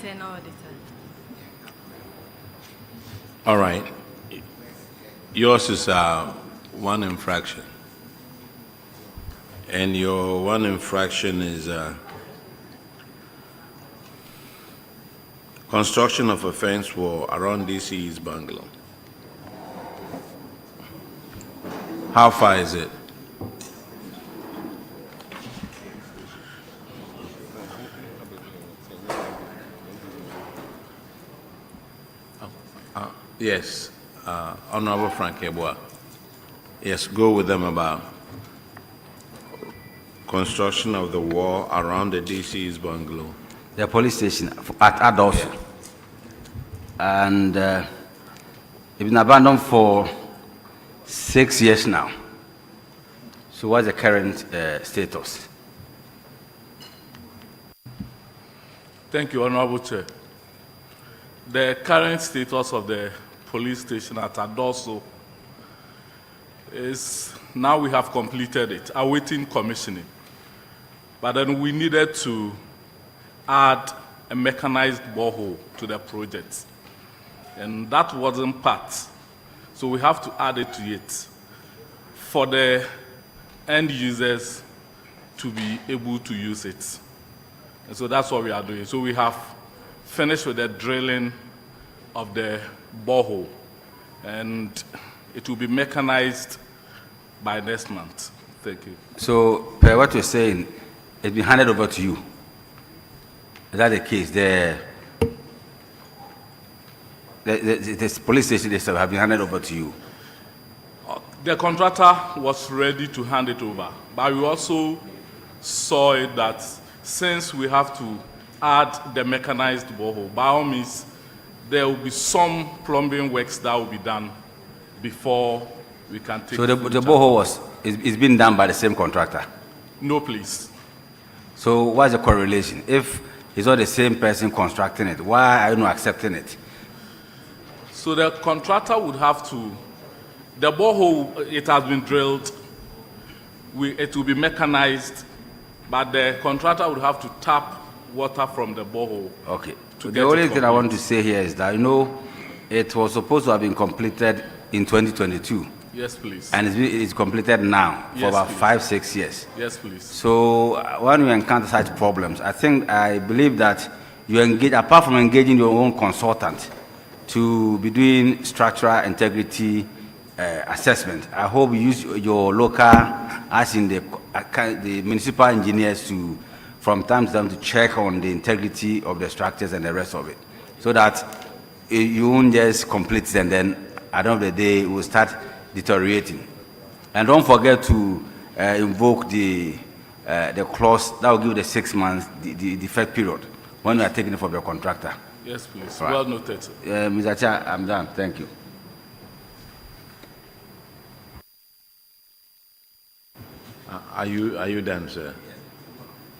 internal auditor. All right. Yours is one infraction. And your one infraction is construction of a fence wall around DC's bungalow. How far is it? Yes, Honorable Frank Ebua. Yes, go with them about construction of the wall around the DC's bungalow. The police station at Adolph. And it's been abandoned for 6 years now. So what's the current status? Thank you, Honorable Chair. The current status of the police station at Adolph is now we have completed it, awaiting commissioning. But then we needed to add a mechanized borehole to the project. And that wasn't part. So we have to add it to it for the end users to be able to use it. And so that's what we are doing. So we have finished with the drilling of the borehole, and it will be mechanized by next month. Thank you. So, per what you're saying, it's been handed over to you. Is that the case? The police station itself have been handed over to you. The contractor was ready to hand it over, but we also saw it that since we have to add the mechanized borehole, by all means, there will be some plumbing works that will be done before we can take. So the borehole is being done by the same contractor? No, please. So what's the correlation? If it's not the same person constructing it, why are you not accepting it? So the contractor would have to, the borehole, it has been drilled, it will be mechanized, but the contractor would have to tap water from the borehole. Okay. The only thing I want to say here is that, it was supposed to have been completed in 2022. Yes, please. And it's completed now for about please. 5-6 years. Yes, please. So when you encounter such problems, I believe that you engage, apart from engaging your own consultant to be doing structural integrity assessment, I hope you use your local, as in the municipal engineers to, from time to time, to check on the integrity of the structures and the rest of it, so that you won't just complete and then at the end of the day it will start deteriorating. And don't forget to invoke the clause that will give the 6 months the defect period when you are taking it from the contractor. Yes, please. Right. Well noted. Mr. Chair, I'm done. Thank you. Are you done, sir?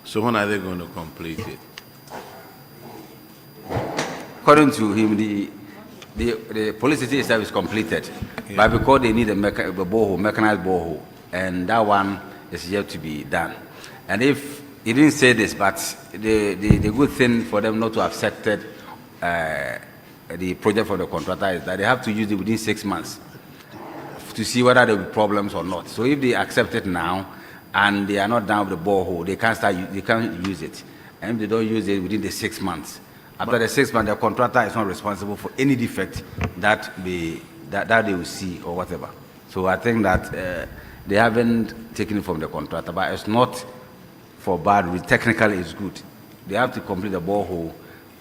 So when are they going to complete it? According to him, the police station itself is completed, but because they need a mechanized borehole, and that one is yet to be done. And if he didn't say this, but the good thing for them not to have accepted the project for the contractor is that they have to use it within 6 months to see whether there will be problems or not. So if they accept it now and they are not done with the borehole, they can't use it. And if they don't use it within the 6 months, after the 6 months, the contractor is not responsible for any defect that they will see or whatever. So I think that they haven't taken it from the contractor, but it's not for bad reason. Technically, it's good. They have to complete the borehole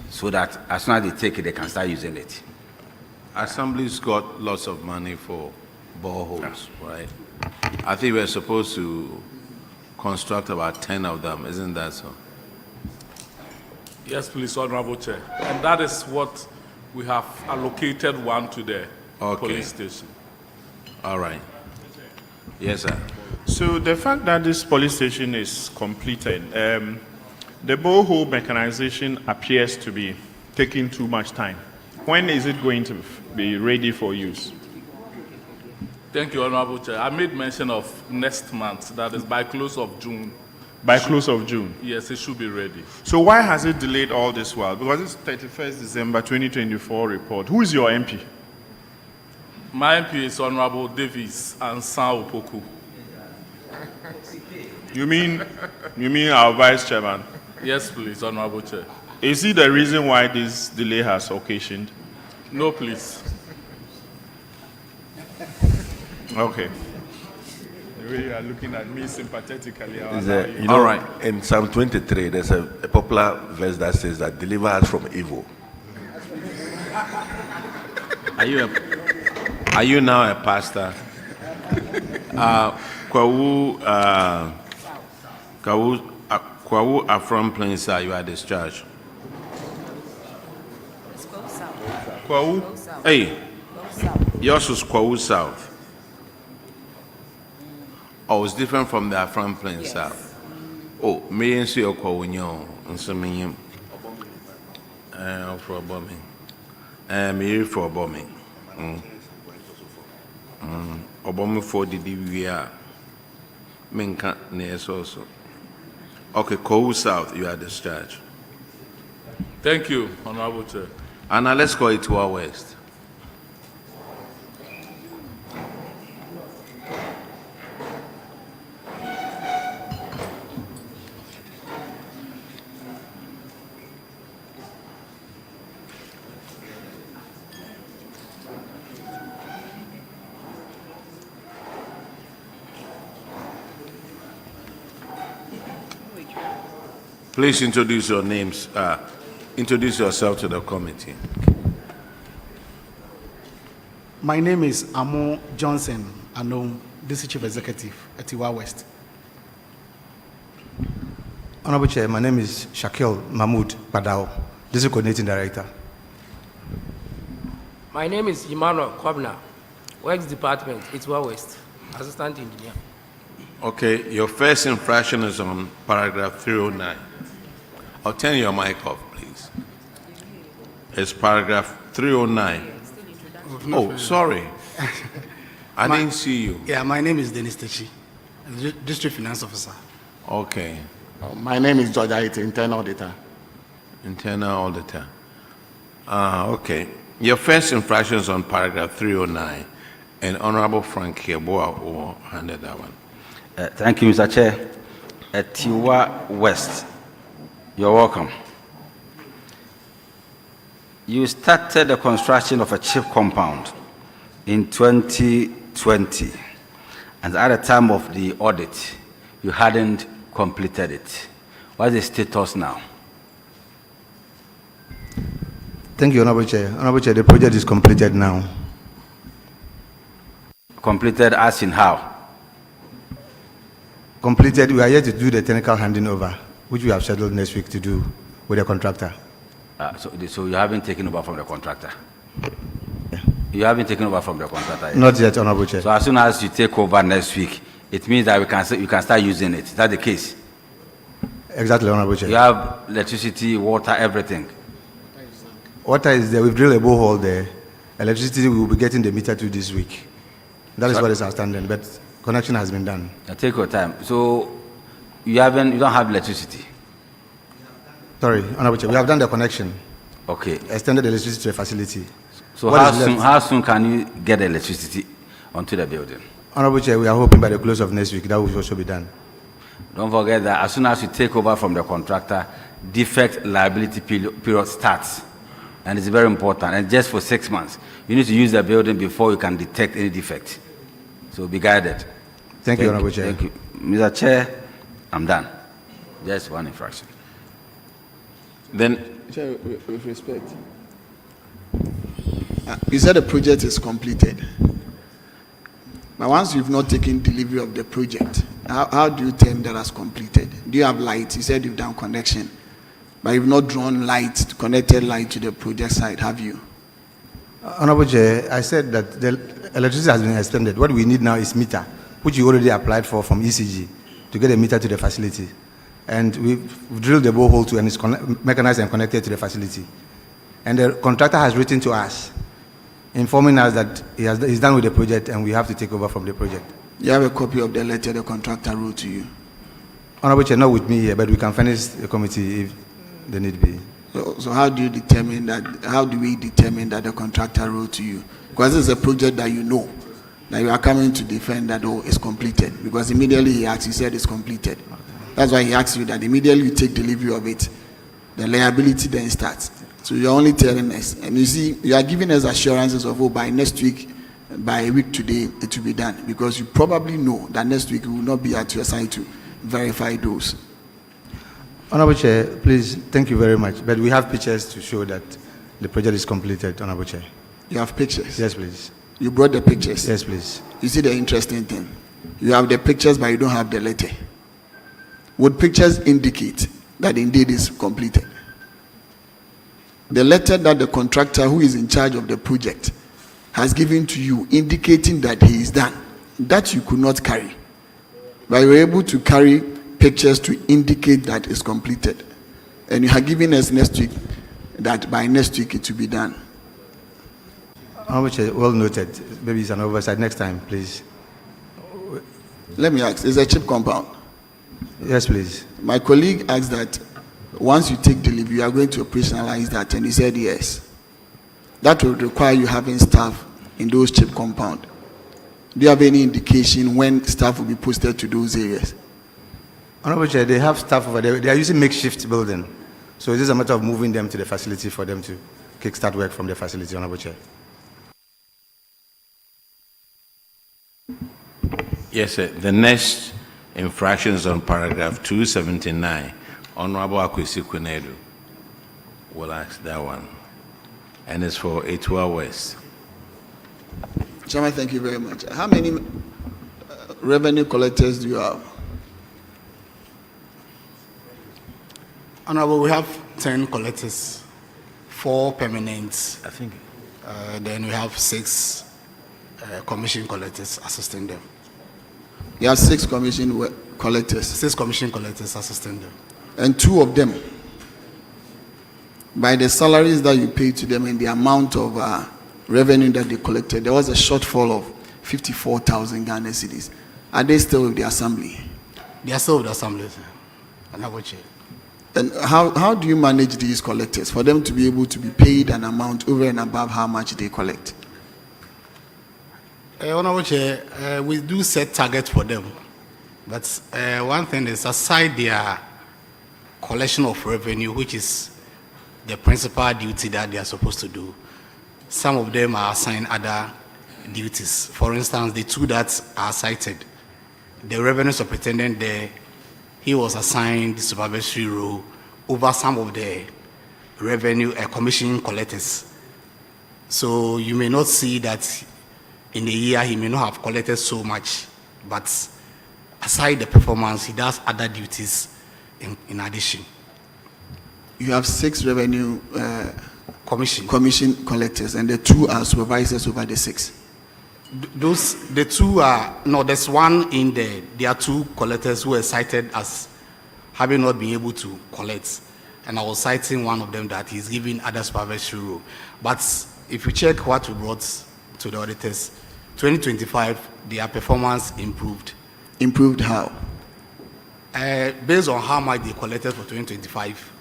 so that as soon as they take it, they can start using it. Assembly's got lots of money for boreholes, right? I think we're supposed to construct about 10 of them, isn't that so? Yes, please, Honorable Chair. And that is what we have allocated one to the police station. All right. Yes, sir. So the fact that this police station is completed, the borehole mechanization appears to be taking too much time. When is it going to be ready for use? Thank you, Honorable Chair. I made mention of next month, that is by close of June, By close of June. Yes, it should be ready. So why has it delayed all this while? Because it's 31st December 2024 report. Who is your MP? My MP is Honorable Davis Ansan Opoku. You mean our vice chairman? Yes, please, Honorable Chair. Is he the reason why this delay has occasioned? No, please. Okay. The way you are looking at me sympathetically, I will Is allow a- you. you know, All right. in Psalm 23, there's a popular verse that says that deliver us from evil. Are you now a pastor? Kwawu Afram Plain, sir, you are discharged. Kwawu? Hey, yours was Kwawu South. Oh, it's different from the Afram Plain South. Oh, me and see your Kwawu Nyo, and some in for a bombing. Me for a bombing. Obama for the DVR. Minka near also. Okay, Kwawu South, you are discharged. Thank you, Honorable Chair. And now let's go to our west. Please introduce your names. Introduce yourself to the committee. My name is Amo Johnson Anom, District Chief Executive at Tiwa West. Honorable Chair, my name is Shakil Mahmood Badao, District Coordinating Director. My name is Emmanuel Kwabna, Works Department, Itiwa West, Assistant Engineer. Okay, your first infraction is on paragraph 309. I'll turn your mic off, please. It's paragraph 309. Oh, sorry. I didn't see you. Yeah, my name is Dennis Techi, District Finance Officer. Okay, My name is George Aite, internal auditor. internal auditor. Okay. Your first infraction is on paragraph 309, and Honorable Frank Yeboah will handle that one. Thank you, Mr. Chair. Tiwa West, you're welcome. You started the construction of a chip compound in 2020, and at the time of the audit, you hadn't completed it. What is the status now? Thank you, Honorable Chair. Honorable Chair, the project is completed now. Completed as in how? Completed, we are yet to do the technical handing over, which we have scheduled next week to do with the contractor. So you haven't taken over from the contractor? You haven't taken over from the contractor yet? Not yet, Honorable Chair. So as soon as you take over next week, it means that you can start using it. Is that the case? Exactly, Honorable Chair. You have electricity, water, everything. Water is there. We've drilled a borehole there. Electricity, we will be getting the meter to this week. That is what is outstanding, but connection has been done. Now take your time. So you don't have electricity? Sorry, Honorable Chair, we have done the connection, Okay. extended the electricity to the facility. So What is left? how soon can you get the electricity onto the building? Honorable Chair, we are hoping by the close of next week that will also be done. Don't forget that as soon as you take over from the contractor, defect liability period starts. And it's very important. And just for 6 months, you need to use the building before you can detect any defect. So be guided. Thank you, Honorable Chair. Thank you. Mr. Chair, I'm done. Just one infraction. Then, Chair, with respect. You said the project is completed. But once you've not taken delivery of the project, how do you term that as completed? Do you have light? You said you've done connection, but you've not drawn light, connected light to the project side, have you? Honorable Chair, I said that the electricity has been extended. What we need now is meter, which you already applied for from ECG to get a meter to the facility. And we've drilled the borehole too, and it's mechanized and connected to the facility. And the contractor has written to us, informing us that he's done with the project and we have to take over from the project. You have a copy of the letter the contractor wrote to you? Honorable Chair, not with me here, but we can furnish the committee if the need be. So how do you determine that? How do we determine that the contractor wrote to you? Because this is a project that you know, that you are coming to defend that it's completed. Because immediately he asked, he said it's completed. That's why he asked you that immediately you take delivery of it, the liability then starts. So you're only telling us, and you see, you are giving us assurances of, by next week, by a week today, it will be done. Because you probably know that next week you will not be at your side to verify those. Honorable Chair, please, thank you very much. But we have pictures to show that the project is completed, Honorable Chair. You have pictures? Yes, please. You brought the pictures? Yes, please. You see the interesting thing? You have the pictures, but you don't have the letter. Would pictures indicate that indeed is completed? The letter that the contractor who is in charge of the project has given to you indicating that he is done, that you could not carry. But you were able to carry pictures to indicate that it's completed. And you have given us next week that by next week it will be done. Honorable Chair, well noted. Maybe it's an oversight. Next time, please. Let me ask, is a chip compound? Yes, please. My colleague asked that once you take delivery, you are going to operationalize that, and he said yes. That would require you having staff in those chip compound. Do you have any indication when staff will be posted to those areas? Honorable Chair, they have staff over there. They are using makeshift building. So it is a matter of moving them to the facility for them to kickstart work from the facility, Honorable Chair. Yes, sir. The next infraction is on paragraph 279. Honorable Akwesi Kwenedu will ask that one. And it's for Etua West. Chairman, thank you very much. How many revenue collectors do you have? Honorable, we have 10 collectors, 4 permanent. I think. Then we have 6 commission collectors assisting them. You have 6 commission collectors. 6 commission collectors assisting them. And 2 of them, by the salaries that you pay to them and the amount of revenue that they collected, there was a shortfall of 54,000 Ghana cedis. Are they still with the assembly? They are still with the assembly, sir. Honorable Chair. And how do you manage these collectors for them to be able to be paid an amount over and above how much they collect? Honorable Chair, we do set targets for them. But one thing is, aside their collection of revenue, which is the principal duty that they are supposed to do, some of them are assigned other duties. For instance, the 2 that are cited, the revenue superintendent there, he was assigned the supervisory role over some of the revenue commission collectors. So you may not see that in a year he may not have collected so much, but aside the performance, he does other duties in addition. You have 6 revenue Commission collectors, and the 2 are supervisors over the 6. The 2 are, no, there's one in there. There are 2 collectors who are cited as having not been able to collect. And I was citing one of them that he's giving other supervisory role. But if you check what we brought to the auditors, 2025, their performance improved. Improved how? Based on how much they collected for 2025,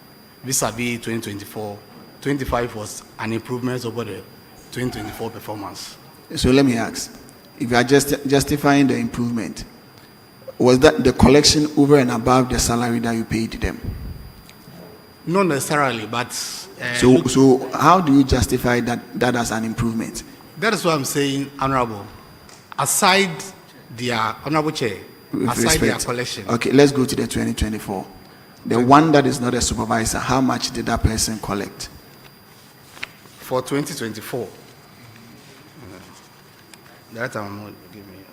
vis-a-vis 2024, 25 was an improvement over the 2024 performance. So let me ask, if you are justifying the improvement, was that the collection over and above the salary that you paid them? Not necessarily, but... So how do you justify that as an improvement? That is what I'm saying, Honorable. Aside their, Honorable Chair, aside their collection... Okay, let's go to the 2024. The one that is not a supervisor, how much did that person collect? For 2024, that I'm not giving you.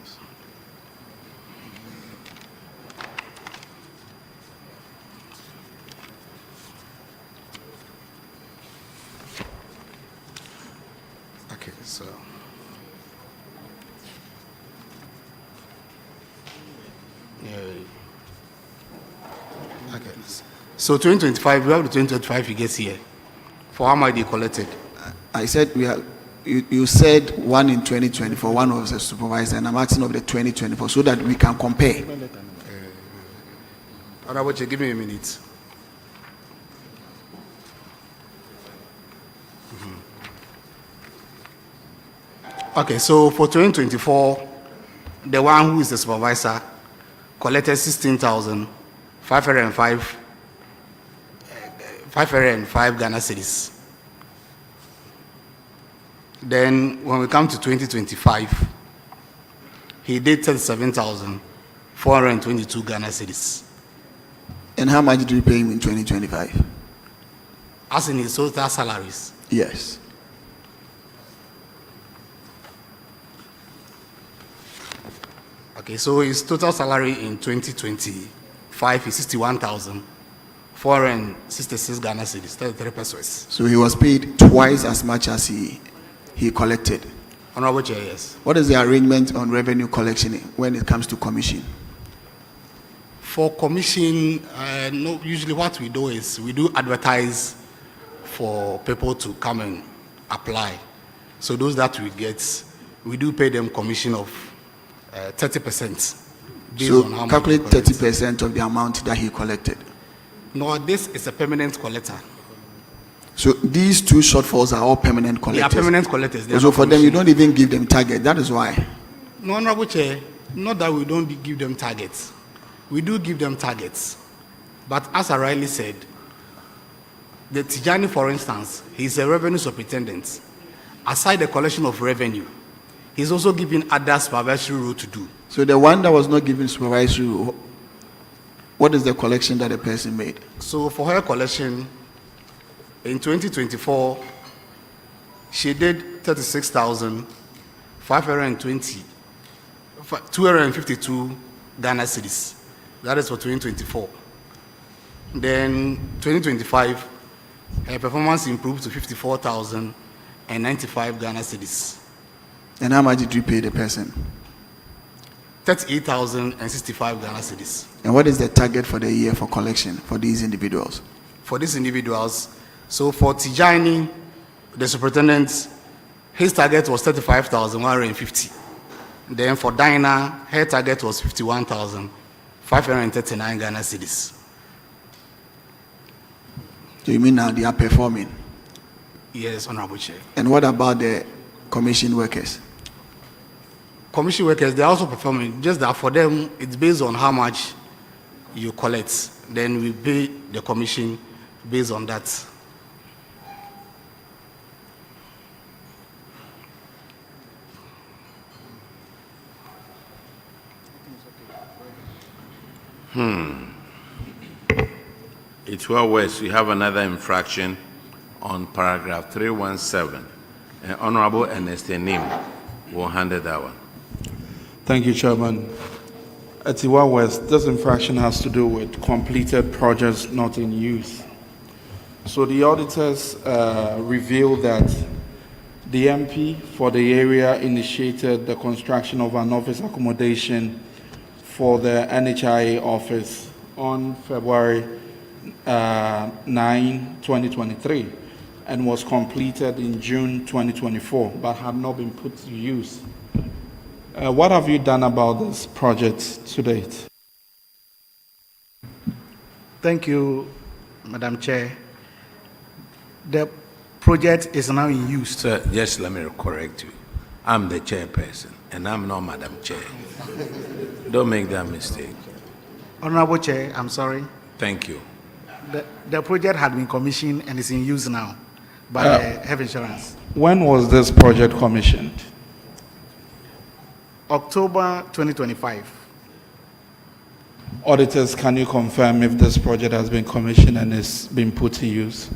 Okay, so okay. So 2025, we have the 2025 figures here. For how much they collected? I said you said one in 2024, one was a supervisor, and I'm asking of the 2024 so that we can compare. Honorable Chair, give me a minute. Okay, so for 2024, the one who is the supervisor collected 16,505 Ghana cedis. Then when we come to 2025, he did 37,422 Ghana cedis. And how much did you pay him in 2025? As in his total salaries. Yes. Okay, so his total salary in 2025 is 61,466 Ghana cedis, 33 pesos. So he was paid twice as much as he collected. Honorable Chair, yes. What is the arrangement on revenue collection when it comes to commission? For commission, no, usually what we do is we do advertise for people to come and apply. So those that we get, we do pay them commission of 30%. Based So on how much calculate we collect. 30% of the amount that he collected. No, this is a permanent collector. So these two shortfalls are all permanent They collectors. are permanent collectors. They are So not for them, you commission. don't even give them target. That is why. No, Honorable Chair, not that we don't give them targets. We do give them targets. But as I rightly said, the Tijani, for instance, he's a revenue superintendent. Aside the collection of revenue, he's also given other supervisory role to do. So the one that was not given supervisory, what is the collection that the person made? So for her collection, in 2024, she did 252 Ghana cedis. That is for 2024. Then 2025, her performance improved to 54,095 Ghana cedis. And how much did you pay the person? 38,065 Ghana cedis. And what is the target for the year for collection for these individuals? For these individuals, so for Tijani, the superintendent, his target was 35,150. Then for Dinah, her target was 51,539 Ghana cedis. So you mean now they are performing? Yes, Honorable Chair. And what about the commission workers? Commission workers, they are also performing, just that for them, it's based on how much you collect. Then we pay the commission based on that. It's well West, you have another infraction on paragraph 317. Honorable Ernest Nim will handle that one. Thank you, Chairman. At Iwa West, this infraction has to do with completed projects not in use. So the auditors revealed that the MP for the area initiated the construction of an office accommodation for the NHIA office on February 9, 2023, and was completed in June 2024, but had not been put to use. What have you done about this project to date? Thank you, Madam Chair. The project is now in use. Sir, just let me correct you. I'm the chairperson, and I'm not Madam Chair. Don't make that mistake. Honorable Chair, I'm sorry. Thank you. The project had been commissioned and is in use now by Health Insurance. When was this project commissioned? October 2025. Auditors, can you confirm if this project has been commissioned and is being put to use?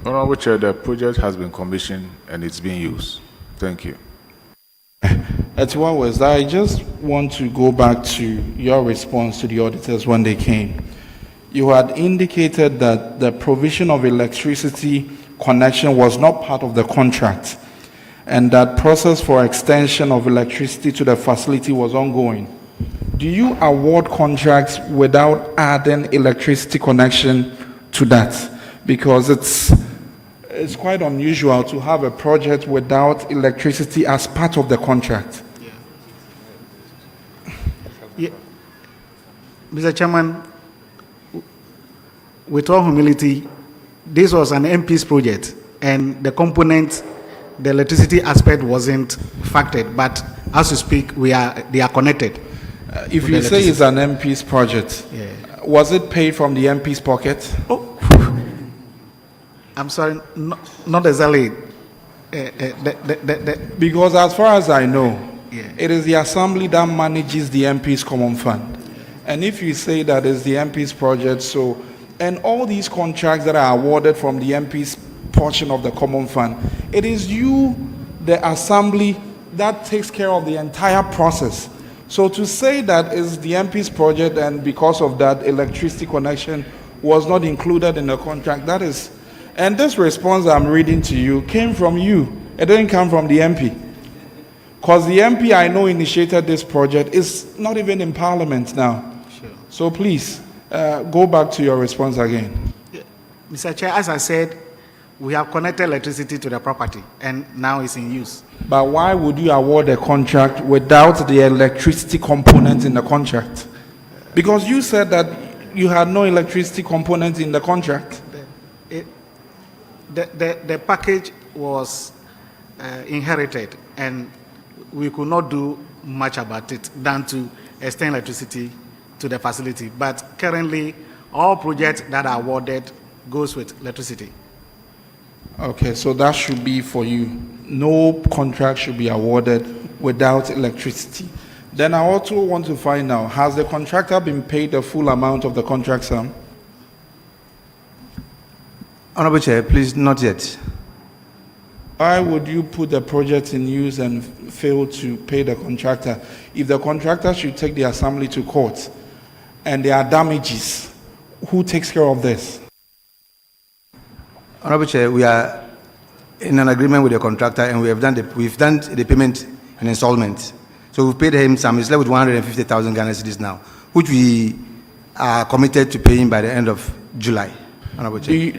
Honorable Chair, the project has been commissioned and it's being used. Thank you. At what was I just want to go back to your response to the auditors when they came. You had indicated that the provision of electricity connection was not part of the contract and that process for extension of electricity to the facility was ongoing. Do you award contracts without adding electricity connection to that? Because it's quite unusual to have a project without electricity as part of the contract. Yeah. Mr. Chairman, with all humility, this was an MP's project, and the component, the electricity aspect wasn't factored. But as we speak, they are connected. If you say it's an MP's project, was it paid from the MP's pocket? Oh, I'm sorry, not exactly. Because as far as I know, it is the assembly that manages the MP's common fund. And if you say that it's the MP's project, so, and all these contracts that are awarded from the MP's portion of the common fund, it is you, the assembly, that takes care of the entire process. So to say that it's the MP's project and because of that electricity connection was not included in the contract, that is, and this response I'm reading to you came from you. It didn't come from the MP. Because the MP I know initiated this project is not even in Parliament now. Sure. So please, go back to your response again. Mr. Chair, as I said, we have connected electricity to the property, and now it's in use. But why would you award a contract without the electricity component in the contract? Because you said that you had no electricity component in the contract. The package was inherited, and we could not do much about it than to extend electricity to the facility. But currently, all projects that are awarded goes with electricity. Okay, so that should be for you. No contract should be awarded without electricity. Then I also want to find out, has the contractor been paid the full amount of the contract sum? Honorable Chair, please, not yet. Why would you put the project in use and fail to pay the contractor? If the contractor should take the assembly to court and there are damages, who takes care of this? Honorable Chair, we are in an agreement with the contractor, and we've done the payment in installment. So we've paid him some. He's left with 150,000 Ghana cedis now, which we are committed to paying by the end of July. Honorable Chair.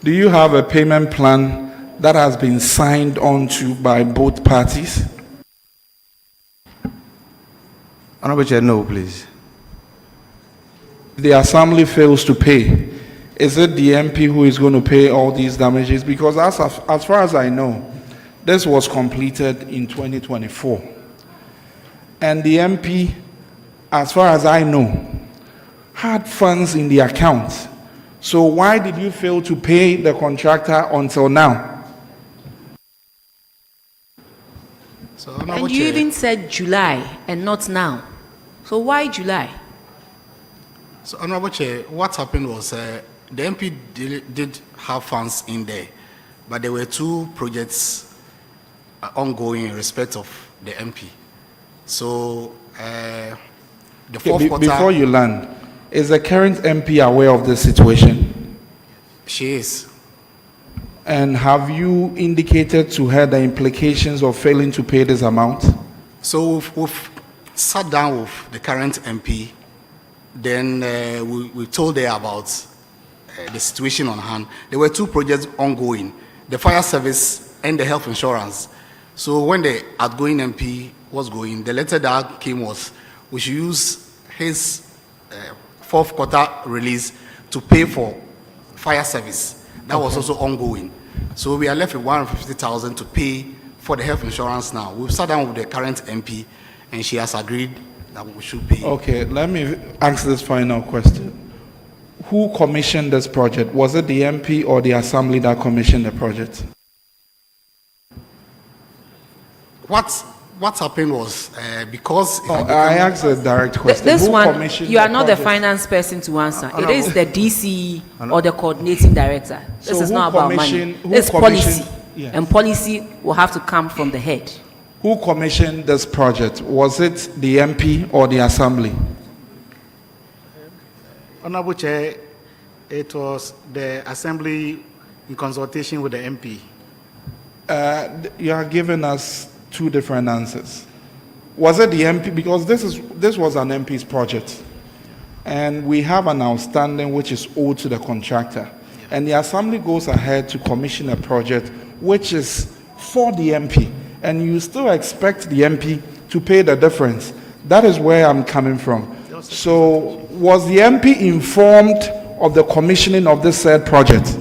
Do you have a payment plan that has been signed on to by both parties? Honorable Chair, no, please. If the assembly fails to pay, is it the MP who is going to pay all these damages? Because as far as I know, this was completed in 2024. And the MP, as far as I know, had funds in the account. So why did you fail to pay the contractor until now? So, And you even said July and not now. So why July? So, Honorable Chair, what happened was the MP did have funds in there, but there were two projects ongoing in respect of the MP. So, the fourth quarter... Before you land, is the current MP aware of the situation? She is. And have you indicated to her the implications of failing to pay this amount? So we've sat down with the current MP, then we told her about the situation on hand. There were two projects ongoing, the fire service and the health insurance. So when the outgoing MP was going, the letter that came was we should use his fourth quarter release to pay for fire service. That was also ongoing. So we are left with 150,000 to pay for the health insurance now. We've sat down with the current MP, and she has agreed that we should pay. Okay, let me ask this final question. Who commissioned this project? Was it the MP or the Assembly that commissioned the project? What happened was because... I asked a direct question. This Who one, commissioned you are the not the project? finance person to answer. It is the DC or the coordinating director. This So is who not about money. commissioned- who It's policy. commissioned- Yes. And policy will have to come from the head. Who commissioned this project? Was it the MP or the Assembly? Honorable Chair, it was the Assembly in consultation with the MP. You are giving us two different answers. Was it the MP? Because this was an MP's project, and we have an outstanding which is owed to the contractor. And the Assembly goes ahead to commission a project which is for the MP, and you still expect the MP to pay the difference. That is where I'm coming from. So was the MP informed of the commissioning of this said project?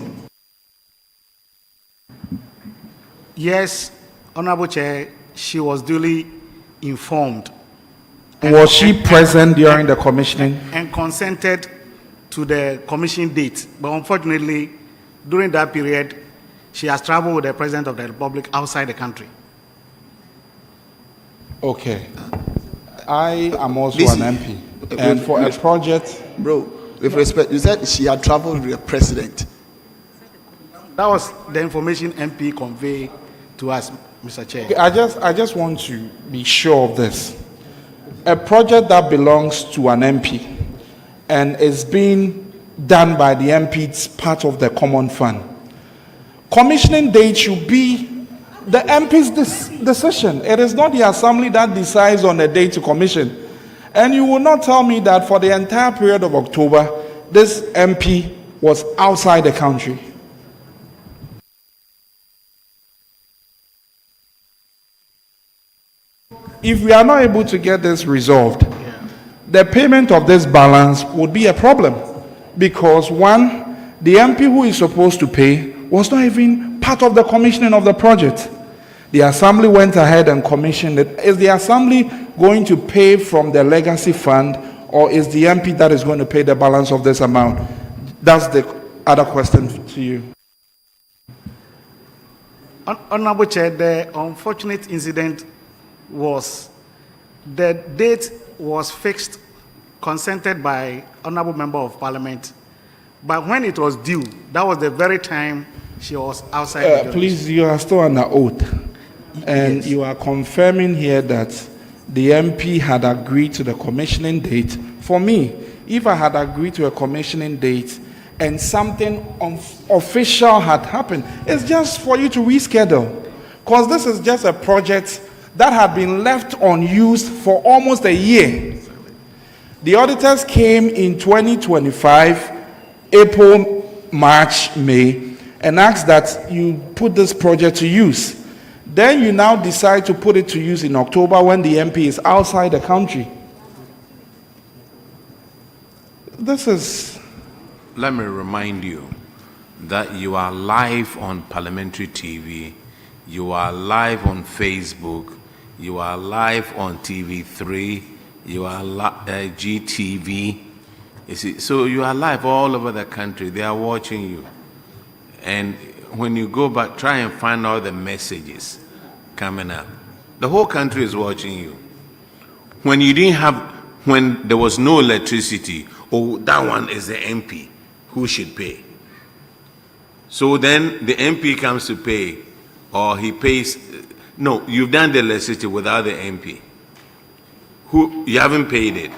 Yes, Honorable Chair, she was duly informed. Was she present during the commissioning? And consented to the commission date. But unfortunately, during that period, she has traveled with the President of the Republic outside the country. Okay. I am also This- an MP. And for a project... Bro, with respect, you said she had traveled with the president. That was the information MP conveyed to us, Mr. Chair. Okay, I just want to be sure of this. A project that belongs to an MP and is being done by the MP, it's part of the common fund. Commissioning date should be the MP's decision. It is not the assembly that decides on the date to commission. And you will not tell me that for the entire period of October, this MP was outside the country. If we are not able to get this resolved, the payment of this balance would be a problem. Because one, the MP who is supposed to pay was not even part of the commissioning of the project. The assembly went ahead and commissioned it. Is the assembly going to pay from the legacy fund, or is the MP that is going to pay the balance of this amount? That's the other question to you. Honorable Chair, the unfortunate incident was the date was fixed, consented by Honorable Member of Parliament, but when it was due, that was the very time she was outside the jurisdiction. Please, you are still under oath. And Yes. you are confirming here that the MP had agreed to the commissioning date. For me, if I had agreed to a commissioning date and something official had happened, it's just for you to reschedule. Because this is just a project that had been left unused for almost a year. The auditors came in 2025, April, March, May, and asked that you put this project to use. Then you now decide to put it to use in October when the MP is outside the country. This is... Let me remind you that you are live on parliamentary TV, you are live on Facebook, you are live on TV3, you are GTV. You see, so you are live all over the country. They are watching you. And when you go back, try and find all the messages coming up. The whole country is watching you. When you didn't have, when there was no electricity, oh, that one is the MP who should pay. So then the MP comes to pay, or he pays. No, you've done the electricity without the MP. Who, you haven't paid it.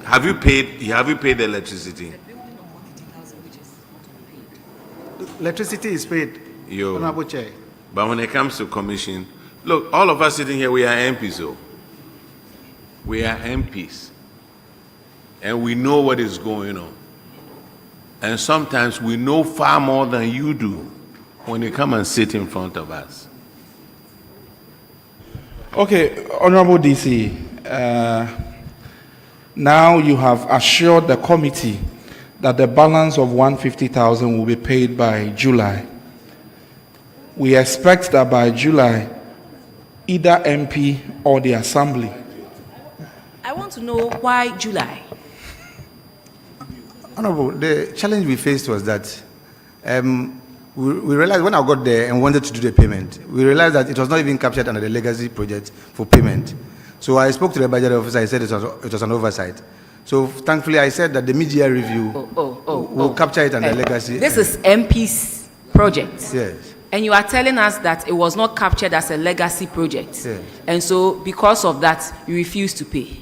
Have you paid? Have you paid the electricity? Electricity is paid, Honorable Chair. But when it comes to commission, look, all of us sitting here, we are MPs, so we are MPs, and we know what is going on. And sometimes we know far more than you do when you come and sit in front of us. Okay, Honorable DC, now you have assured the committee that the balance of 150,000 will be paid by July. We expect that by July, either MP or the Assembly. I want to know why July. Honorable, the challenge we faced was that we realized when I got there and wanted to do the payment, we realized that it was not even captured under the legacy project for payment. So I spoke to the budget officer, I said it was an oversight. So thankfully I said that the mid-year review will capture it under legacy. This is MP's project. Yes. And you are telling us that it was not captured as a legacy project. Yes. And so because of that, you refused to pay.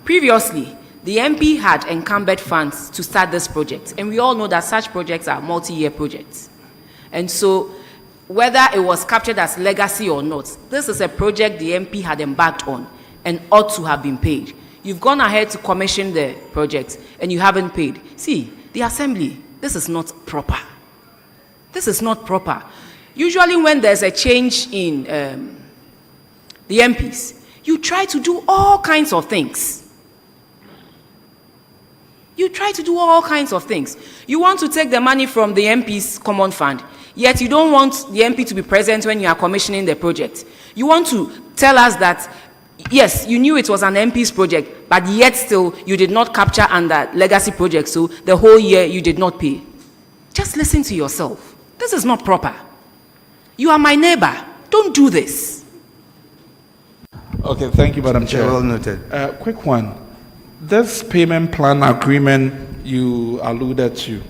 Previously, the MP had encumbered funds to start this project. And we all know that such projects are multi-year projects. And so whether it was captured as legacy or not, this is a project the MP had embarked on and ought to have been paid. You've gone ahead to commission the project and you haven't paid. See, the Assembly, this is not proper. This is not proper. Usually when there's a change in the MPs, you try to do all kinds of things. You try to do all kinds of things. You want to take the money from the MP's common fund, yet you don't want the MP to be present when you are commissioning the project. You want to tell us that, yes, you knew it was an MP's project, but yet still you did not capture under legacy project, so the whole year you did not pay. Just listen to yourself. This is not proper. You are my neighbor. Don't do this. Okay, thank you, Madam Chair. Well noted. Quick one. This payment plan agreement you alluded to,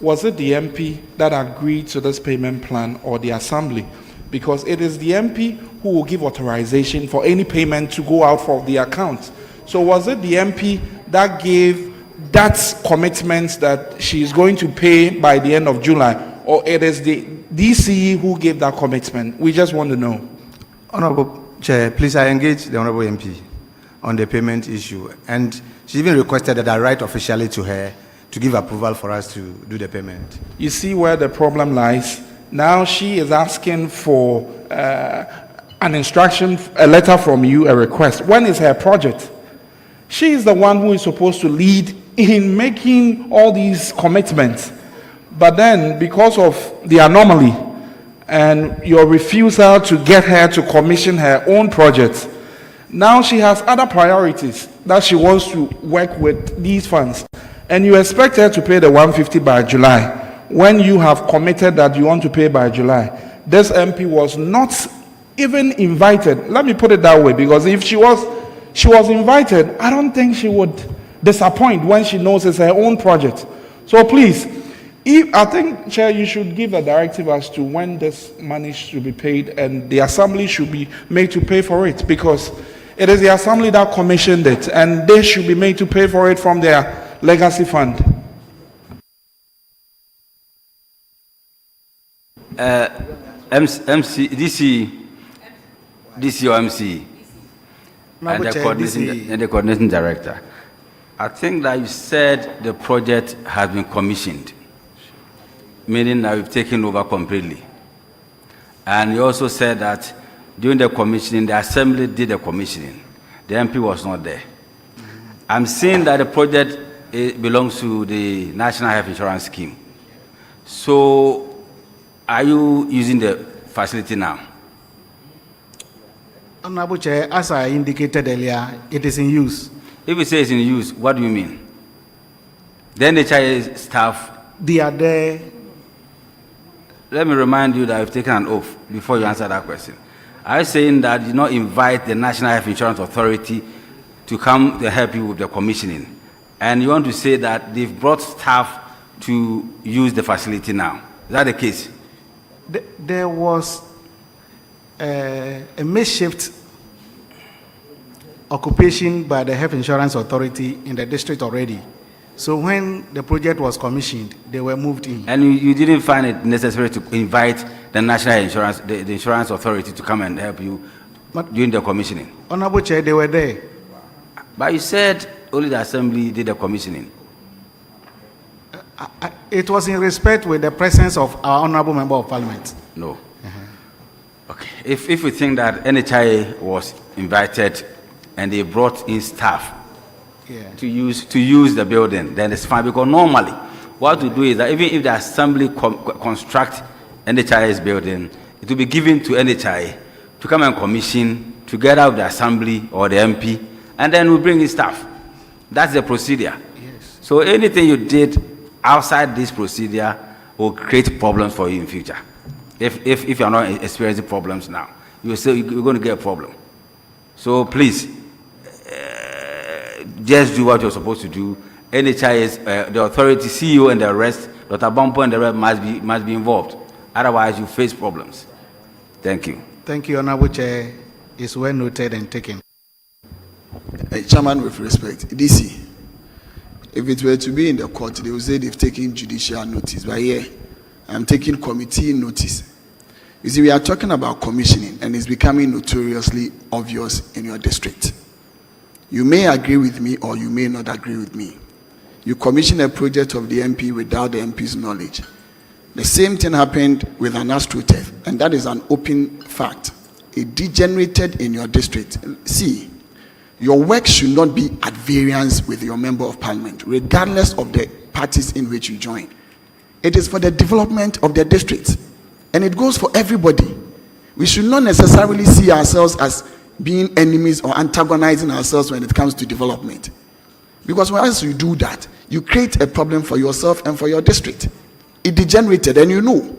was it the MP that agreed to this payment plan or the Assembly? Because it is the MP who will give authorization for any payment to go out for the account. So was it the MP that gave that commitment that she is going to pay by the end of July, or it is the DCE who gave that commitment? We just want to know. Honorable Chair, please, I engage the Honorable MP on the payment issue. And she even requested that I write officially to her to give approval for us to do the payment. You see where the problem lies? Now she is asking for an instruction, a letter from you, a request. When is her project? She is the one who is supposed to lead in making all these commitments. But then, because of the anomaly and your refusal to get her to commission her own project, now she has other priorities that she wants to work with these funds. And you expect her to pay the 150 by July when you have committed that you want to pay by July. This MP was not even invited. Let me put it that way, because if she was invited, I don't think she would disappoint when she knows it's her own project. So please, I think, Chair, you should give a directive as to when this money should be paid, and the Assembly should be made to pay for it, because it is the Assembly that commissioned it, and they should be made to pay for it from their legacy fund. DC or MC, and the coordinating director. I think that you said the project has been commissioned, meaning that we've taken over completely. And you also said that during the commissioning, the Assembly did the commissioning. The MP was not there. I'm seeing that the project belongs to the National Health Insurance Scheme. So, are you using the facility now? Honorable Chair, as I indicated earlier, it is in use. If you say it's in use, what do you mean? The NHIA staff... They are there. Let me remind you that I've taken an oath before you answer that question. Are you saying that you did not invite the National Health Insurance Authority to come to help you with the commissioning? And you want to say that they've brought staff to use the facility now? Is that the case? There was a makeshift occupation by the Health Insurance Authority in the district already. So when the project was commissioned, they were moved in. And you didn't find it necessary to invite the National Insurance, the Insurance Authority to come and help you during the commissioning? Honorable Chair, they were there. But you said only the Assembly did the commissioning. It was in respect with the presence of our Honorable Member of Parliament. No. Okay. If we think that NHIA was invited and they brought in staff to use the building, then it's fine, because normally what we do is that even if the Assembly construct NHIA's building, it will be given to NHIA to come and commission together with the Assembly or the MP, and then we bring in staff. That's the procedure. Yes. So anything you did outside this procedure will create problems for you in future. If you're not experiencing problems now, you're going to get a problem. So please, just do what you're supposed to do. NHIA, the authority, CEO and the rest, Dr. Bampo and the rest must be involved. Otherwise, you face problems. Thank you. Thank you, Honorable Chair. It's well noted and taken. Chairman, with respect, DC, if it were to be in the court, they would say they've taken judicial notice. But here, I'm taking committee notice. You see, we are talking about commissioning, and it's becoming notoriously obvious in your district. You may agree with me or you may not agree with me. You commission a project of the MP without the MP's knowledge. The same thing happened with an AstroTurf, and that is an open fact. It degenerated in your district. See, your work should not be at variance with your member of parliament, regardless of the parties in which you join. It is for the development of the district, and it goes for everybody. We should not necessarily see ourselves as being enemies or antagonizing ourselves when it comes to development. Because once you do that, you create a problem for yourself and for your district. It degenerated, and you know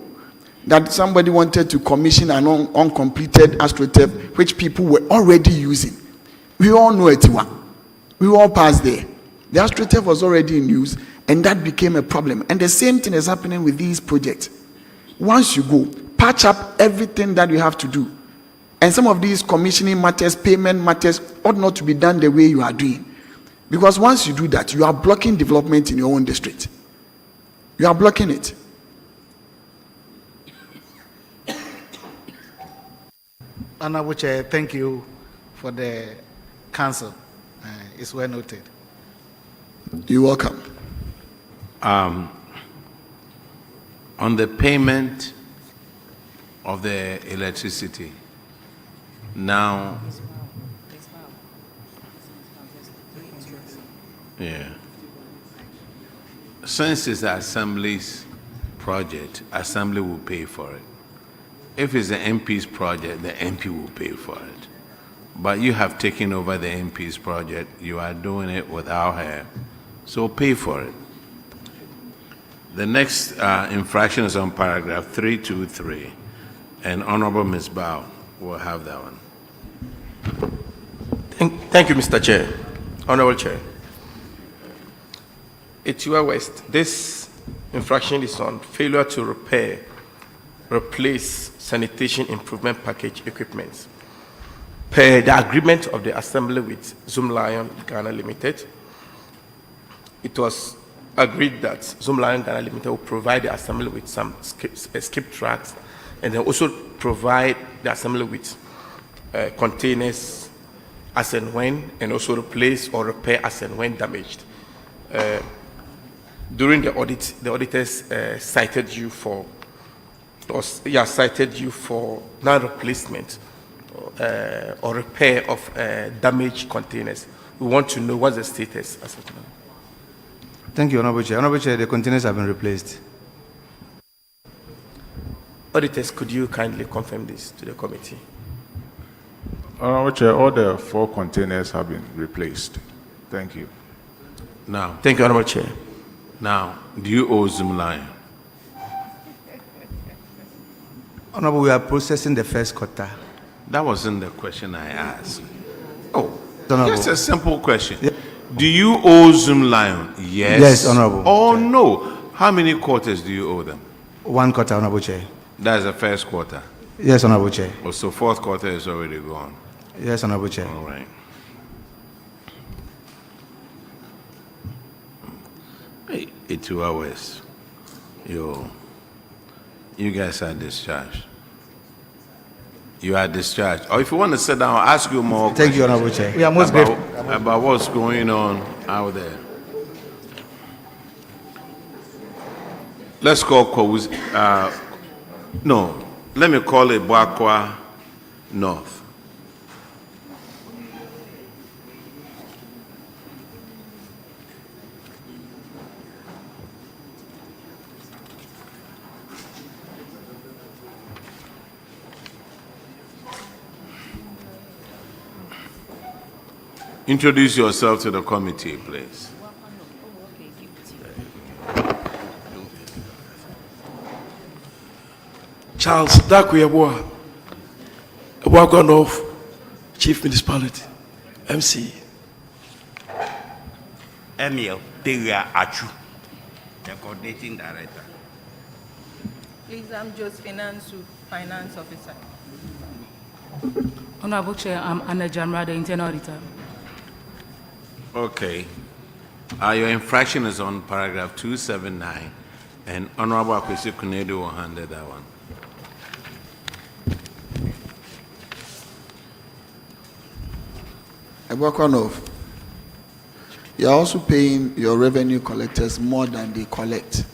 that somebody wanted to commission an uncompleted AstroTurf, which people were already using. We all know it. We all passed there. The AstroTurf was already in use, and that became a problem. And the same thing is happening with these projects. Once you go, patch up everything that you have to do. And some of these commissioning matters, payment matters, ought not to be done the way you are doing. Because once you do that, you are blocking development in your own district. You are blocking it. Honorable Chair, thank you for the counsel. It's well noted. You're welcome. On the payment of the electricity, now, yeah, since it's the Assembly's project, Assembly will pay for it. If it's the MP's project, the MP will pay for it. But you have taken over the MP's project, you are doing it without her, so pay for it. The next infraction is on paragraph 323, and Honorable Ms. Bao will have that one. Thank you, Mr. Chair. Honorable Chair. Etua West, this infraction is on failure to replace sanitation improvement package equipment. Per the agreement of the Assembly with Zoomlion Ghana Limited, it was agreed that Zoomlion Ghana Limited will provide the Assembly with some skip tracks, and then also provide the Assembly with containers as and when, and also replace or repair as and when damaged. During the audit, the auditors cited you for non-replacement or repair of damaged containers. We want to know what's the status as of now. Thank you, Honorable Chair. Honorable Chair, the containers have been replaced. Auditors, could you kindly confirm this to the committee? Honorable Chair, all the 4 containers have been replaced. Thank you. Now, thank you, Honorable Chair. Now, do you owe Zoomlion? Honorable, we are processing the first quarter. That wasn't the question I asked. Oh, just a simple question. Yeah. Do you owe Zoomlion? Yes. Yes, Honorable. Oh, no. How many quarters do you owe them? 1 quarter, Honorable Chair. That's the first quarter? Yes, Honorable Chair. Oh, so 4th quarter is already gone? Yes, Honorable Chair. All right. Hey, 2 hours. You guys are discharged. You are discharged. Or if you want to sit down, I'll ask you more questions. Thank you, Honorable Chair. We are most grateful about what's going on out there. Let's call Kowuz. No, let me call it Boakwa North. Introduce yourself to the committee, please. Charles Dakuyaboa, Boakwa North, Chief Municipality, MC. Emil Deria Achu, the Coordinating Director. Please, I'm Josephine Ansu, Finance Officer. Honorable Chair, I'm Anna Jamra, the Internal Auditor. Okay. Your infraction is on paragraph 279, and Honorable Akwesi Kunedu will handle that one. North, you are also paying your revenue collectors more than they collect.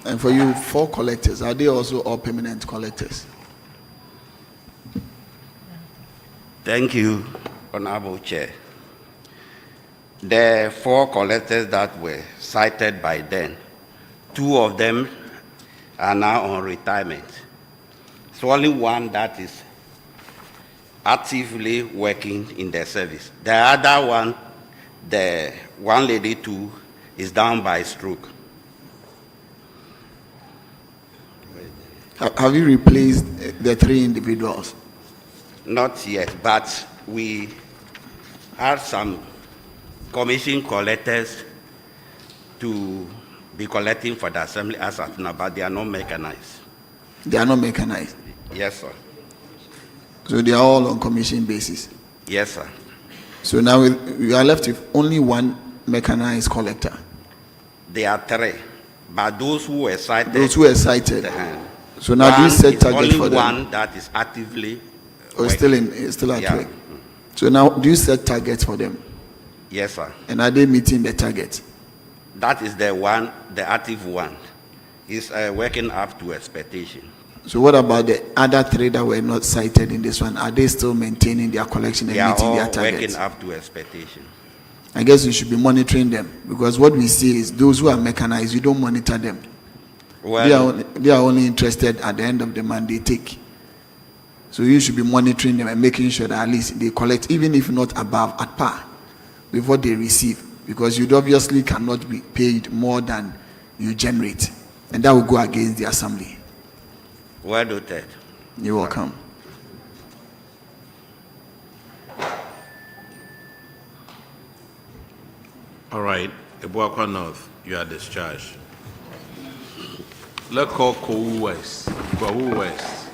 And for you, 4 collectors, are they also all permanent collectors? Thank you. Honorable Chair, the 4 collectors that were cited by then, 2 of them are now on retirement. It's only one that is actively working in the service. The other one, the one lady too, is down by stroke. Have you replaced the 3 individuals? Not yet, but we had some commission collectors to be collecting for the assembly as of now, but they are not mechanized. They are not mechanized. Yes, sir. So they are all on commission basis. Yes, sir. So now we are left with only 1 mechanized collector. There are 3, but those who were cited. Those who were cited. So now do you set target for them? Only one that is actively. Still at work. So now do you set targets for them? Yes, sir. And are they meeting the target? That is the one, the active one. Is working up to expectation. So what about the other 3 that were not cited in this one? Are they still maintaining their collection and They are meeting all their targets? working up to expectation. I guess you should be monitoring them, because what we see is those who are mechanized, you don't monitor them. Well, They are only interested at the end of the month they take. So you should be monitoring them and making sure that at least they collect, even if not above, at par with what they receive, because you obviously cannot be paid more than you generate, and that will go against the assembly. Well noted. You're welcome. All right, Ebuakwa North, you are discharged. Let's call Kowu West. Kowu West.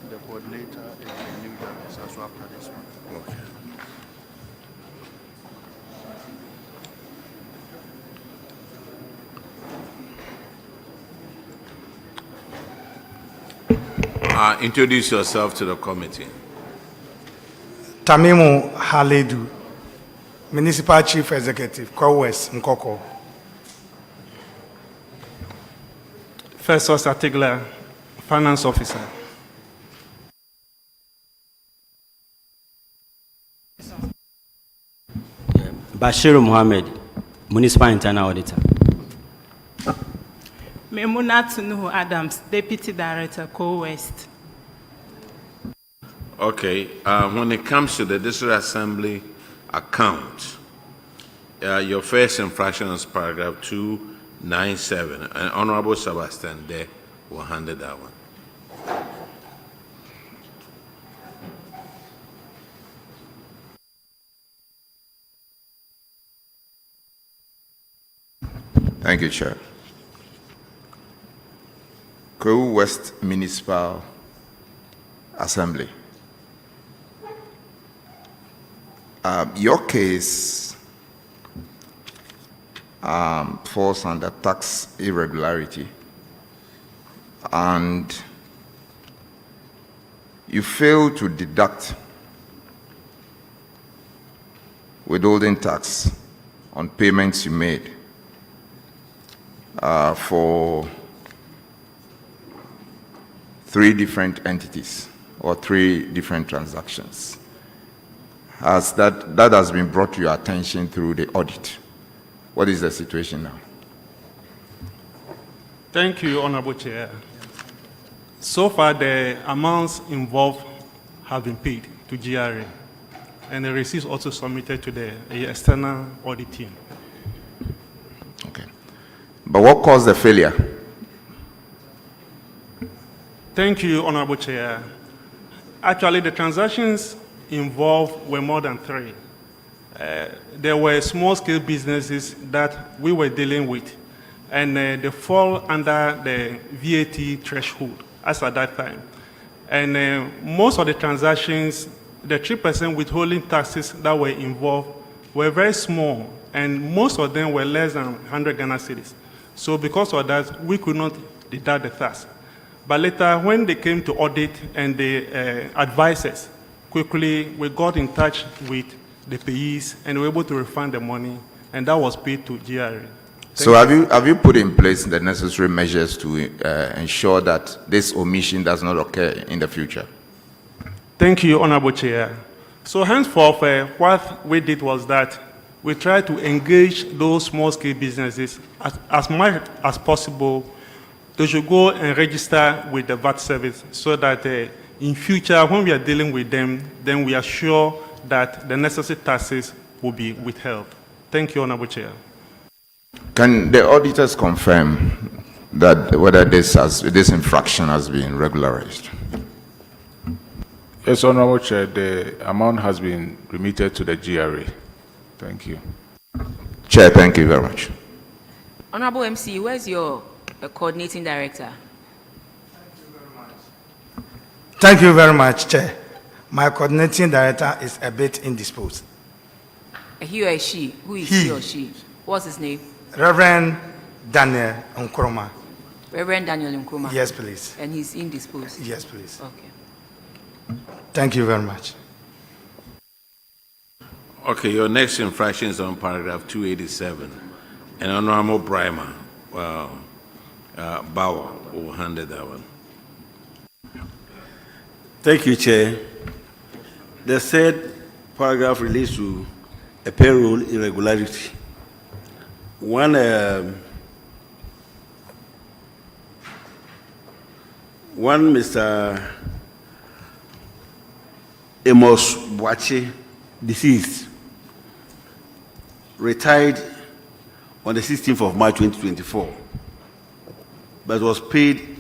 The coordinator is the new journalist as well after this one. Okay. Introduce yourself to the committee. Tamimu Haledu, Municipal Chief Executive, West Nkoko. First Officer Tigler, Finance Officer. Bashir Mohammed, Municipal Internal Auditor. Memunat Nuhu Adams, Deputy Director, Co-West. Okay, when it comes to the District Assembly account, your first infraction is paragraph 297, and Honorable Sebastian there will handle that one. Thank you, Chair. Kowu West Municipal Assembly. Your case falls under tax irregularity, and you fail to deduct withholding tax on payments you made for 3 different entities or 3 different transactions. As that has been brought to your attention through the audit. What is the situation now? Thank you, Honorable Chair. So far, the amounts involved have been paid to GRA, and the receipts also submitted to the external audit team. Okay. But what caused the failure? Thank you, Honorable Chair. Actually, the transactions involved were more than 3. There were small-scale businesses that we were dealing with, and they fall under the VAT threshold as at that time. And most of the transactions, the 3% withholding taxes that were involved were very small, and most of them were less than 100 Ghana cedis. So because of that, we could not deduct the tax. But later, when they came to audit and the advisors, quickly we got in touch with the payees and we were able to refund the money, and that was paid to GRA. So have you put in place the necessary measures to ensure that this omission does not occur in the future? Thank you, Honorable Chair. So henceforth, what we did was that we tried to engage those small-scale businesses as much as possible. They should go and register with the VAT service so that in future, when we are dealing with them, then we are sure that the necessary taxes will be withheld. Thank you, Honorable Chair. Can the auditors confirm that whether this infraction has been regularized? Yes, Honorable Chair, the amount has been remitted to the GRA. Thank you. Chair, thank you very much. Honorable MC, where's your coordinating director? Thank you very much, Chair. My coordinating director is a bit indisposed. He or she? Who is he or she? What's his name? Reverend Daniel Nkrumah. Reverend Daniel Nkrumah? Yes, please. And he's indisposed? Yes, please. Okay. Thank you very much. Okay, your next infraction is on paragraph 287. And Honorable Brimer Bauer will handle that one. Thank you, Chair. The said paragraph relates to a payroll irregularity. One Mr. Amos Boache, deceased, retired on the 16th of March 2024, but was paid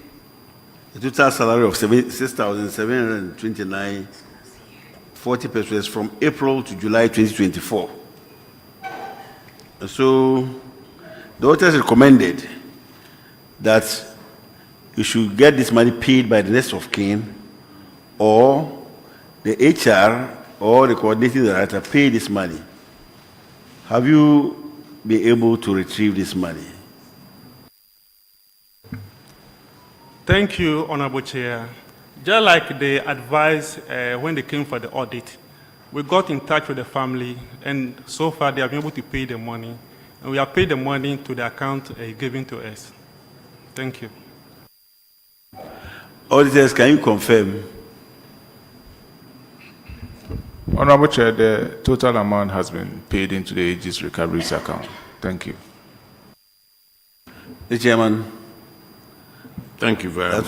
a total salary of 6,729.40 pesos from April to July 2024. And so the auditors recommended that you should get this money paid by the next of kin, or the HR or the coordinating director pay this money. Have you been able to retrieve this money? Thank you, Honorable Chair. Just like they advised when they came for the audit, we got in touch with the family, and so far they have been able to pay the money. And we have paid the money to the account given to us. Thank you. Auditors, can you confirm? Honorable Chair, the total amount has been paid into the Aegis Recoveries account. Thank you. The Chairman. Thank you very much.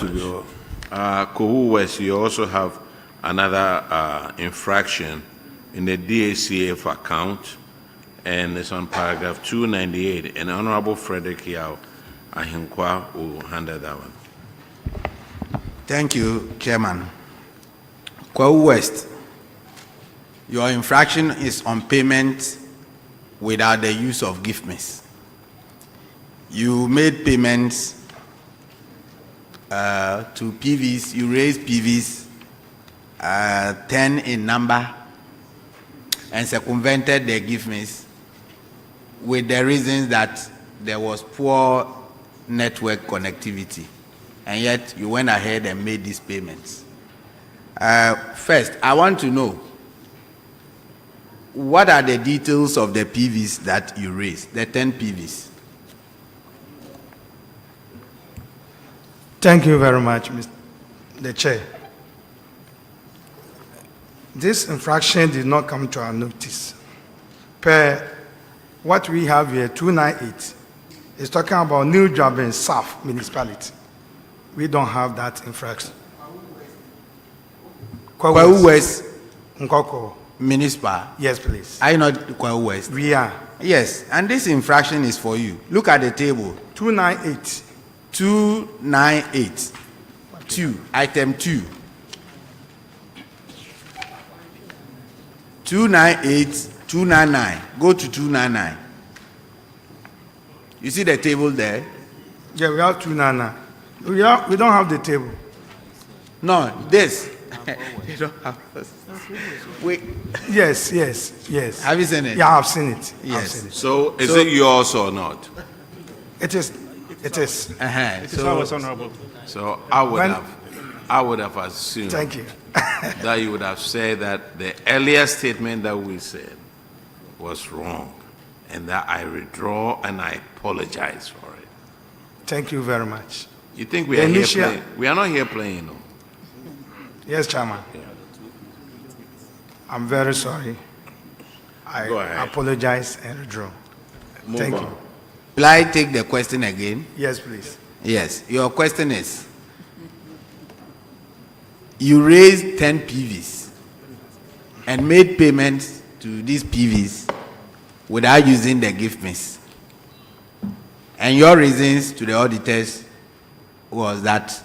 Kohu West, you also have another infraction in the DACF account, and it's on paragraph 298. And Honorable Frederick Yao Ahinkwa will handle that one. Thank you, Chairman. Kohu West, your infraction is on payment without the use of gift miss. You made payments to PVs, you raised PVs 10 in number and circumvented the gift miss with the reasons that there was poor network connectivity, and yet you went ahead and made these payments. First, I want to know, what are the details of the PVs that you raised, the 10 PVs? Thank you very much, Mr. the Chair. This infraction did not come to our notice. Per what we have here, 298, is talking about New Job in South Municipality. We don't have that infraction. Kwahu West Nkoko. Municipal. Yes, please. Are you not Kwahu West? We are. Yes, and this infraction is for you. Look at the table. 298. 298. 2. Item 2. 298, 299. Go to 299. You see the table there? Yeah, we have 299. We don't have the table. No, this. You don't have this. Wait. Yes. Have you seen it? Yeah, I've seen it. Yes. I've seen it. So is it yours or not? It is. It is. It is ours, Honorable. So I would have assumed Thank you. that you would have said that the earlier statement that we said was wrong, and that I withdraw and I apologize for it. Thank you very much. You think we The are here initial- playing? We are not here playing, no. Yes, Chairman. I'm very sorry. I Go ahead. apologize and withdraw. Thank you. Will I take the question again? Yes, please. Yes. Your question is, you raised 10 PVs and made payments to these PVs without using the gift miss. And your reasons to the auditors was that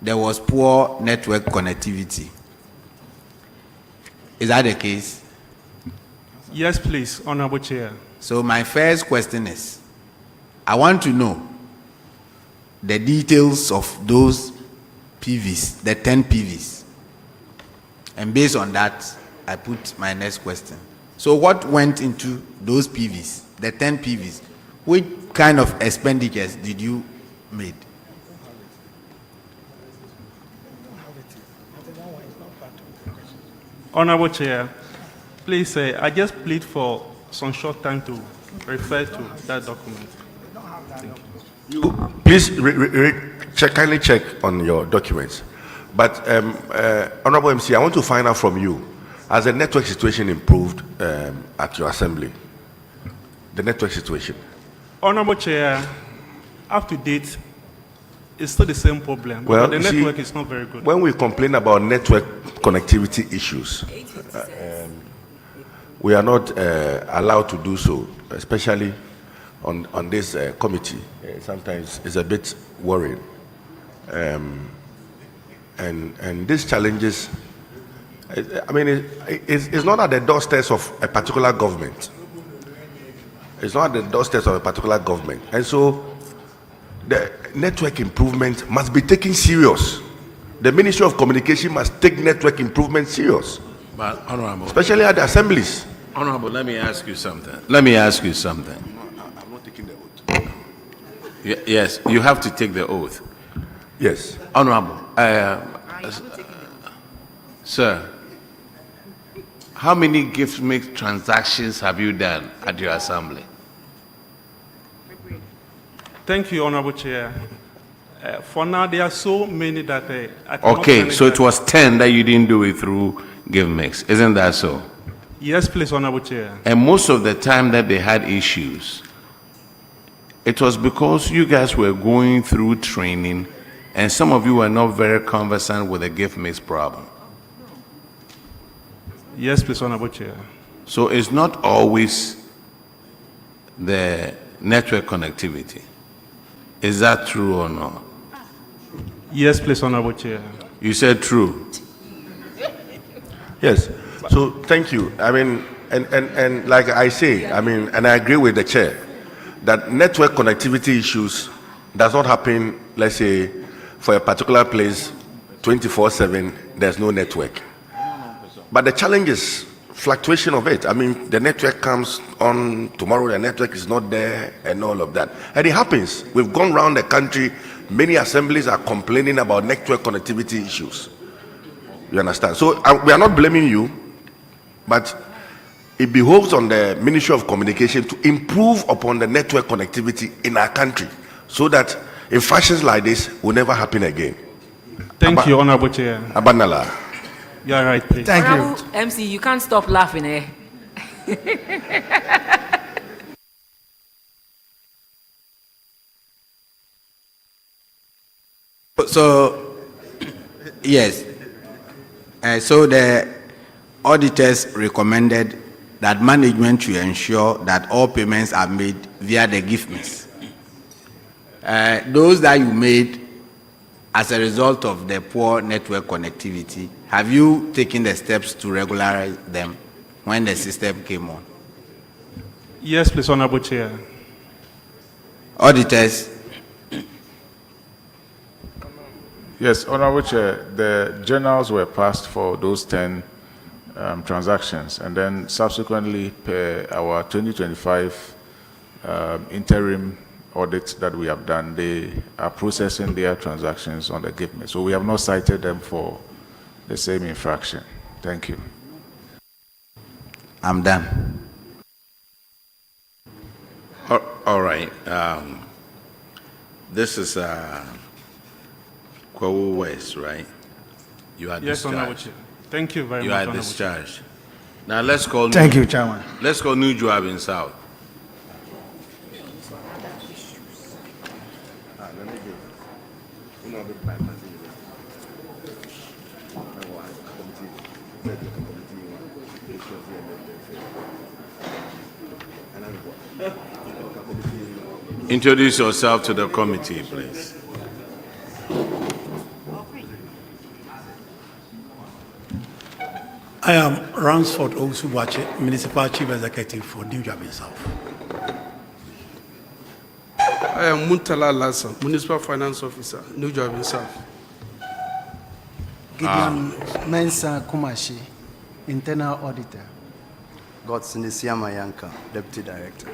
there was poor network connectivity. Is that the case? Yes, please, Honorable Chair. So my first question is, I want to know the details of those PVs, the 10 PVs. And based on that, I put my next question. So what went into those PVs, the 10 PVs? Which kind of expenditures did you make? Honorable Chair, please, I just plead for some short time to refer to that document. Thank you. Please kindly check on your documents. But Honorable MC, I want to find out from you, has the network situation improved at your assembly? The network situation. Honorable Chair, up to date, it's still the same problem. Well, the you see, network is not very good. When we complain about network connectivity issues, we are not allowed to do so, especially on this committee. Sometimes it's a bit worrying. And these challenges, I mean, it's not at the doorsteps of a particular government. It's not at the doorsteps of a particular government. And so the network improvement must be taken serious. The Ministry of Communication must take network improvement serious. But, Honorable, especially at the assemblies. Honorable, let me ask you something. Let me ask you something. I'm not taking the oath. Yes, you have to take the oath. Yes. Honorable, sir, how many gift mix transactions have you done at your assembly? Thank you, Honorable Chair. For now, there are so many that I cannot Okay, manage so that. it was 10 that you didn't do it through Give Mix. Isn't that so? Yes, please, Honorable Chair. And most of the time that they had issues, it was because you guys were going through training and some of you were not very conversant with the gift mix problem. Yes, please, Honorable Chair. So it's not always the network connectivity. Is that true or not? Yes, please, Honorable Chair. You said true. Yes. So thank you. I mean, and like I say, I mean, and I agree with the chair that network connectivity issues does not happen, let's say, for a particular place 24/7, there's no network. But the challenge is fluctuation of it. I mean, the network comes on tomorrow, the network is not there, and all of that. And it happens. We've gone around the country, many assemblies are complaining about network connectivity issues. You understand? So we are not blaming you, but it behoves on the Ministry of Communication to improve upon the network connectivity in our country so that infractions like this will never happen again. Thank you, Honorable Chair. Abanala. You are right, please. Thank Honorable MC, you can't stop laughing, eh? So, yes. So the auditors recommended that management should ensure that all payments are made via the gift miss. Those that you made as a result of the poor network connectivity, have you taken the steps to regularize them when the system came on? Yes, please, Honorable Chair. Auditors. Yes, Honorable Chair, the journals were passed for those 10 transactions, and then subsequently, per our 2025 interim audit that we have done, they are processing their transactions on the gift miss. So we have not cited them for the same infraction. Thank you. I'm done. All right. This is Kwawu West, right? You are Yes, Honorable discharged. Chair. Thank you very You much, are Honorable Chair. discharged. Now let's call. Thank you, Chairman. Let's call New Joabin South. Introduce yourself to the committee, please. I am Ransford Osubuache, Municipal Chief Executive for New Joabin South. I am Muntala Lassa, Municipal Finance Officer, New Joabin South. Gideon Mensa Kumashi, Internal Auditor. Godson Isiama Deputy Director.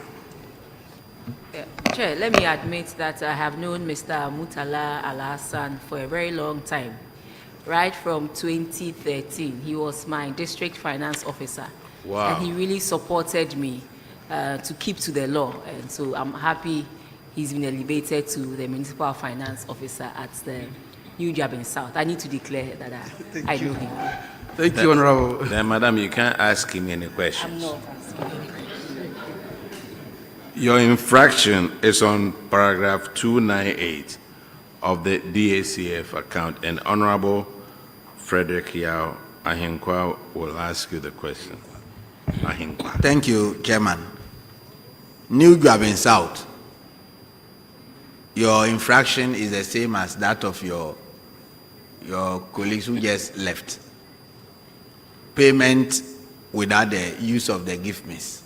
Chair, let me admit that I have known Mr. Mutala Al-Hassan for a very long time. Right from 2013, he was my district finance officer. Wow. And he really supported me to keep to the law. And so I'm happy he's been elevated to the municipal finance officer at the New Joabin South. I need to declare that I know him. Thank you, Honorable. Then, Madam, you can't ask him any questions. I'm not asking any questions. Your infraction is on paragraph 298 of the DACF account, and Honorable Frederick Yao Ahinkwa will ask you the question. Ahinkwa. Thank you, Chairman. New Joabin South, your infraction is the same as that of your colleagues who just left. Payment without the use of the gift miss.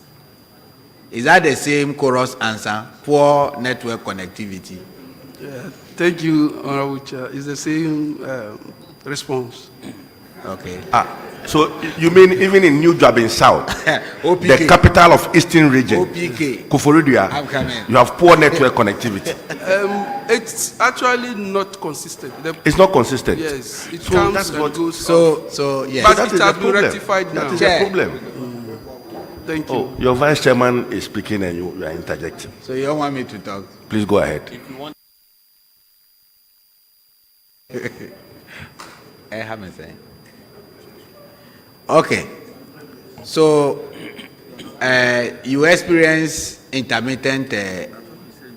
Is that the same chorus answer? Poor network connectivity. Thank you, Honorable Chair. It's the same response. Okay. So you mean even in New Joabin South, OPK. the capital of Eastern Region, OPK. Koforidua, I'm coming. you have poor network connectivity. It's actually not consistent. It's not consistent. Yes, it So comes that's and what- goes. So yes. But That it is has the been problem. rectified now. That is the problem. Thank you. Oh, your vice chairman is speaking and you are interjecting. So you don't want me to talk? Please go ahead. I haven't said. Okay. So you experience intermittent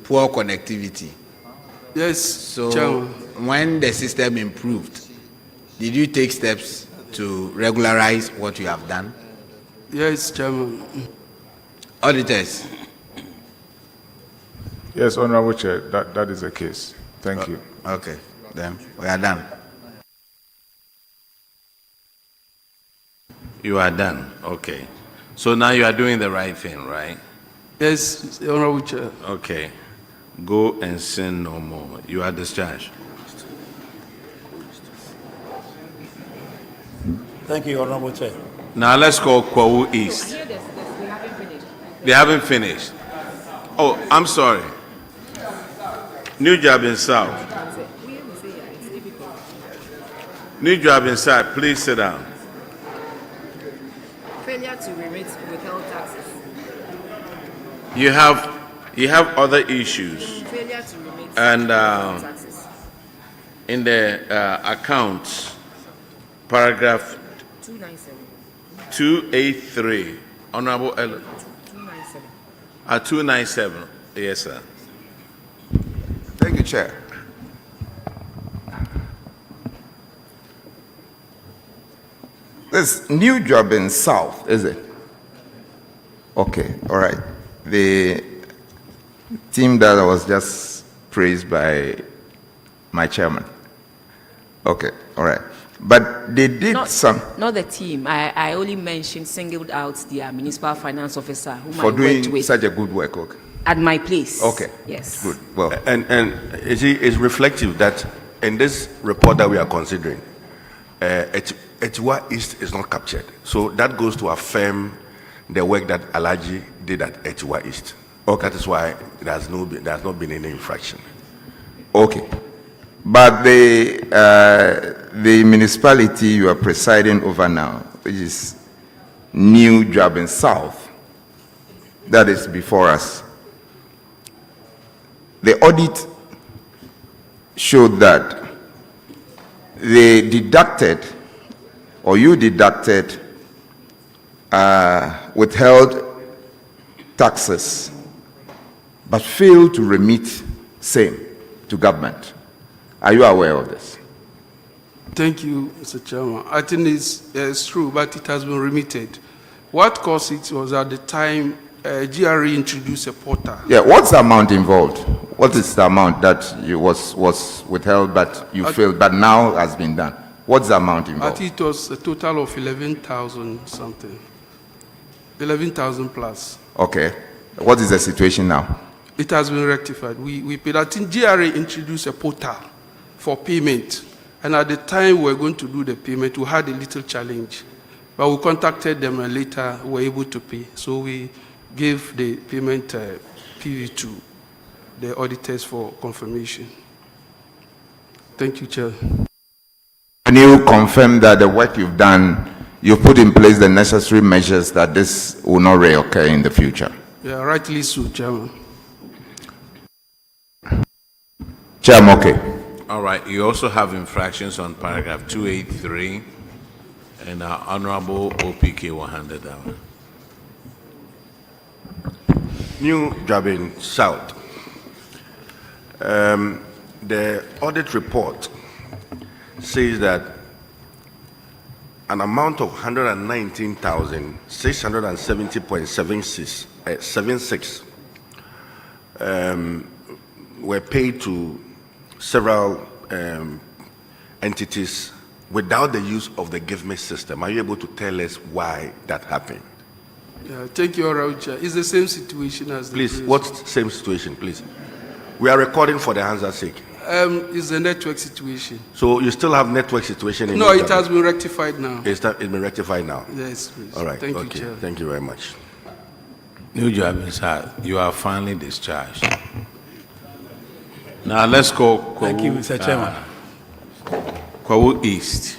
poor connectivity. Yes, So Chairman. when the system improved, did you take steps to regularize what you have done? Yes, Chairman. Auditors. Yes, Honorable Chair, that is the case. Thank you. Okay, then we are done. You are done. Okay. So now you are doing the right thing, right? Yes, Honorable Chair. Okay. Go and sin no more. You are discharged. Thank you, Honorable Chair. Now let's call Kwawu East. They haven't finished. Oh, I'm sorry. New Joabin South. New Joabin South, please sit down. Failure to remit withheld taxes. You have other issues. Failure to remit And taxes. in the account, paragraph 297. 283, Honorable 297. 297. Yes, sir. Thank you, Chair. This New Joabin South, is it? Okay, all right. The team that was just praised by my chairman. Okay, all right. But they did some Not the team. I only mentioned, singled out the municipal finance officer whom for I doing worked with such a good work. Okay. at my place. Okay. Yes. Good. Well, And you see, it's reflective that in this report that we are considering, Etiwa East is not captured. So that goes to affirm the work that Alaji did at Etiwa East. Okay. That is why there has not been any infraction. okay. But the municipality you are presiding over now, which is New Joabin South, that is before us. the audit showed that they deducted, or you deducted, withheld taxes, but failed to remit same to government. Are you aware of this? Thank you, Mr. Chairman. I think it's true, but it has been remitted. What caused it was at the time GRE introduced a portal. Yeah, what's the amount involved? What is the amount that you was withheld, but you failed, but now has been done? What's the amount I involved? think it was a total of 11,000 something. 11,000 plus. Okay. What is the situation now? It has been rectified. We paid. I think GRA introduced a portal for payment. And at the time we were going to do the payment, we had a little challenge. But we contacted them and later we were able to pay. So we gave the payment PV to the auditors for confirmation. Thank you, Chair. Can you confirm that the work you've done, you've put in place the necessary measures that this will not reoccur in the future? Yeah, rightly so, Chairman. Chairman, okay. All right, you also have infractions on paragraph 283, and our Honorable OPK will hand it down. New Jabin South. The audit report says that an amount of 119,670.76 were paid to several entities without the use of the Give Me system. Are you able to tell us why that happened? Yeah, thank you, Honorable Chair. It's the same situation as the Please, previous what one. same situation, please? We are recording for the answer's sake. It's the network situation. So you still have network situation in No, New it has Jabin? been rectified now. It's been rectified now? Yes, please. All right, Thank you, okay. Chair. Thank you very much. New Jabin, sir, you are finally discharged. Now let's go. Thank you, Mr. Chairman. Kwawu East.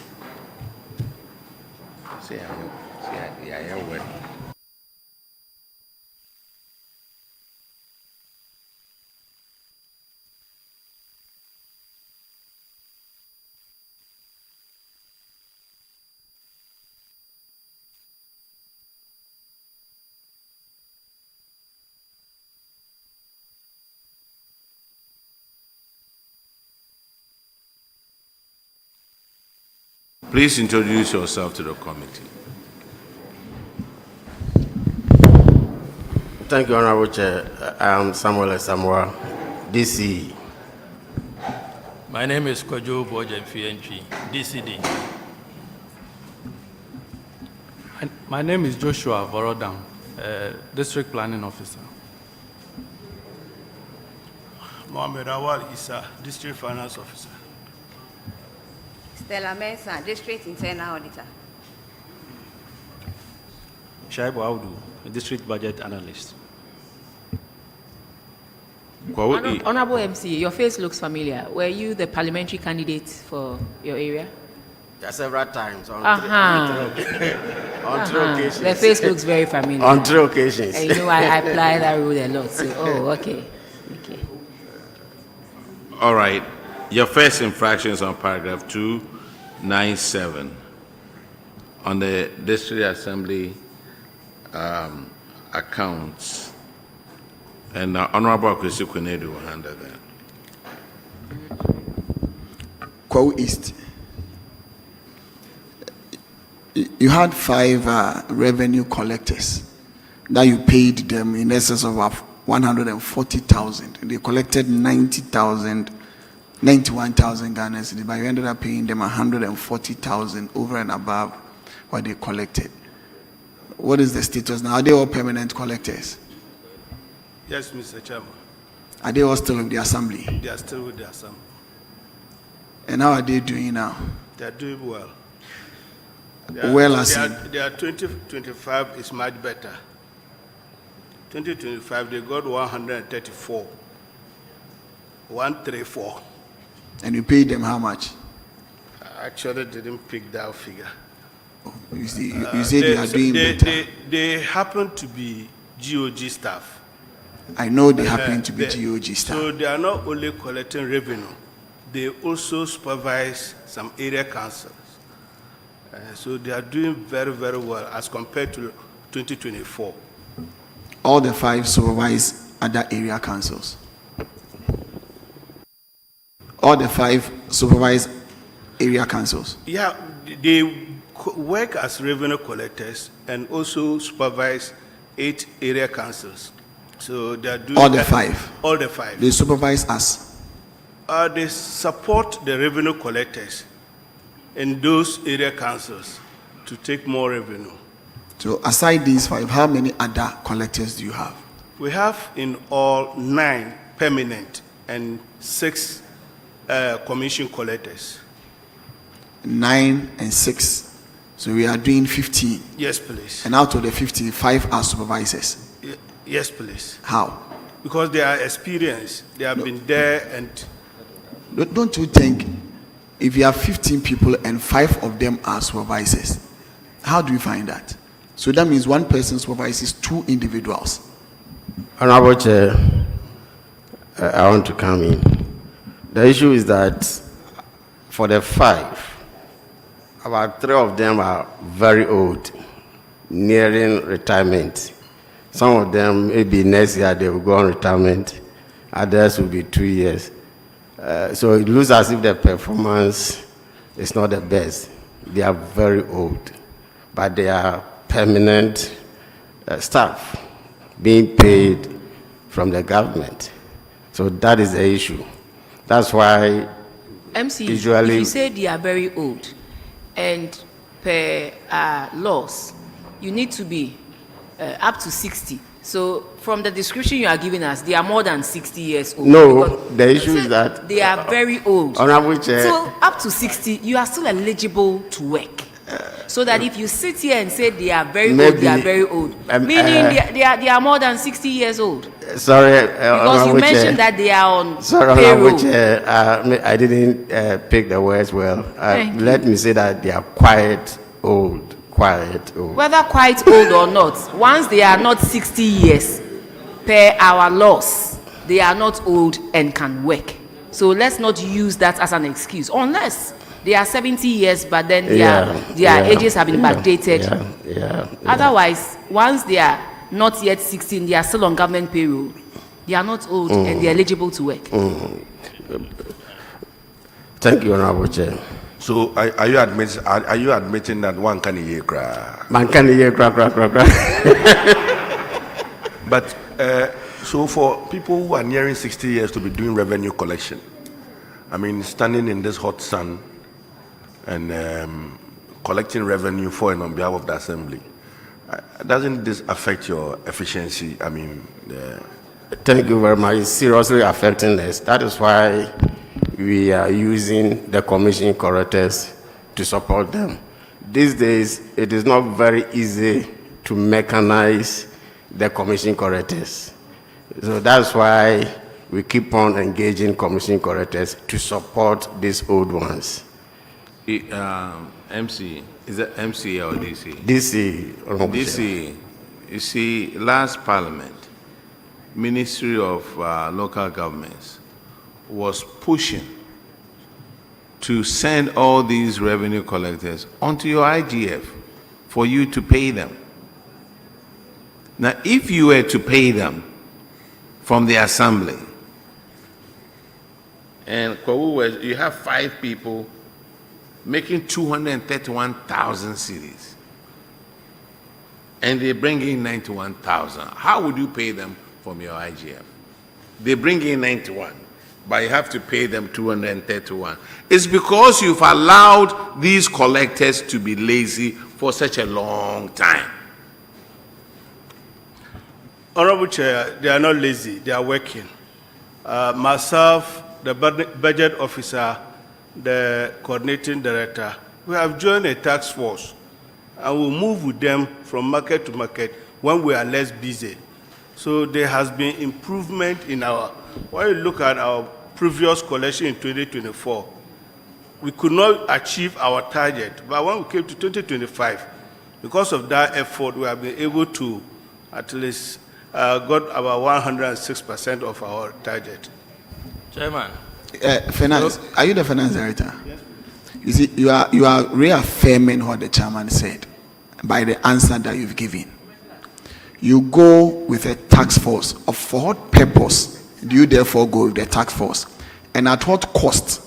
Please introduce yourself to the committee. Thank you, Honorable Chair. I am Samuel Esamwa, DC. My name is Kojo Bojenfientri, DCD. My name is Joshua Vorodam, District Planning Officer. Mohamed Awal Issa, District Finance Officer. Stella Mensah, District Internal Auditor. Shaibu Audu, District Budget Analyst. Honorable MC, your face looks familiar. Were you the parliamentary candidate for your area? Yeah, several times. On three occasions. The face looks very familiar. On 3 occasions. And you know, I apply that rule a lot. So, okay. Okay. All right. Your first infraction is on paragraph 297 on the District Assembly accounts. And Honorable Akwesi Kwenedu will handle that. Kwawu East. You had 5 revenue collectors that you paid them in excess of 140,000. They collected 91,000 Ghana cedis, but you ended up paying them 140,000 over and above what they collected. What is the status now? Are they all permanent collectors? Yes, Mr. Chairman. Are they all still with the assembly? They are still with the assembly. And how are they doing now? They are doing well. Their 2025 is much better. 2025, they got 134. 134. And you paid them how much? I actually didn't pick that figure. You say they are doing better. They happen to be GOG staff. I know they happen to be GOG staff. So they are not only collecting revenue, they also supervise some area councils. So they are doing very, very well as compared to 2024. All the 5 supervise other area councils. All the 5 supervise area councils. Yeah, they work as revenue collectors and also supervise 8 area councils. So they are doing All the 5. All the 5. They supervise us. They support the revenue collectors in those area councils to take more revenue. So aside these 5, how many other collectors do you have? We have in all 9 permanent and 6 commission collectors. 9 and 6. So we are doing 15. Yes, please. And out of the 15, 5 are supervisors. Yes, please. How? Because they are experienced. They have been there and... Don't you think if you have 15 people and 5 of them are supervisors, how do you find that? So that means one person supervises 2 individuals. Honorable Chair, I want to come in. The issue is that for the 5, about 3 of them are very old, nearing retirement. Some of them, maybe next year they will go on retirement. Others will be 2 years. So it looks as if the performance is not the best. They are very old, but they are permanent staff being paid from the government. So that is the issue. That's why MC, usually, if you say they are very old, and per laws, you need to be up to 60. So from the description you are giving us, they are more than 60 years old. no, the issue is that they are very old. Honorable Chair, So up to 60, you are still eligible to work. So that if you sit here and say they are very old, they are very old, meaning they are more than 60 years old. Sorry, Because you mentioned that they are on Honorable payroll. Chair, I didn't pick the words well. Let me say that they are quite old. Whether quite old or not, once they are not 60 years per our laws, they are not old and can work. So let's not use that as an excuse, unless they are 70 years, but then their ages have been backdated. Otherwise, once they are not yet 16, they are still on government payroll. They are not old and they are eligible to work. Thank you, Honorable Chair. So are you admitting that one can hear cry? Man can hear cry. But so for people who are nearing 60 years to be doing revenue collection, I mean, standing in this hot sun and collecting revenue for and on behalf of the assembly, doesn't this affect your efficiency? I mean, thank you very much. It's seriously affecting us. That is why we are using the commission correctors to support them. These days, it is not very easy to mechanize the commission correctors. So that's why we keep on engaging commission correctors to support these old ones. MC, is it MC or DC? DC. DC, you see, last parliament, Ministry of Local Governments was pushing to send all these revenue collectors onto your IGF for you to pay them. Now, if you were to pay them from the assembly, and you have 5 people making 231,000 cedis, and they bring in 91,000, how would you pay them from your IGF? They bring in 91, but you have to pay them 231. It's because you've allowed these collectors to be lazy for such a long time. Honorable Chair, they are not lazy, they are working. Myself, the budget officer, the coordinating director, we have joined a task force and we'll move with them from market to market when we are less busy. So there has been improvement in our, when you look at our previous collection in 2024, we could not achieve our target, but when we came to 2025, because of that effort, we have been able to at least got about 106% of our target. Chairman. Finance, are you the finance director? Yes. You see, you are reaffirming what the chairman said by the answer that you've given. You go with a task force. For what purpose do you therefore go with the task force? And at what cost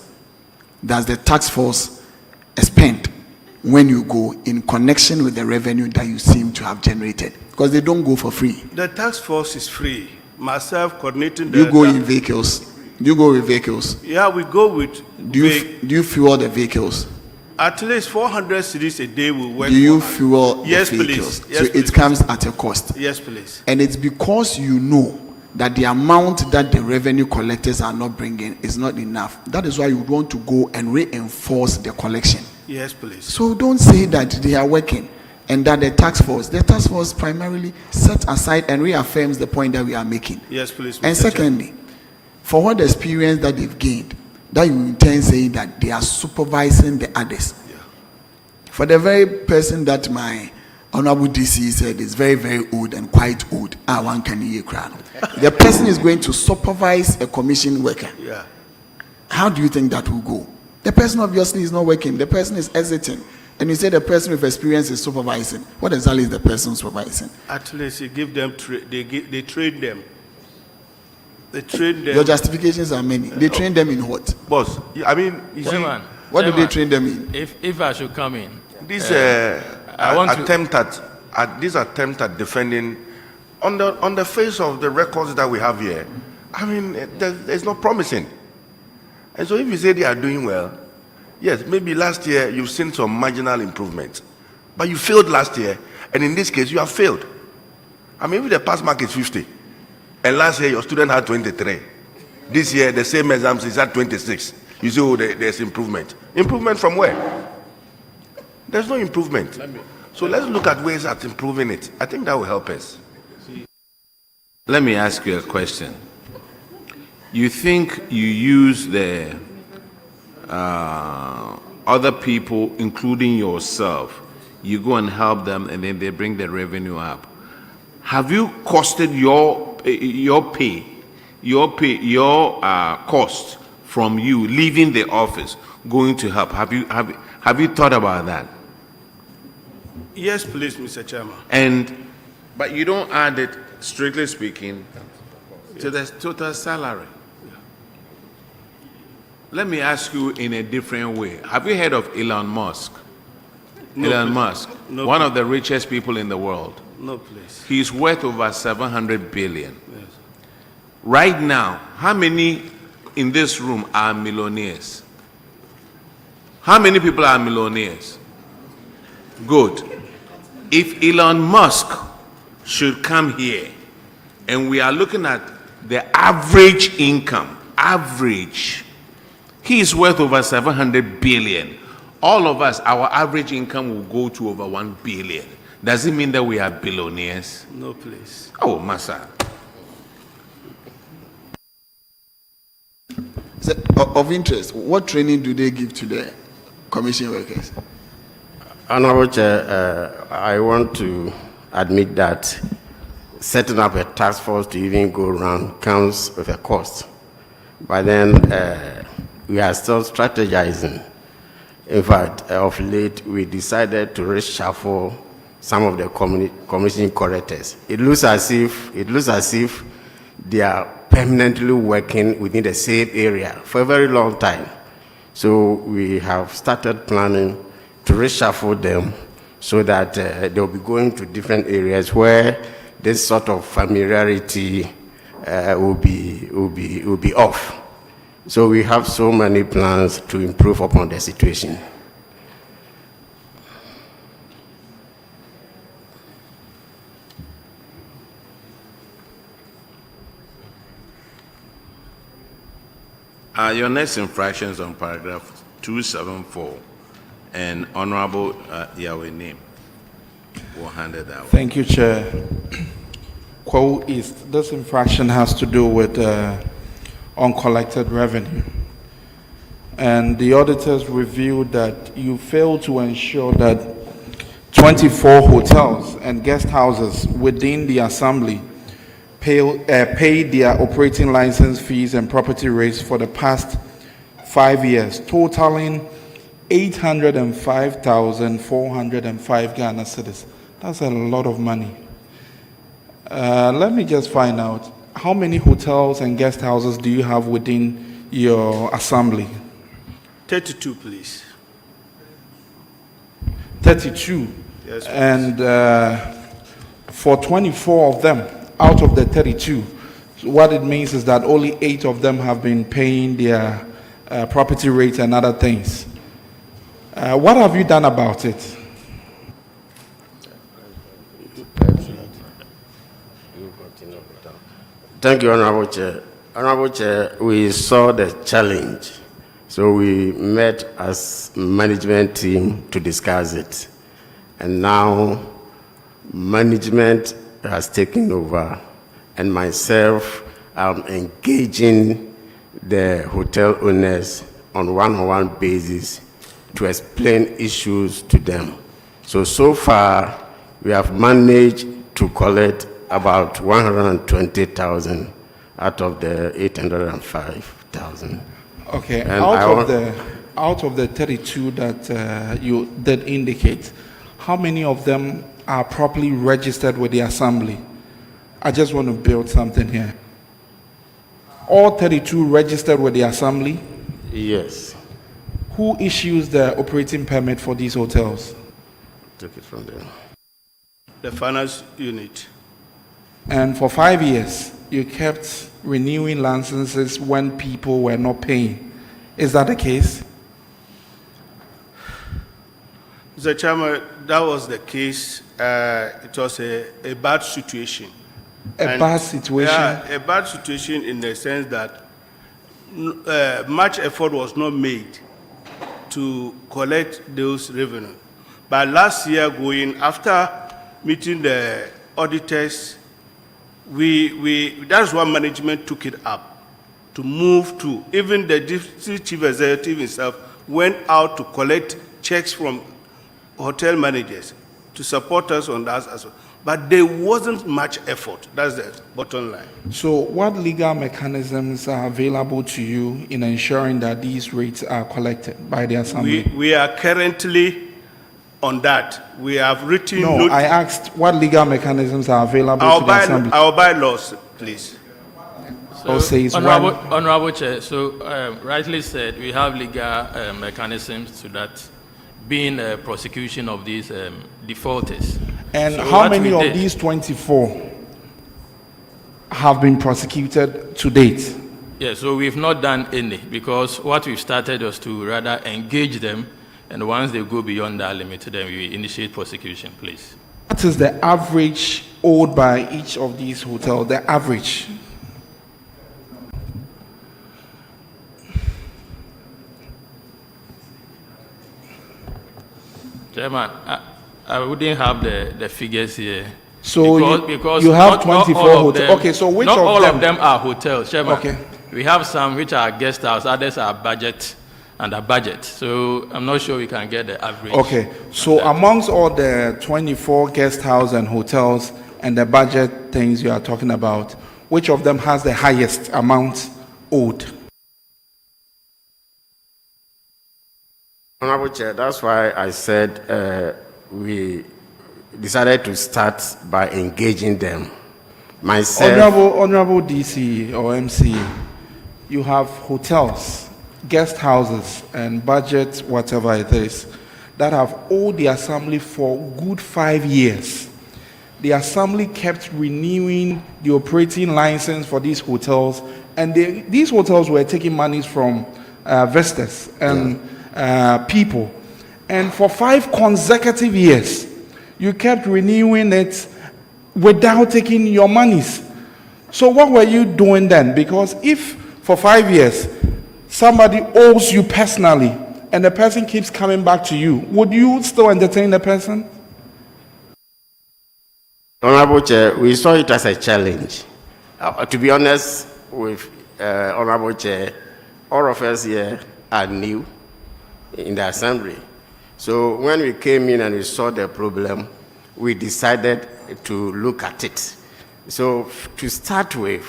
does the task force spend when you go in connection with the revenue that you seem to have generated? Because they don't go for free. The task force is free. Myself coordinating You go in vehicles. You go with vehicles. Yeah, we go with. Do you fuel the vehicles? At least 400 cities a day will work. Do you fuel Yes, the vehicles? please. Yes, So please. it comes at a cost. Yes, please. And it's because you know that the amount that the revenue collectors are not bringing is not enough. That is why you want to go and reinforce the collection. Yes, please. So don't say that they are working and that the task force primarily sets aside and reaffirms the point that we are making. Yes, please. And Mr. secondly, for what experience that they've gained, that you intend saying that they are supervising the others. Yeah. For the very person that my Honorable DC said is very, very old and quite old, the person is going to supervise a commission worker. Yeah. How do you think that will go? The person obviously is not working. The person is exiting. And you say the person with experience is supervising. What exactly is the person supervising? At least you give them, they train them. They train them. Your justifications are many. They train them in what? Boss, I mean, you see, Chairman. What do Chairman, they train them in? If I should come in. this I want to- attempt at defending on the face of the records that we have here, I mean, it's not promising. And so if you say they are doing well, yes, maybe last year you've seen some marginal improvement, but you failed last year, and in this case you have failed. I mean, if the pass mark is 50, and last year your student had 23, this year the same exams is at 26, you say, oh, there's improvement. Improvement from where? There's no improvement. So let's look at ways at improving it. I think that will help us. Let me ask you a question. You think you use the other people, including yourself, you go and help them and then they bring the revenue up. Have you costed your cost from you leaving the office going to help? Have you thought about that? Yes, please, Mr. Chairman. But you don't add it, strictly speaking, to the total salary. Let me ask you in a different way. Have you heard of Elon Musk? No, Elon please. Musk, No, one please. of the richest people in the world. No, please. He's worth over 700 billion. Yes. Right now, how many in this room are millionaires? How many people are millionaires? Good. If Elon Musk should come here and we are looking at the average income, he is worth over 700 billion. All of us, our average income will go to over 1 billion. Does it mean that we are billionaires? No, please. Oh, Massa. So, of interest, what training do they give to the commission workers? Honorable Chair, I want to admit that setting up a task force to even go around comes with a cost. But then we are still strategizing. In fact, of late, we decided to reshuffle some of the commission correctors. It looks as if they are permanently working within the same area for a very long time. So we have started planning to reshuffle them so that they'll be going to different areas where this sort of familiarity will be off. So we have so many plans to improve upon the situation. Your next infraction is on paragraph 274, and Honorable Yahweh Name will hand it out. Thank you, Chair. Quote East. This infraction has to do with uncollected revenue. And the auditors reviewed that you failed to ensure that 24 hotels and guest houses within the assembly paid their operating license fees and property rates for the past 5 years, totaling 805,405 Ghana cedis. That's a lot of money. Let me just find out, how many hotels and guest houses do you have within your assembly? 32, please. 32. Yes, please. And for 24 of them, out of the 32, what it means is that only 8 of them have been paying their property rates and other things. What have you done about it? Thank you, Honorable Chair. Honorable Chair, we saw the challenge, so we met as management team to discuss it. And now management has taken over, and myself, I'm engaging the hotel owners on one-on-one basis to explain issues to them. So far, we have managed to collect about 120,000 out of the 805,000. Okay, And out of the 32 that you did indicate, how many of them are properly registered with the assembly? I just want to build something here. All 32 registered with the assembly? Yes. Who issues the operating permit for these hotels? Take it from there. The finance unit. And for 5 years, you kept renewing licenses when people were not paying. Is that the case? Mr. Chairman, that was the case. It was a bad situation. Bad situation? Yeah, a bad situation in the sense that much effort was not made to collect those revenue. But last year, after meeting the auditors, that's why management took it up to move to. Even the district chief executive himself went out to collect checks from hotel managers to support us on that as well. But there wasn't much effort. That's the bottom line. So what legal mechanisms are available to you in ensuring that these rates are collected by the assembly? We are currently on that. We have written... No, I asked what legal mechanisms are available to the assembly. Our bylaws, please. Honorable Chair, so rightly said, we have legal mechanisms to that, being a prosecution of these defaulters. And so how many of these 24 have been prosecuted to date? Yeah, so we've not done any, because what we've started was to rather engage them, and once they go beyond that limit, then we initiate prosecution, please. What is the average owed by each of these hotels? The average? Chairman, I wouldn't have the figures here. So because you have not 24 all of hotels. them- Okay, so which not of all them? of them are hotels, Chairman. Okay. We have some which are guest house, others are budget, under budget. So I'm not sure we can get the average. Okay, so amongst all the 24 guest house and hotels and the budget things you are talking about, which of them has the highest amount owed? Honorable Chair, that's why I said we decided to start by engaging them. Myself, Honorable DC or MC, you have hotels, guest houses, and budget, whatever it is, that have owed the assembly for good 5 years. The assembly kept renewing the operating license for these hotels, and these hotels were taking monies from visitors and people. And for 5 consecutive years, you kept renewing it without taking your monies. So what were you doing then? Because if for 5 years somebody owes you personally and the person keeps coming back to you, would you still entertain the person? Honorable Chair, we saw it as a challenge. To be honest with Honorable Chair, all of us here are new in the assembly. So when we came in and we saw the problem, we decided to look at it. So to start with,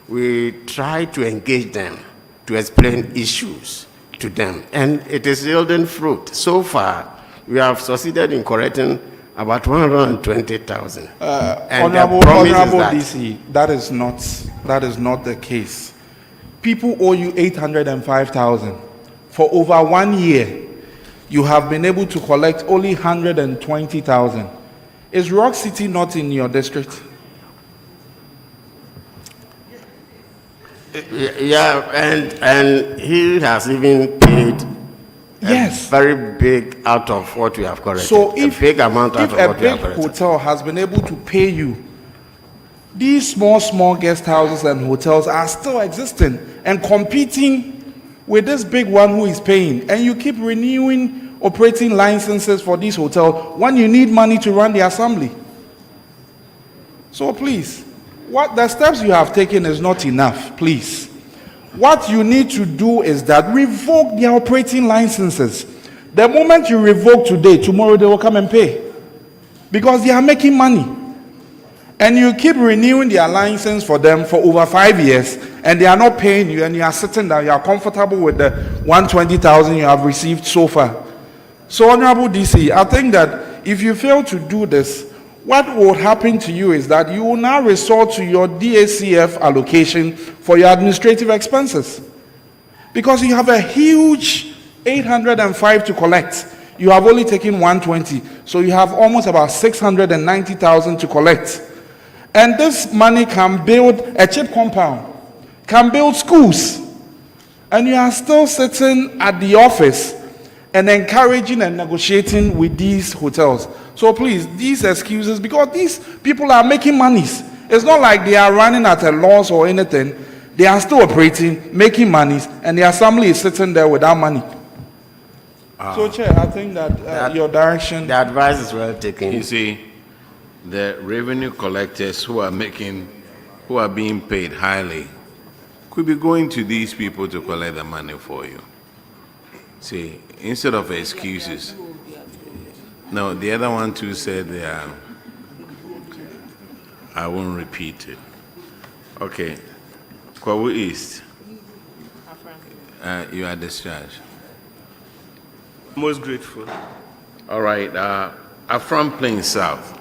we try to engage them, to explain issues to them, and it is yielding fruit. So far, we have succeeded in correcting about 120,000. And the Honorable promise is that DC, that is not the case. People owe you 805,000. For over 1 year, you have been able to collect only 120,000. Is Rock City not in your district? Yeah, and he has even paid Yes. a very big out of what we have corrected. So if a big amount out if of a what we have big corrected. hotel has been able to pay you, these small guest houses and hotels are still existing and competing with this big one who is paying, and you keep renewing operating licenses for these hotels when you need money to run the assembly. So please, what the steps you have taken is not enough, please. What you need to do is that revoke their operating licenses. The moment you revoke today, tomorrow they will come and pay. Because they are making money. And you keep renewing their license for them for over 5 years, and they are not paying you, and you are sitting down, you are comfortable with the 120,000 you have received so far. So, Honorable DC, I think that if you fail to do this, what will happen to you is that you will now resort to your DACF allocation for your administrative expenses. Because you have a huge 805 to collect. You have only taken 120. So you have almost about 690,000 to collect. And this money can build a cheap compound, can build schools. And you are still sitting at the office and encouraging and negotiating with these hotels. So please, these excuses, because these people are making monies. It's not like they are running at a loss or anything. They are still operating, making monies, and the assembly is sitting there without money. So, Chair, I think that your direction... The advice is well taken. You see, the revenue collectors who are being paid highly could be going to these people to collect the money for you. See, instead of excuses. No, the other one too said I won't repeat it. Okay. Kwawu East. You are discharged. Most grateful. All right. Afram Plains South.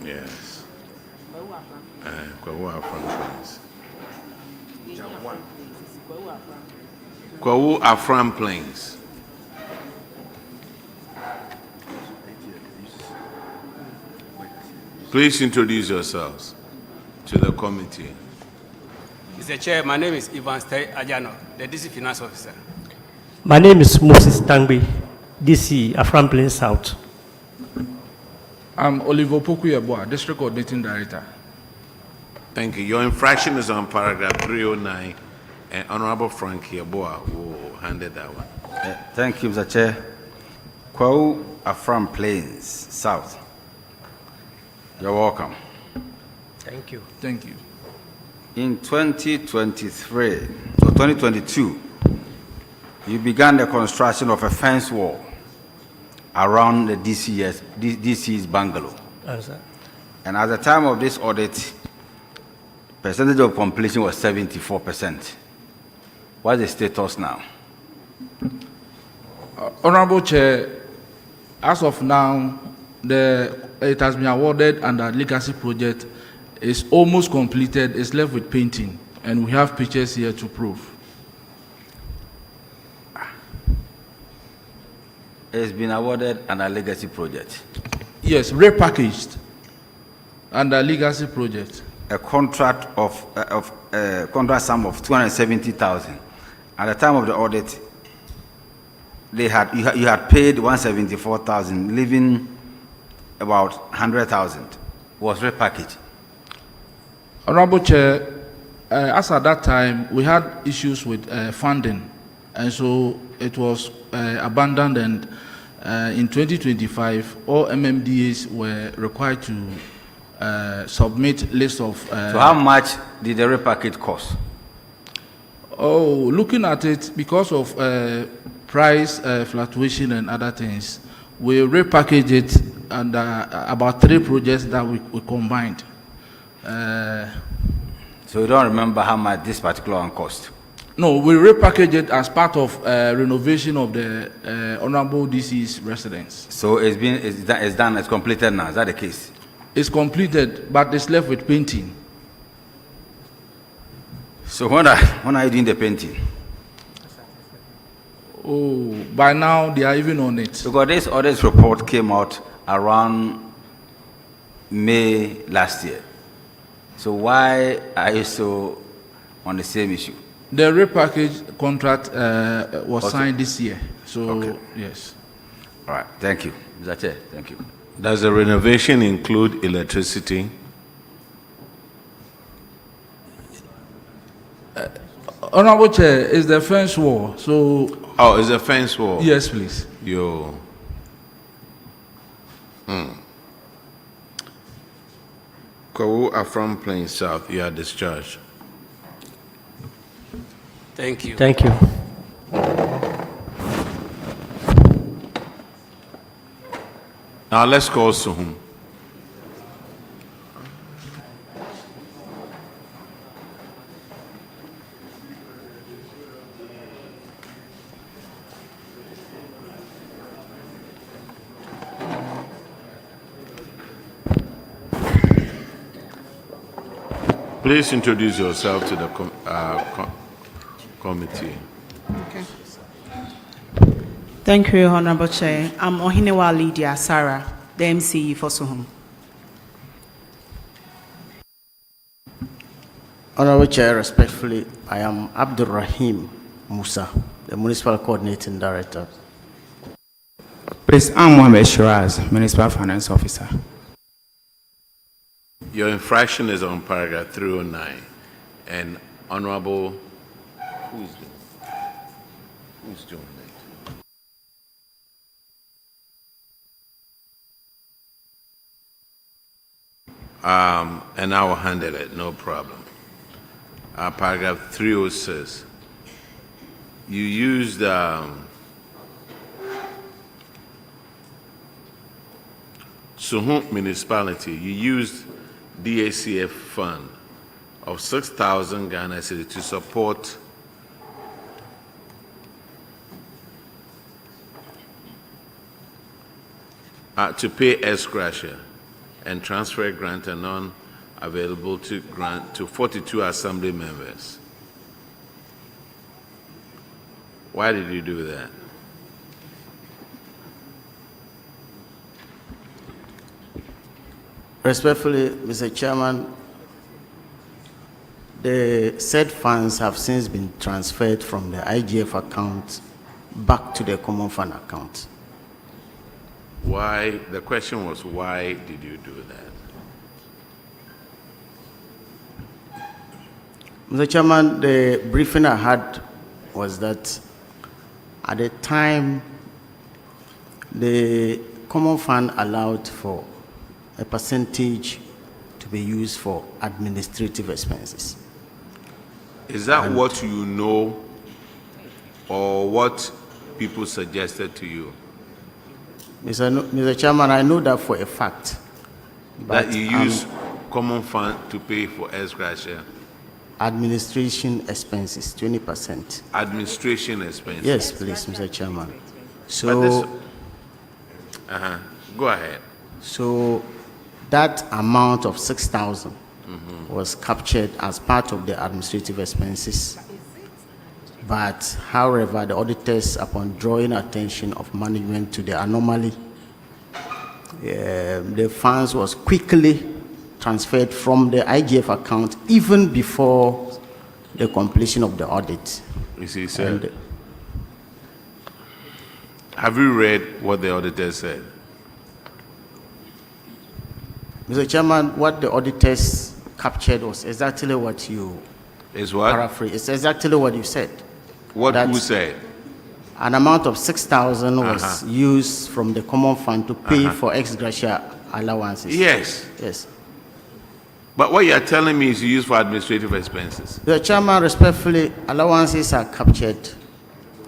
Yes. Kwawu Afram Plains. Kwawu Afram Plains. Please introduce yourselves to the committee. Mr. Chair, my name is Ivan Stey Ajano, the DC Finance Officer. My name is Moses Tangbi, DC Afram Plains South. I'm Oliver Pokuyeboa, District Coordinating Director. Thank you. Your infraction is on paragraph 309, and Honorable Frank Yeboah will handle that one. Thank you, Mr. Chair. Kwawu Afram Plains South. You're welcome. Thank you. Thank you. In 2023 or 2022, you began the construction of a fence wall around the DC's bungalow. And at the time of this audit, percentage of completion was 74%. What's the status now? Honorable Chair, as of now, it has been awarded under legacy project. It's almost completed. It's left with painting, and we have pictures here to prove. It's been awarded under legacy project. Yes, repackaged under legacy project. A contract contract sum of 270,000. At the time of the audit, you had paid 174,000, leaving about 100,000. Was repackaged. Honorable Chair, as at that time, we had issues with funding, and so it was abandoned, and in 2025, all MMDAs were required to submit list of... so how much did the repackage cost? Oh, looking at it, because of price fluctuation and other things, we repackaged it and about 3 projects that we combined. So you don't remember how much this particular one cost? No, we repackaged it as part of renovation of the Honorable DC's residence. So it's done, it's completed now. Is that the case? It's completed, but it's left with painting. So when are you doing the painting? Oh, by now they are even on it. Because this audit report came out around May last year. So why are you so on the same issue? The repackaged contract was signed this year. So, yes. All right, thank you. Mr. Chair, thank you. Does the renovation include electricity? Honorable Chair, it's the fence wall. So. Oh, it's a fence wall? Yes, please. Yo. Kwawu Afram Plain South, you are discharged. Thank you. Thank you. Now let's call Suhum. Please introduce yourself to the committee. Okay. Thank you, Honorable Chair. I'm Ohinewa Lydia Sarah, the MCE for Suhum. Honorable Chair, respectfully, I am Abdul Rahim Musa, the Municipal Coordinating Director. Please, I'm Mohamed Shiraz, Municipal Finance Officer. Your infraction is on paragraph 309, and Honorable, who's doing that? And I will handle it, no problem. Paragraph 306, you used Suhum municipality, you used DACF fund of 6,000 Ghana cedis to support to pay ex-gratia and transfer grant and non-available to grant to 42 assembly members. Why did you do that? Respectfully, Mr. Chairman, the said funds have since been transferred from the IGF account back to the common fund account. Why? The question was, why did you do that? Mr. Chairman, the briefing I had was that at the time, the common fund allowed for a percentage to be used for administrative expenses. Is that what you know or what people suggested to you? Mr. Chairman, I know that for a fact. That you use common fund to pay for ex-gratia? Administration expenses, 20%. Administration expenses? Yes, please, Mr. Chairman. So, go ahead. So, that amount of 6,000 was captured as part of the administrative expenses. But, however, the auditors, upon drawing attention of management to the anomaly, the funds was quickly transferred from the IGF account even before the completion of the audit. You see, sir, have you read what the auditor said? Mr. Chairman, what the auditors captured was exactly what you paraphrased. It's exactly what you said. What who said? An amount of 6,000 was used from the common fund to pay for ex gratia allowances. Yes. Yes. But what you are telling me is you use for administrative expenses. The Chairman, respectfully, allowances are captured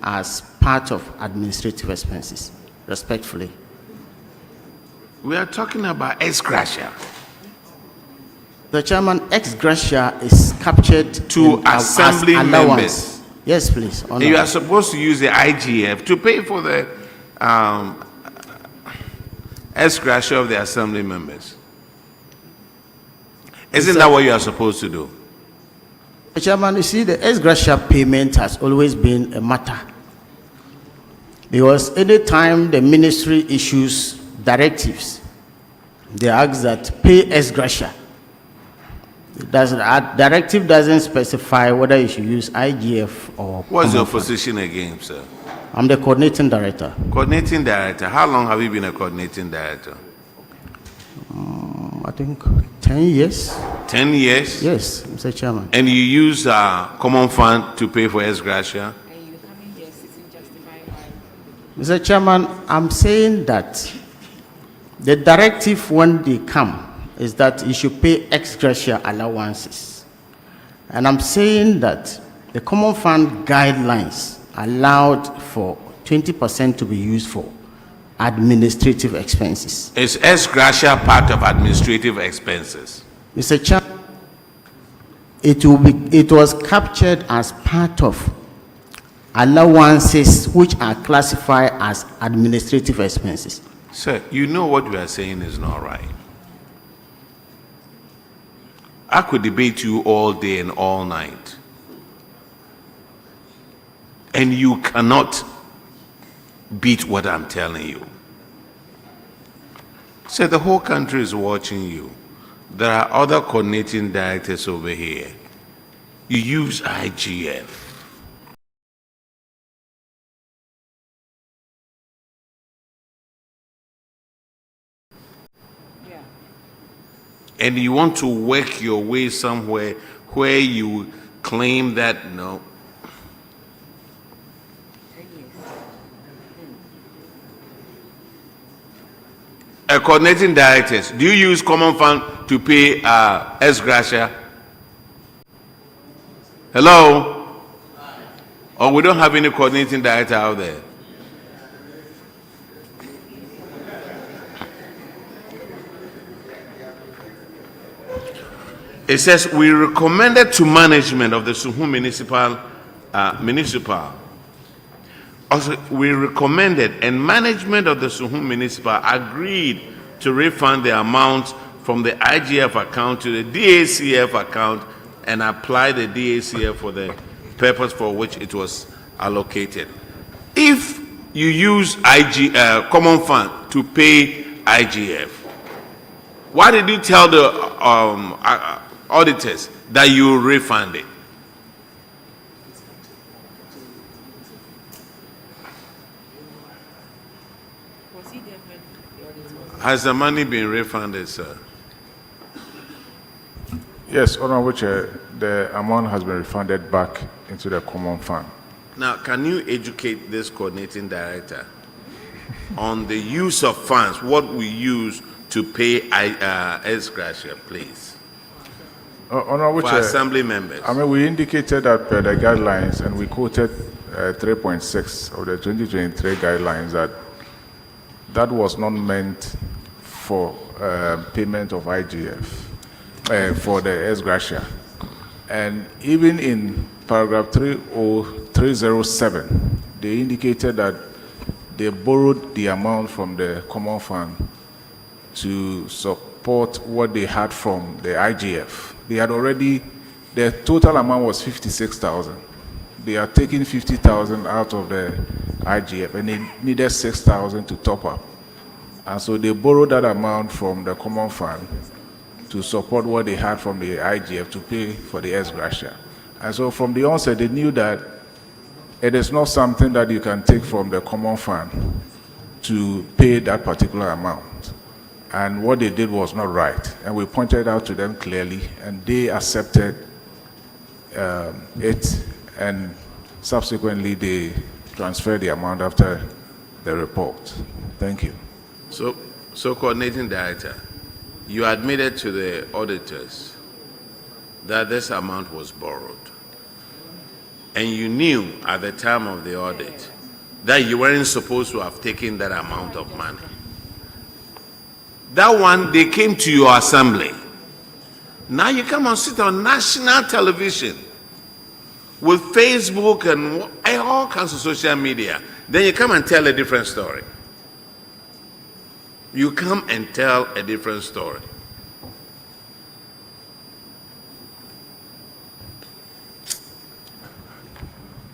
as part of administrative expenses. Respectfully. We are talking about ex gratia. The chairman, ex gratia is captured To in- as assembly allowance. members. Yes, please. Honor. You are supposed to use the IGF to pay for the ex gratia of the assembly members. Isn't that what you are supposed to do? The chairman, you see, the ex gratia payment has always been a matter. Because anytime the ministry issues directives, they ask that pay ex gratia. Directive doesn't specify whether you should use IGF or. What's your common fund. position again, sir? I'm the coordinating director. Coordinating director. How long have you been a coordinating director? I think 10 years. 10 years? Yes, Mr. Chairman. And you use common fund to pay for ex gratia? Mr. Chairman, I'm saying that the directive when they come is that you should pay ex gratia allowances. And I'm saying that the common fund guidelines allowed for 20% to be used for administrative expenses. Is ex gratia part of administrative expenses? Mr. Chairman, it was captured as part of allowances which are classified as administrative expenses. Sir, you know what you are saying is not right. I could debate you all day and all night. And you cannot beat what I'm telling you. Sir, the whole country is watching you. There are other coordinating directors over here. You use IGF. And you want to work your way somewhere where you claim that no. Coordinating directors, do you use common fund to pay ex gratia? Hello? Or we don't have any coordinating director out there? It says we recommended to management of the Suhum municipal. Also, we recommended and management of the Suhum municipal agreed to refund the amount from the IGF account to the DACF account and apply the DACF for the purpose for which it was allocated. If you use common fund to pay IGF, why did you tell the auditors that you refund it? Has the money been refunded, sir? Yes, Honorable Chair, the amount has been refunded back into the common fund. Now, can you educate this coordinating director on the use of funds, what we use to pay ex gratia, please? Honorable For Chair, assembly members. I mean, we indicated that per the guidelines, and we quoted 3.6 of the 2023 guidelines that was not meant for payment of IGF for the ex gratia. And even in paragraph 307, they indicated that they borrowed the amount from the common fund to support what they had from the IGF. They had already, the total amount was 56,000. They are taking 50,000 out of the IGF, and they needed 6,000 to top up. And so they borrowed that amount from the common fund to support what they had from the IGF to pay for the ex gratia. And so from the onset, they knew that it is not something that you can take from the common fund to pay that particular amount. And what they did was not right. And we pointed out to them clearly, and they accepted it, and subsequently they transferred the amount after the report. Thank you. So coordinating director, you admitted to the auditors that this amount was borrowed. And you knew at the time of the audit that you weren't supposed to have taken that amount of money. That one, they came to your assembly. Now you come and sit on national television with Facebook and all kinds of social media. Then you come and tell a different story. You come and tell a different story.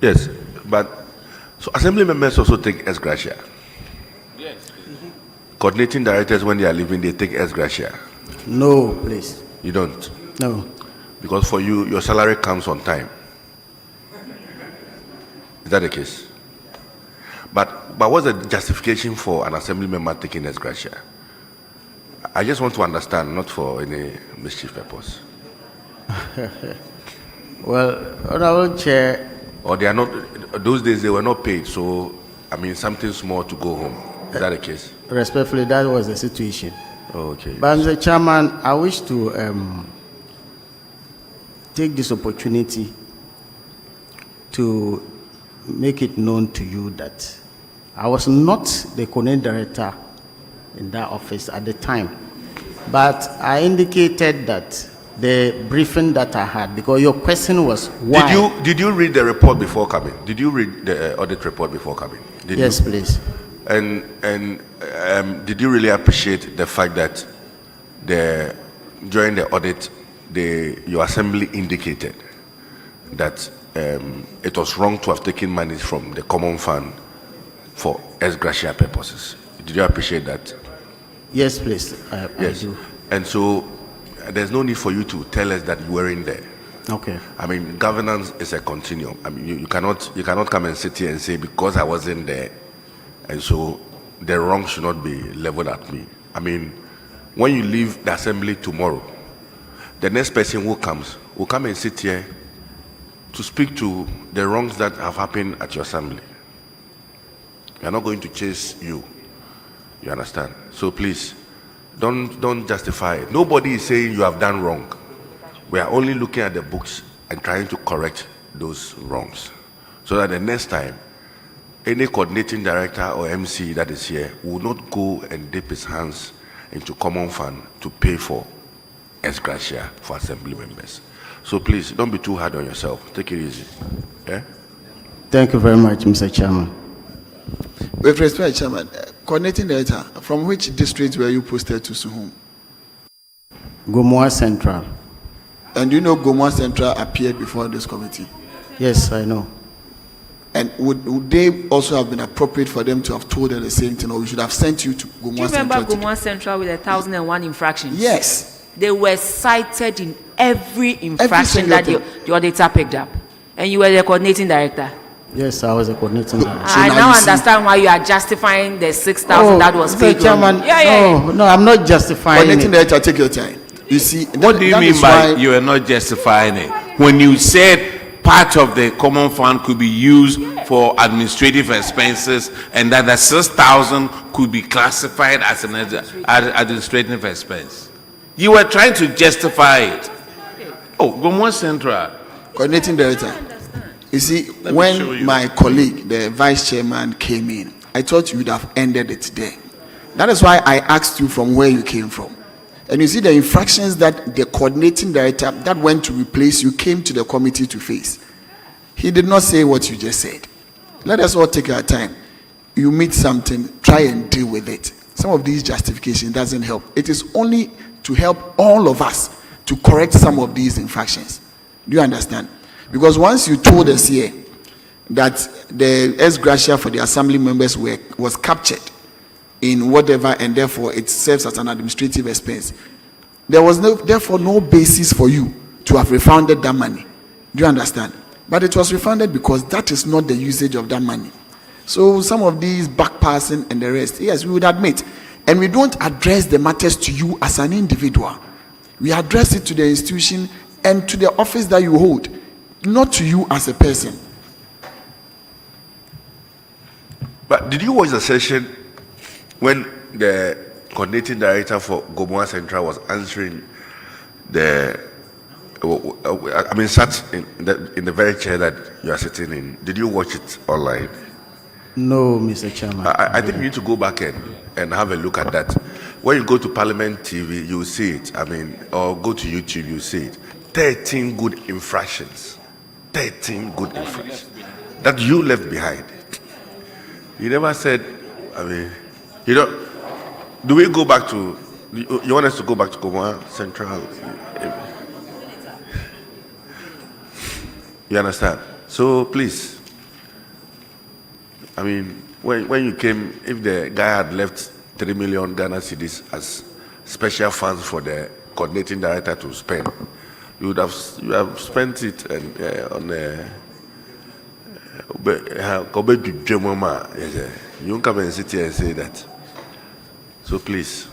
Yes, but so assembly members also take ex gratia. Yes. Coordinating directors, when they are leaving, they take ex gratia. No, please. You don't? No. Because for you, your salary comes on time. Is that the case? But what's the justification for an assembly member taking ex gratia? I just want to understand, not for any mischief purpose. Well, Honorable Chair. Or they are not, those days they were not paid, so, I mean, something small to go home. Is that the case? Respectfully, that was the situation. Okay. But Mr. Chairman, I wish to take this opportunity to make it known to you that I was not the coordinating director in that office at the time. But I indicated that the briefing that I had, because your question was why. Did you read the report before coming? Did you read the audit report before coming? Yes, please. And did you really appreciate the fact that during the audit, your assembly indicated that it was wrong to have taken money from the common fund for ex gratia purposes? Did you appreciate that? Yes, please. Yes. I do. And so there's no need for you to tell us that you weren't there. Okay. I mean, governance is a continuum. I mean, you cannot come and sit here and say because I wasn't there, and so the wrong should not be leveled at me. I mean, when you leave the assembly tomorrow, the next person who comes will come and sit here to speak to the wrongs that have happened at your assembly. We are not going to chase you. You understand? So please, don't justify it. Nobody is saying you have done wrong. We are only looking at the books and trying to correct those wrongs, so that the next time, any coordinating director or MC that is here will not go and dip his hands into common fund to pay for ex gratia for assembly members. So please, don't be too hard on yourself. Take it easy. Yeah? Thank you very much, Mr. Chairman. With respect, Chairman, coordinating director, from which district were you posted to Suhum? Gomoa Central. And you know Gomoa Central appeared before this committee? Yes, I know. And would they also have been appropriate for them to have told them the same thing, or we should have sent you to Gomoa Central? Do you remember Gomoa Central with 1,001 infractions? Yes. They were cited in every infraction that the auditor picked up. And you were the coordinating director. Yes, I was a coordinating director. I now understand why you are justifying the 6,000 that was paid. Mr. Chairman, no, I'm not justifying coordinating director, take your time. You see, what do you mean by you are not justifying it? When you said part of the common fund could be used for administrative expenses and that the 6,000 could be classified as an administrative expense, you were trying to justify it. Oh, Gomoa Central. Coordinating director. You see, when my colleague, the vice chairman, came in, I thought you would have ended it there. That is why I asked you from where you came from. And you see the infractions that the coordinating director that went to replace you came to the committee to face. He did not say what you just said. Let us all take our time. You meet something, try and deal with it. Some of these justifications doesn't help. It is only to help all of us to correct some of these infractions. Do you understand? Because once you told us here that the ex gratia for the assembly members was captured in whatever, and therefore it serves as an administrative expense, there was therefore no basis for you to have refunded that money. Do you understand? But it was refunded because that is not the usage of that money. So some of these backpassing and the rest, yes, we would admit. And we don't address the matters to you as an individual. We address it to the institution and to the office that you hold, not to you as a person. But did you watch the session when the coordinating director for Gomoa Central was answering sat in the very chair that you are sitting in? Did you watch it online? No, Mr. Chairman. I think you need to go back and have a look at that. when you go to Parliament TV, you will see it. I mean, or go to YouTube, you will see it. 13 good infractions. 13 good infractions that you left behind. You never said, I mean, you know, do we go back to, you want us to go back to Goma Central? You understand? So please, I mean, when you came, if the guy had left 3 million Ghana cedis as special funds for the coordinating director to spend, you have spent it on you won't come and sit here and say that. So please.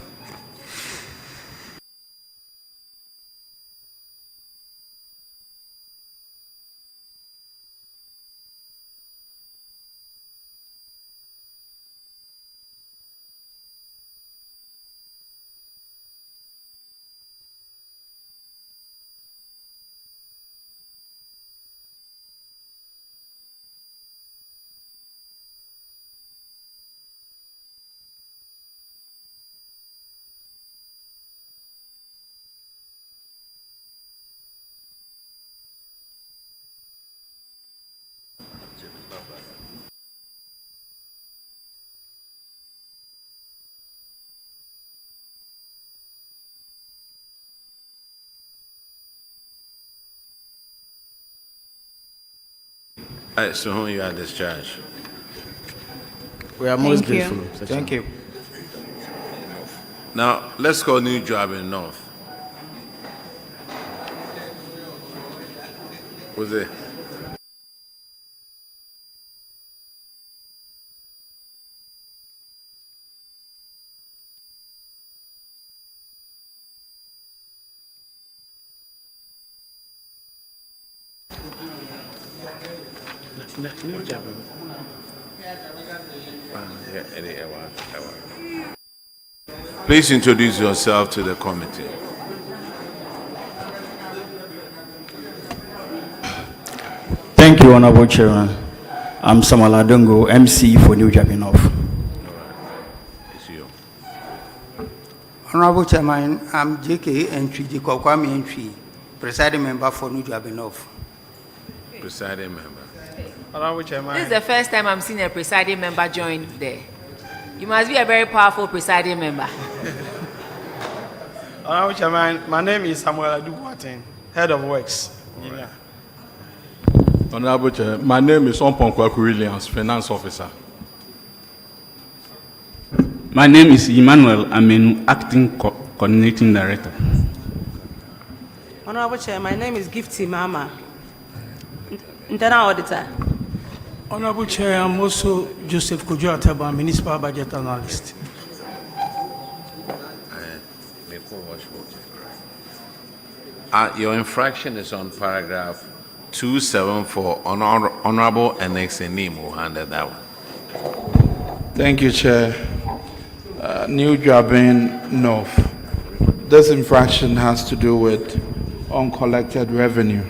So whom you are discharged? We are most Thank you. grateful. Thank you. Now, let's call new job in North. Who's it? Please introduce yourself to the committee. Thank you, Honorable Chairman. I'm Samuel Adongo, MC for New Jabinov. It's you. Honorable Chairman, I'm JK Entry, Jacob Kwame Entry, presiding member for New Jabinov. Presiding member. Honorable Chairman. This is the first time I'm seeing a presiding member join there. You must be a very powerful presiding member. Honorable Chairman, my name is Samuel Adubuaten, Head of Works. Yeah. Honorable Chair, my name is Omponkwaku Williams, Finance Officer. My name is Emmanuel. I'm an Acting Coordinating Director. Honorable Chair, my name is Gifty Mama, Internal Auditor. Honorable Chair, I'm also Joseph Kojo Ataba, Municipal Budget Analyst. Your infraction is on paragraph 274. Honorable NX Nim will handle that one. Thank you, Chair. New Jabin North. This infraction has to do with uncollected revenue.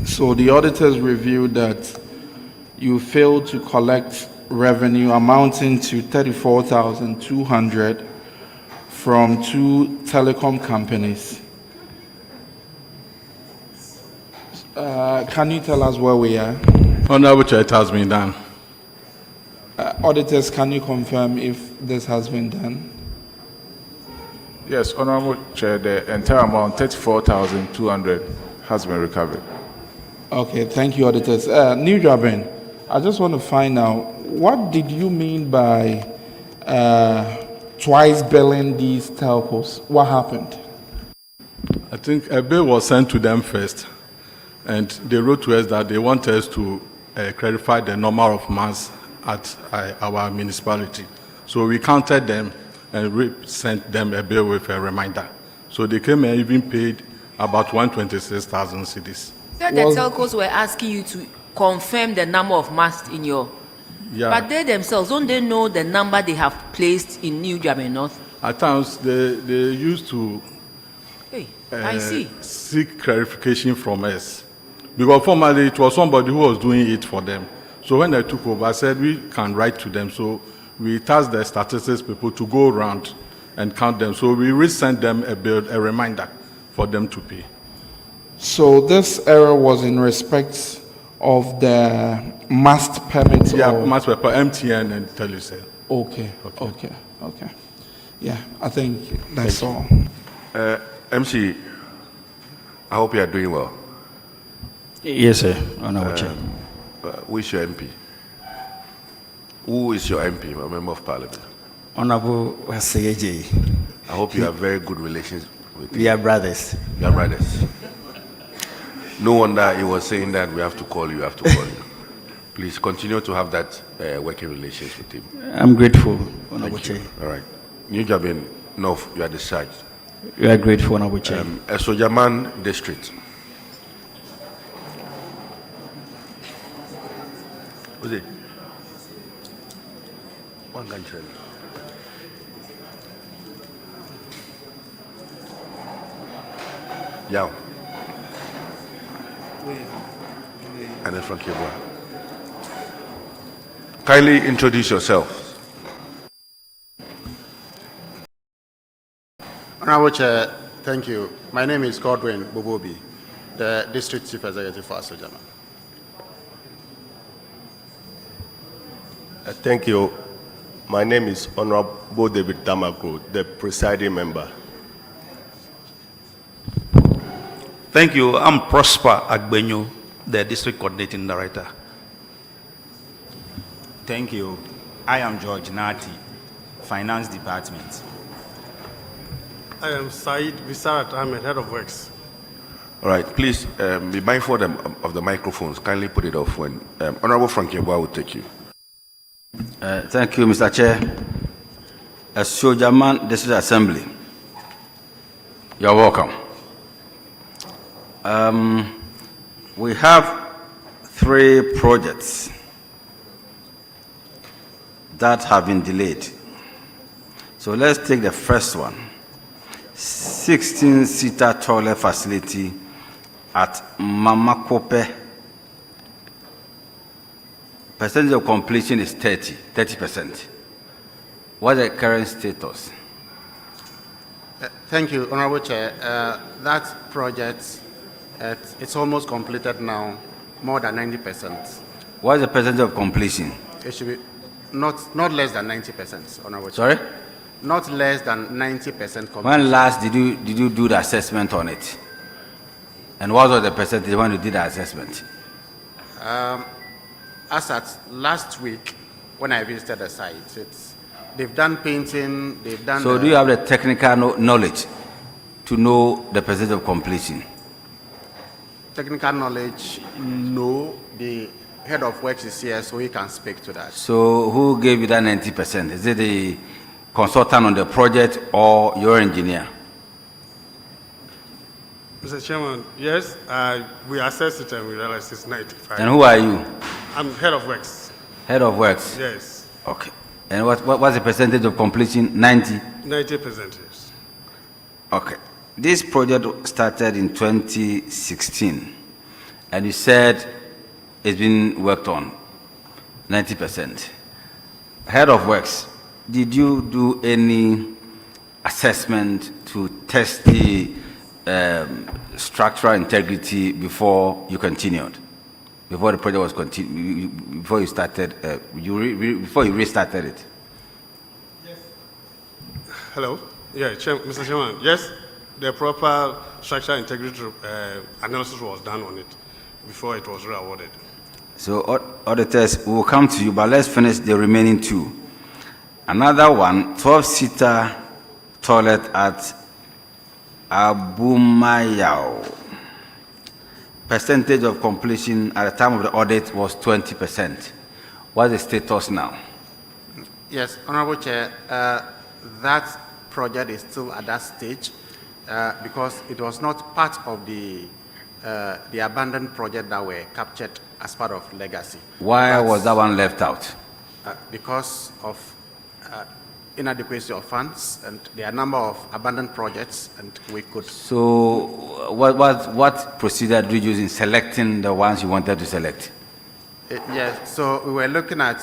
So the auditors reviewed that you failed to collect revenue amounting to 34,200 from 2 telecom companies. Can you tell us where we are? Honorable Chair, it has been done. Auditors, can you confirm if this has been done? Yes, Honorable Chair, the entire amount, 34,200, has been recovered. Okay, thank you, auditors. New Jabin, I just want to find out, what did you mean by twice billing these telcos? What happened? I think a bill was sent to them first, and they wrote to us that they want us to clarify the number of months at our municipality. So we counted them and sent them a bill with a reminder. So they came and even paid about 126,000 cedis. So the telcos were asking you to confirm the number of masts in your... Yeah. But they themselves, don't they know the number they have placed in New Jabin North? At times, they used to Hey, I see. seek clarification from us. Because formerly, it was somebody who was doing it for them. So when I took over, I said we can write to them. So we tasked the statistics people to go around and count them. So we resend them a bill, a reminder for them to pay. So this error was in respect of the mast permit? Yeah, or? must be per MTN and Telecel. Okay. Yeah, I think that's all. MC, I hope you are doing well. Yes, sir. Honorable Chair. Who is your MP? Who is your MP, a member of parliament? Honorable Waseyeje. I hope you have very good relations with him. We are brothers. You are brothers. No wonder he was saying that we have to call you, Please continue to have that working relations with him. I'm grateful, Honorable Chair. All right. New Jabin North, you are discharged. We are grateful, Honorable Chair. Esojaman District. Who's it? One country. Yeah. And then from Kibwa. Kindly introduce yourself. Honorable Chair, thank you. My name is Godwin Bobobi, the District Chief Executive for Esojaman. Thank you. My name is Honorable David Damagro, the presiding member. Thank you. I'm Prosper Agbenyo, the District Coordinating Director. Thank you. I am George Nati, Finance Department. I am Said Visarat Ahmed, Head of Works. All right, please be mindful of the microphones. Kindly put it off when Honorable Frankie Yeboah will take you. Thank you, Mr. Chair. Esojaman District Assembly, you're welcome. We have 3 projects that have been delayed. So let's take the first one. 16-seater toilet facility at Mamakope. Percentage of completion is 30%. What's the current status? Thank you, Honorable Chair. That project, it's almost completed now, more than 90%. What's the percentage of completion? It should be not less than 90%, Honorable Chair. Sorry? Not less than 90% completion. When last did you do the assessment on it? And what was the percentage when you did the assessment? As at last week, when I visited the site, they've done painting, they've done... So do you have the technical knowledge to know the percentage of completion? Technical knowledge, no. The head of works is here, so he can speak to that. So who gave you that 90%? Is it the consultant on the project or your engineer? Mr. Chairman, yes, we assessed it and we realized it's 95. And who are you? I'm Head of Works. Head of Works? Yes. Okay. And what's the percentage of completion? 90? 90%, yes. Okay. This project started in 2016, and you said it's been worked on, 90%. Head of Works, did you do any assessment to test the structural integrity before you continued? Before the project was continued, before you started, before you restarted it? Yes. Hello? Yeah, Mr. Chairman, yes, the proper structural integrity analysis was done on it before it was re-awarded. So, auditors, we will come to you, but let's finish the remaining 2. Another one, 12-seater toilet at Abumayao. Percentage of completion at the time of the audit was 20%. What's the status now? Yes, Honorable Chair, that project is still at that stage because it was not part of the abandoned project that were captured as part of legacy. Why was that one left out? Because of inadequacy of funds, and there are a number of abandoned projects, and we could... So what procedure did you use in selecting the ones you wanted to select? Yes, so we were looking at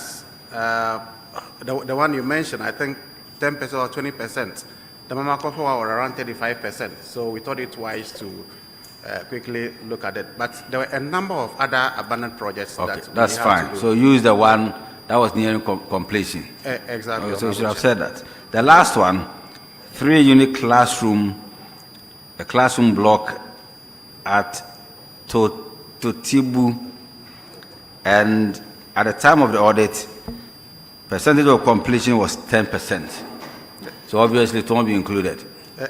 the one you mentioned, I think 10% or 20%. The Mama Kofe were around 35%, so we thought it wise to quickly look at it. But there were a number of other abandoned projects Okay, that that's we have to fine. do. So use the one that was nearing completion. Exactly. So you should have Honorable said that. The last one, 3-unit classroom, a classroom block at Totibu, and at the time of the audit, percentage of completion was 10%. So obviously it won't be included.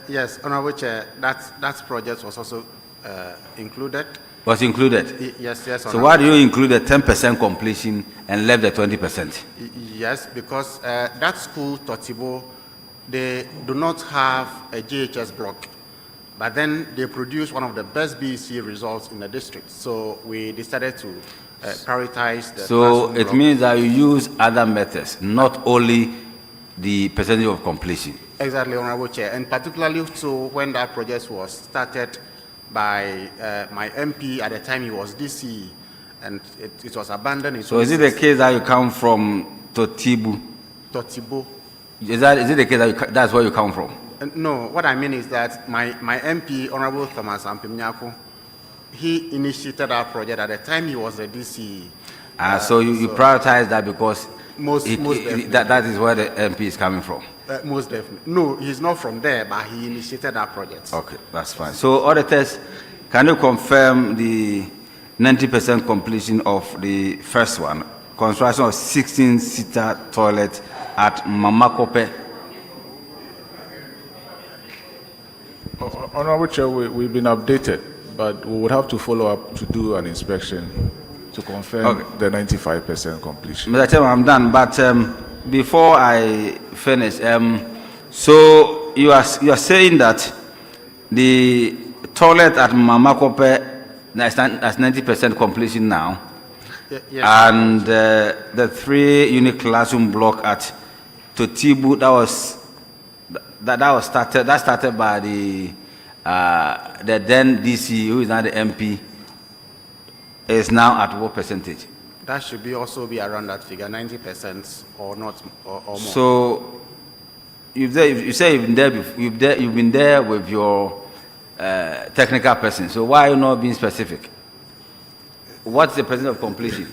Yes, Honorable Chair, that project was also included. Was included? Yes, So why do you include the 10% completion and left the 20%? Yes, because that school, Totibo, they do not have a GHS block, but then they produce one of the best BEC results in the district. So we decided to prioritize the So classroom it block. means that you use other methods, not only the percentage of completion. Exactly, Honorable Chair, and particularly so when that project was started by my MP at the time he was DC, and it was abandoned in So is it the case that you come from Totibu? Totibo? Is it the case that that's where you come from? No, what I mean is that my MP, Honorable Thomas Ampimnyako, he initiated our project at the time he was the DC. So you prioritize that because Most definitely. that is where the MP is coming from. Most definitely. No, he's not from there, but he initiated our project. Okay, that's fine. So auditors, can you confirm the 90% completion of the first one, construction of 16-seater toilet at Mama Kope? Honorable Chair, we've been updated, but we would have to follow up to do an inspection to confirm the 95% completion. Mr. Chairman, I'm done, but before I finish, so you are saying that the toilet at Mama Kope that's 90% completion now, Yes. and the 3-unit classroom block at Totibu that started by the then DC, who is now the MP, is now at what percentage? That should also be around that figure, 90% or not, or more. So you say you've been there with your technical person. So why are you not being specific? What's the percent of completion?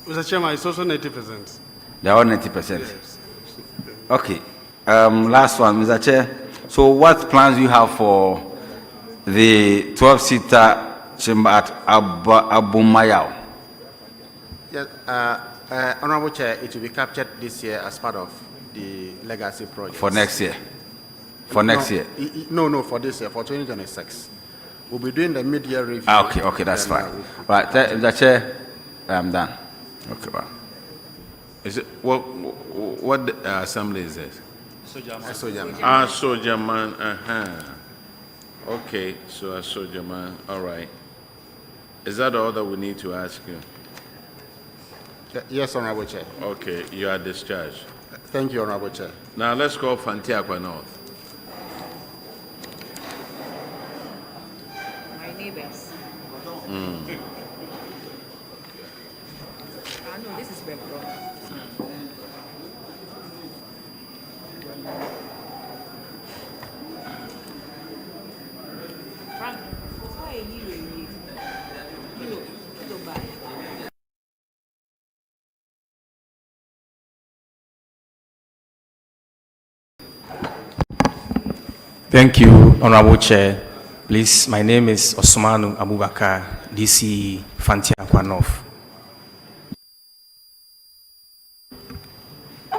Mr. Chairman, it's also 90%. They're all 90%. Okay. Last one, Mr. Chair. So what plans do you have for the 12-seater chamber at Abumayao? Yes, Honorable Chair, it will be captured this year as part of the legacy project. For next year? For next year? No, for this year, for 2026. We'll be doing the mid-year review. Okay, that's fine. Right, Mr. Chair, I'm done. Okay, bye. Is it, what assembly is this? Sojaman. Sojaman, Okay, so Sojaman, all right. Is that all that we need to ask you? Yes, Honorable Chair. Okay, you are discharged. Thank you, Honorable Chair. Now let's call Fantiakwa North. My neighbors. I know this is background. Frank, why are you here? Bye. Thank you, Honorable Chair. Please, my name is Osmanu Abubakar, DC Fantiakwa North.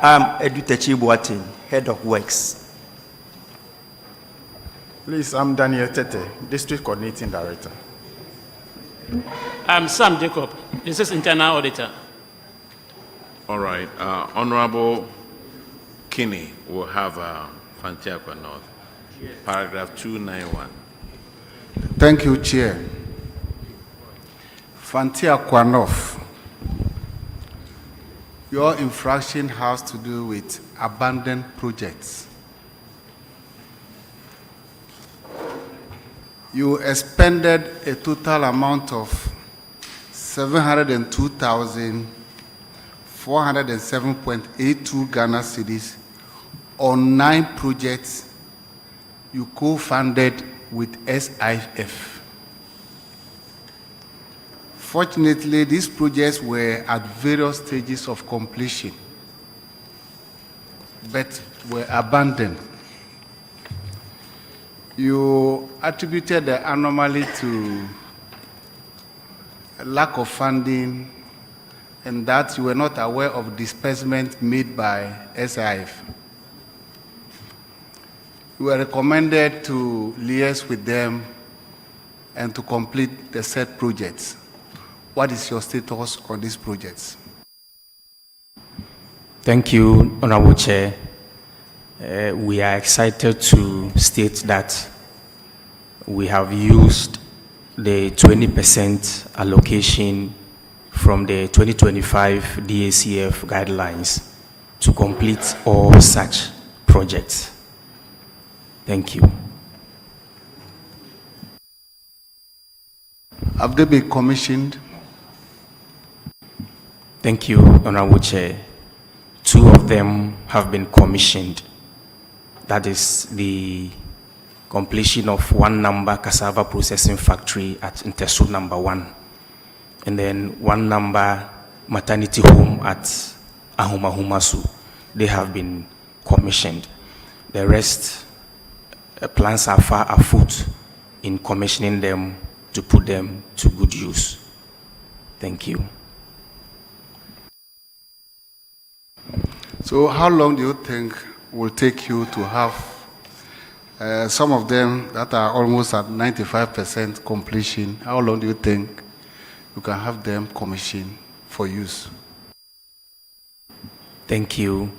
I'm Edutechi Boatin, Head of Works. Please, I'm Daniel Tete, District Coordinating Director. I'm Sam Jacob, this is Internal Auditor. All right, Honorable Kinney will have Fantiakwa North. Paragraph 291. Thank you, Chair. Fantiakwa North. Your infraction has to do with abandoned projects. You expended a total amount of 702,407.82 Ghana cedis on 9 projects you co-funded with SIF. Fortunately, these projects were at various stages of completion, but were abandoned. You attributed the anomaly to a lack of funding and that you were not aware of disbursement made by SIF. You were recommended to liaise with them and to complete the said projects. What is your status on these projects? Thank you, Honorable Chair. We are excited to state that we have used the 20% allocation from the 2025 DACF guidelines to complete all such projects. Thank you. Have they been commissioned? Thank you, Honorable Chair. 2 of them have been commissioned. That is the completion of 1 number cassava processing factory at Intersud number 1. And then 1 number maternity home at Ahumahumasu. They have been commissioned. The rest, plans are far afoot in commissioning them to put them to good use. Thank you. So how long do you think will take you to have some of them that are almost at 95% completion? How long do you think you can have them commissioned for use? Thank you.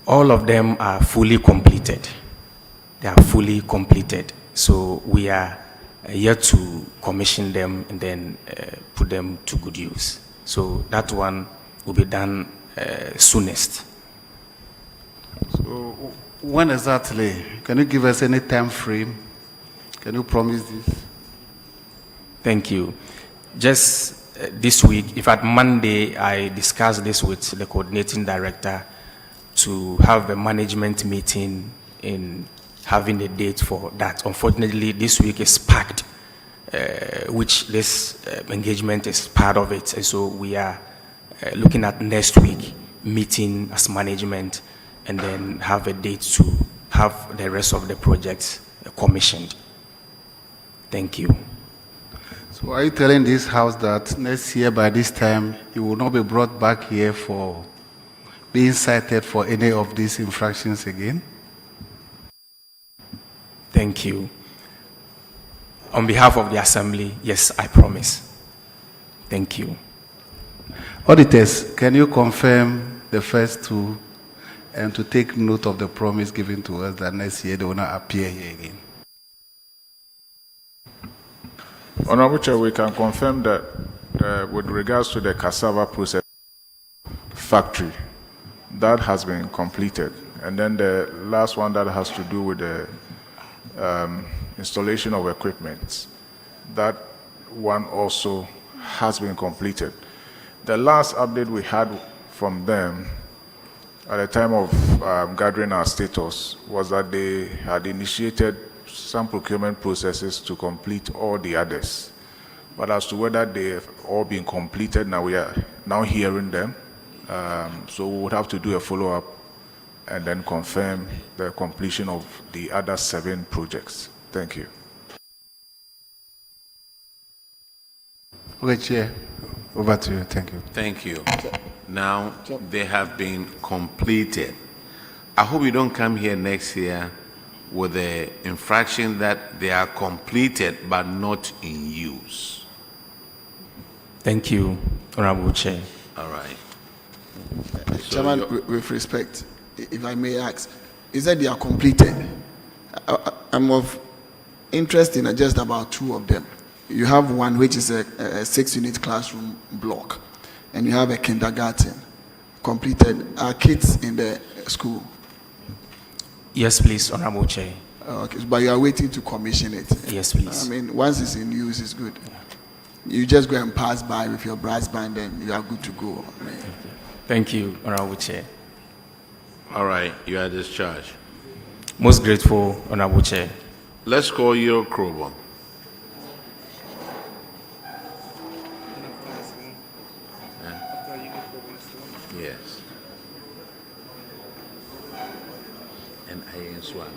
All of them are fully completed. They are fully completed. So we are yet to commission them and then put them to good use. So that one will be done soonest. So when exactly? Can you give us any time frame? Can you promise this? Thank you. Just this week, in fact, Monday, I discussed this with the coordinating director to have a management meeting in having a date for that. Unfortunately, this week is packed, which this engagement is part of it. And so we are looking at next week, meeting as management, and then have a date to have the rest of the projects commissioned. Thank you. So are you telling this house that next year by this time you will not be brought back here for being cited for any of these infractions again? Thank you. On behalf of the Assembly, yes, I promise. Thank you. Auditors, can you confirm the first 2 and to take note of the promise given to us that next year they will not appear here again? Honorable Chair, we can confirm that with regards to the cassava process factory, that has been completed. And then the last one that has to do with the installation of equipment, that one also has been completed. The last update we had from them at the time of gathering our status was that they had initiated some procurement processes to complete all the others. But as to whether they have all been completed, now we are now hearing them. So we would have to do a follow-up and then confirm the completion of the other 7 projects. Thank you. Okay, Chair. Over to you. Thank you. Thank you. Now they have been completed. I hope you don't come here next year with the infraction that they are completed but not in use. Thank you, Honorable Chair. All right. Chairman, with respect, if I may ask, is that they are completed? I'm of interest in just about 2 of them. You have one which is a 6-unit classroom block, and you have a kindergarten completed. Are kids in the school? Yes, please, Honorable Chair. Okay, but you are waiting to commission it. Yes, please. I mean, once it's in use, it's good. You just go and pass by with your brass band, and you are good to go. I mean, Thank you, Honorable Chair. All right, you are discharged. Most grateful, Honorable Chair. Let's call Yiro Krobo. Yes. And I Swan.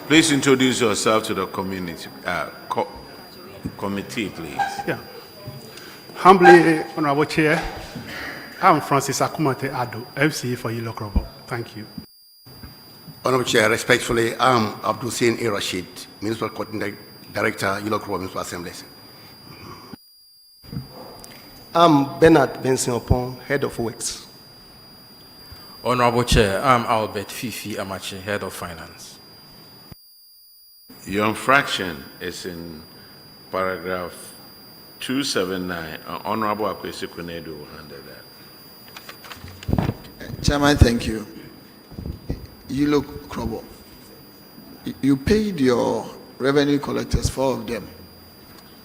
Please introduce yourself to the community committee, please. Yeah. Humbly, Honorable Chair, I'm Francis Akumate Ado, MC for Yilo Krobo. Thank you. Honorable Chair, respectfully, I'm Abdul Hussein A. Rashid, Municipal Coordinator Director, Yilo Krobo Municipal Assemblies. I'm Bernard Benson Opon, Head of Works. Honorable Chair, I'm Albert Fifi Amache, Head of Finance. Your infraction is in paragraph 279. Honorable Akwesi Kunedu will handle that. Chairman, thank you. Yilo Krobo, you paid your revenue collectors, 4 of them.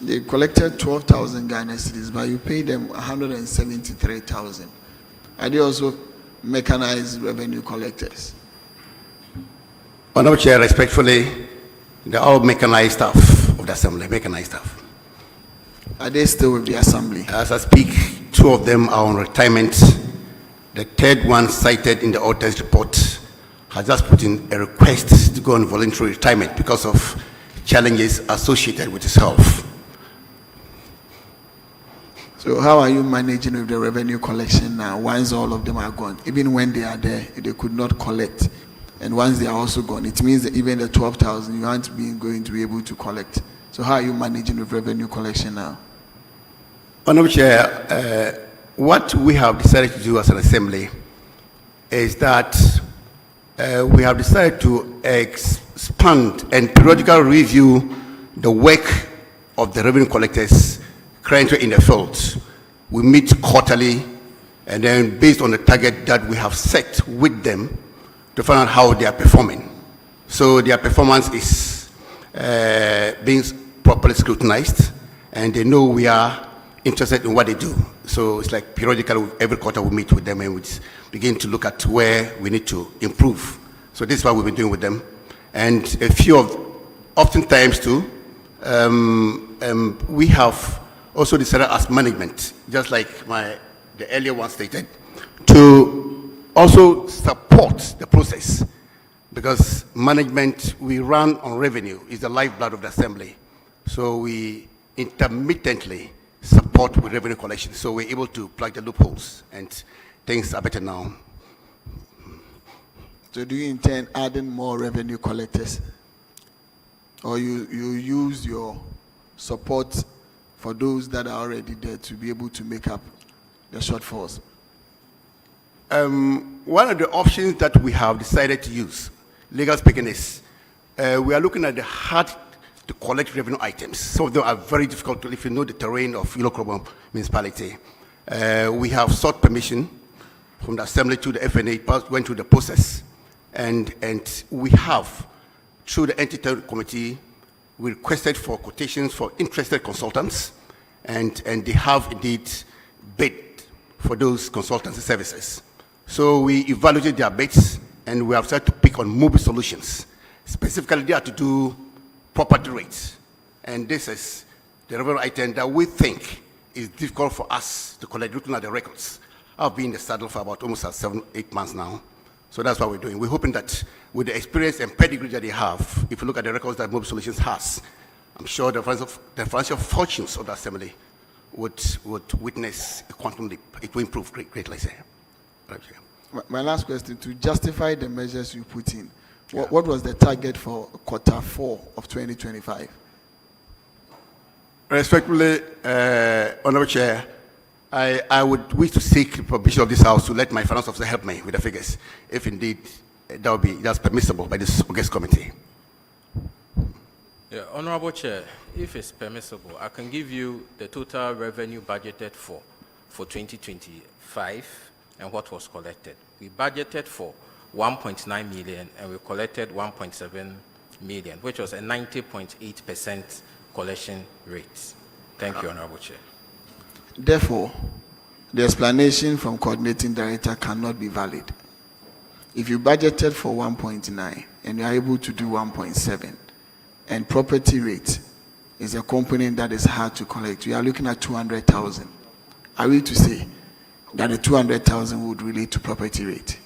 They collected 12,000 Ghana cedis, but you paid them 173,000. Are they also mechanized revenue collectors? Honorable Chair, respectfully, they're all mechanized staff of the Assembly, mechanized staff. Are they still with the Assembly? As I speak, 2 of them are on retirement. The 3rd one cited in the auditor's report has just put in a request to go on voluntary retirement because of challenges associated with his health. So how are you managing with the revenue collection now once all of them are gone? Even when they are there, they could not collect. And once they are also gone, it means that even the 12,000 you aren't going to be able to collect. So how are you managing with revenue collection now? Honorable Chair, what we have decided to do as an assembly is that we have decided to expand and periodically review the work of the revenue collectors currently in the field. We meet quarterly, and then based on the target that we have set with them to find out how they are performing. So their performance is being properly scrutinized, and they know we are interested in what they do. So it's like periodically, every quarter we meet with them and we begin to look at where we need to improve. So this is what we've been doing with them. And a few of, oftentimes too, we have also decided as management, just like the earlier one stated, to also support the process, because management, we run on revenue, is the lifeblood of the assembly. So we intermittently support with revenue collection. So we're able to plug the loopholes, and things are better now. So do you intend adding more revenue collectors? Or you use your support for those that are already there to be able to make up the shortfalls? One of the options that we have decided to use, legal speaking, is we are looking at the hard to collect revenue items. Some of them are very difficult to, if you know the terrain of Yilo Krobo municipality. We have sought permission from the assembly to the FNA, went through the process, and we have, through the entity committee, we requested for quotations for interested consultants, and they have indeed bid for those consultancy services. So we evaluated their bids, and we have started to pick on mobile solutions. Specifically, they are to do property rates. And this is the revenue item that we think is difficult for us to collect, looking at the records. I've been in the saddle for about almost 7-8 months now. So that's what we're doing. We're hoping that with the experience and pedigree that they have, if you look at the records that Mobile Solutions has, I'm sure the financial fortunes of the assembly would witness a quantum leap. It will improve greatly. My last question, to justify the measures you put in, what was the target for Q4 of 2025? Respectfully, Honorable Chair, I would wish to seek permission of this House to let my finance officer help me with the figures, if indeed that's permissible by this August committee. Yeah, Honorable Chair, if it's permissible, I can give you the total revenue budgeted for 2025 and what was collected. We budgeted for 1.9 million and we collected 1.7 million, which was a 90.8% collection rate. Thank you, Honorable Chair. Therefore, the explanation from coordinating director cannot be valid. if you budgeted for 1.9 and you are able to do 1.7, and property rate is a component that is hard to collect, we are looking at 200,000. Are we to say that the 200,000 would relate to property rate?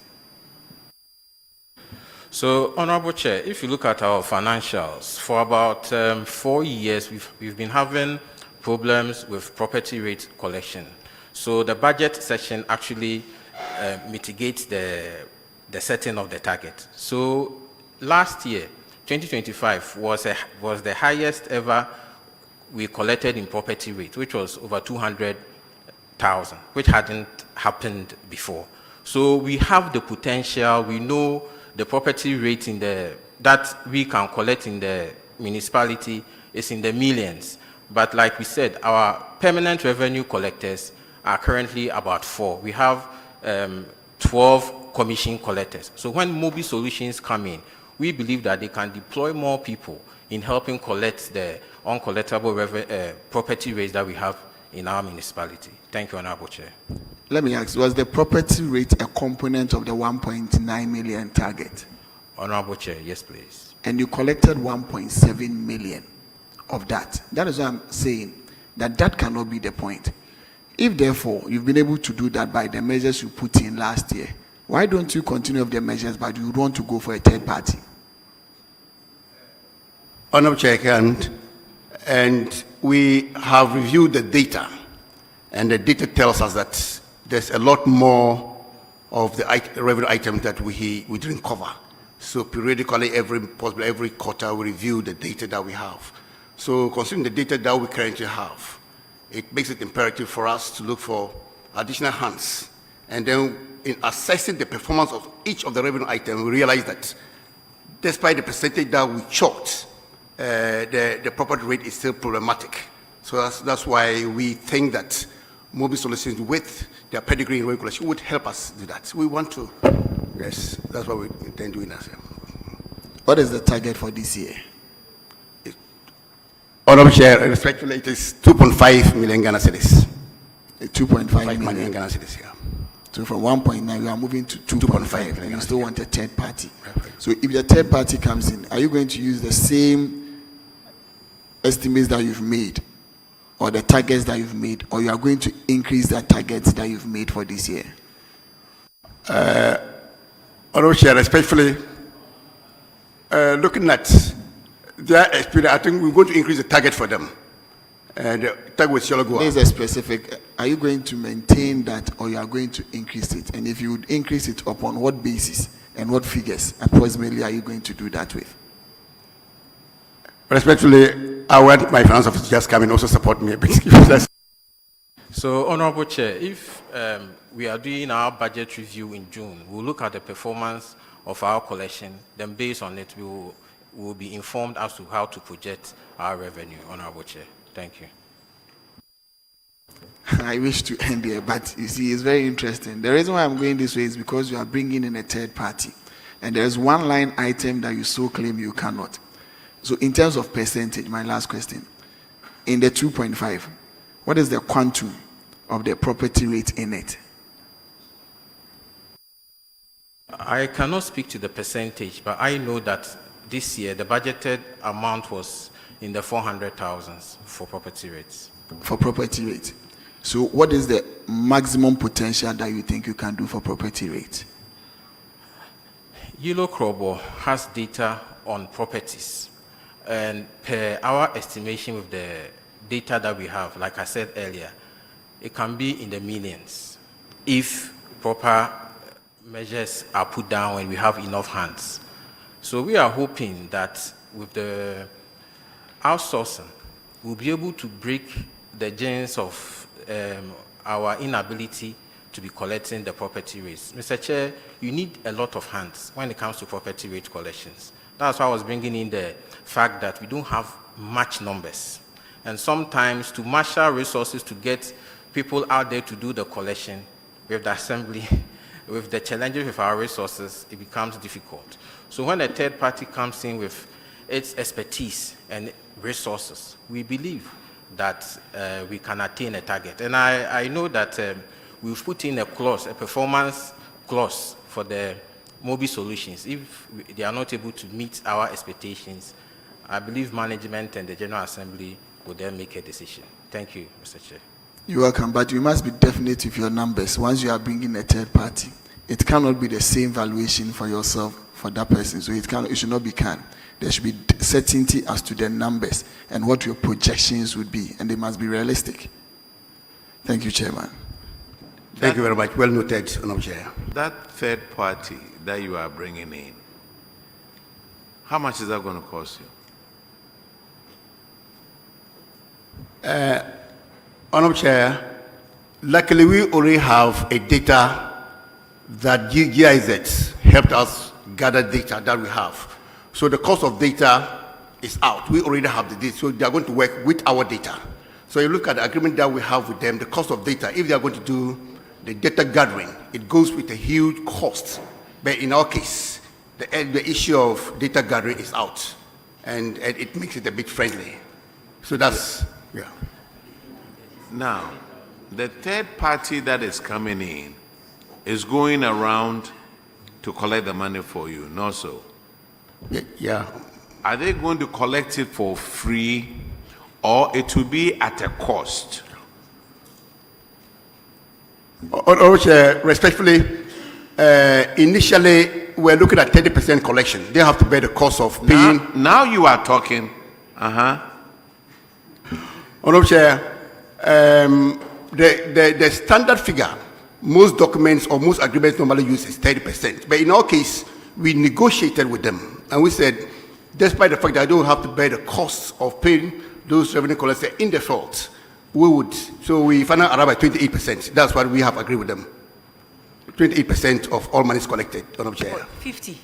So, Honorable Chair, if you look at our financials, for about 4 years, we've been having problems with property rate collection. So the budget session actually mitigates the setting of the target. So last year, 2025, was the highest ever we collected in property rate, which was over 200,000, which hadn't happened before. So we have the potential, we know the property rate that we can collect in the municipality is in the millions. But like we said, our permanent revenue collectors are currently about 4. We have 12 commission collectors. So when Mobile Solutions come in, we believe that they can deploy more people in helping collect the uncollectible property rates that we have in our municipality. Thank you, Honorable Chair. Let me ask, was the property rate a component of the 1.9 million target? Honorable Chair, yes, please. And you collected 1.7 million of that. That is why I'm saying that cannot be the point. If therefore you've been able to do that by the measures you put in last year, why don't you continue with the measures but you want to go for a third party? Honorable Chair, and we have reviewed the data, and the data tells us that there's a lot more of the revenue items that we didn't cover. So periodically, every quarter, we review the data that we have. So considering the data that we currently have, it makes it imperative for us to look for additional hands. And then in assessing the performance of each of the revenue items, we realize that despite the percentage that we chalked, the property rate is still problematic. So that's why we think that Mobile Solutions with their pedigree in regulation would help us do that. We want to, yes, that's what we intend doing. What is the target for this year? Honorable Chair, respectfully, it is 2.5 million Ghana cedis. 2.5 million Ghana cedis, yeah. So from 1.9, we are moving to 2.5. You still want a third party. So if the third party comes in, are you going to use the same estimates that you've made, or the targets that you've made, or you are going to increase the targets that you've made for this year? Honorable Chair, respectfully, looking at their experience, I think we're going to increase the target for them. The target with Siologoa. There's a specific, are you going to maintain that, or you are going to increase it? And if you would increase it, upon what basis and what figures approximately are you going to do that with? Respectfully, I want my finance officer to just come and also support me. So, Honorable Chair, if we are doing our budget review in June, we'll look at the performance of our collection. Then based on it, we will be informed as to how to project our revenue, Honorable Chair. Thank you. I wish to end here, but you see, it's very interesting. The reason why I'm going this way is because you are bringing in a third party. And there's one line item that you so claim you cannot. So in terms of percentage, my last question, in the 2.5, what is the quantum of the property rate in it? I cannot speak to the percentage, but I know that this year the budgeted amount was in the 400,000s for property rates. For property rates. So what is the maximum potential that you think you can do for property rates? Yellow Krobo has data on properties, and per our estimation with the data that we have, like I said earlier, it can be in the millions if proper measures are put down and we have enough hands. So we are hoping that with the outsourcing, we'll be able to break the genes of our inability to be collecting the property rates. Mr. Chair, you need a lot of hands when it comes to property rate collections. That's why I was bringing in the fact that we don't have much numbers. And sometimes to marshal resources to get people out there to do the collection with the assembly, with the challenges with our resources, it becomes difficult. So when a third party comes in with its expertise and resources, we believe that we can attain a target. And I know that we've put in a clause, a performance clause for the Mobi Solutions, if they are not able to meet our expectations, I believe management and the General Assembly will then make a decision. Thank you, Mr. Chair. You're welcome, but you must be definite with your numbers. Once you are bringing a third party, it cannot be the same valuation for yourself, for that person. So it should not be There should be certainty as to the numbers and what your projections would be, and they must be realistic. Thank you, Chairman. Thank you very much. Well noted, Honorable Chair. That third party that you are bringing in, how much is that going to cost you? Honorable Chair, luckily we already have a data that GIZ helped us gather data that we have. So the cost of data is out. We already have the data, so they are going to work with our data. So you look at the agreement that we have with them, the cost of data, if they are going to do the data gathering, it goes with a huge cost. But in our case, the issue of data gathering is out, and it makes it a bit friendly. So that's, yeah. Now, the third party that is coming in is going around to collect the money for you, not so? Yeah. Are they going to collect it for free, or it will be at a cost? Respectfully, initially we're looking at 30% collection. They have to bear the cost of paying. Now you are talking. Honorable Chair, the standard figure, most documents or most agreements normally use is 30%. But in our case, we negotiated with them and we said, despite the fact that I don't have to bear the costs of paying those revenue collectors in default, we would. So we finally arrived at 28%. That's what we have agreed with them. 28% of all monies collected, Honorable Chair. 50.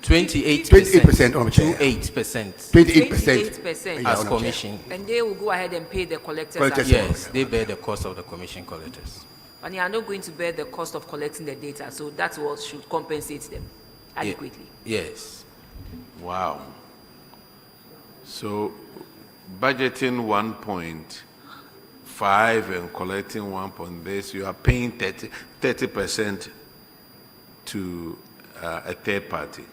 28%. Honorable Chair. 28%. 28% as commission. And they will go ahead and pay the collectors. Yes, they bear the cost of the commission collectors. And they are not going to bear the cost of collecting the data, so that's what should compensate them adequately. Yes. Wow. So budgeting 1.5 and collecting 1 point this, you are paying 30% to a third party.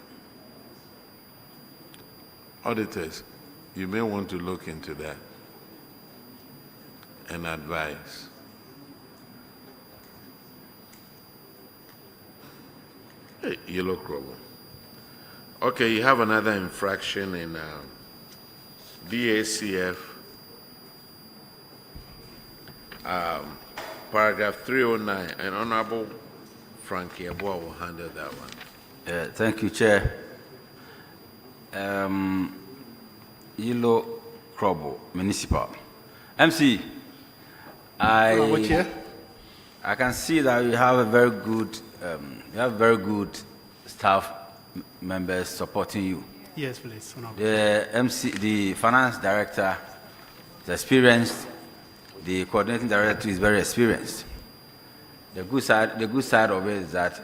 Auditors, you may want to look into that and advise. Hey, Yellow Crowell. Okay, you have another infraction in DACF, paragraph 309, and Honorable Frankie Aboa will handle that one. Thank you, Chair. Yellow Crowell, Municipal. MC, I can see that you have a very good, staff members supporting you. Yes, please. The finance director is experienced. The coordinating director is very experienced. The good side of it is that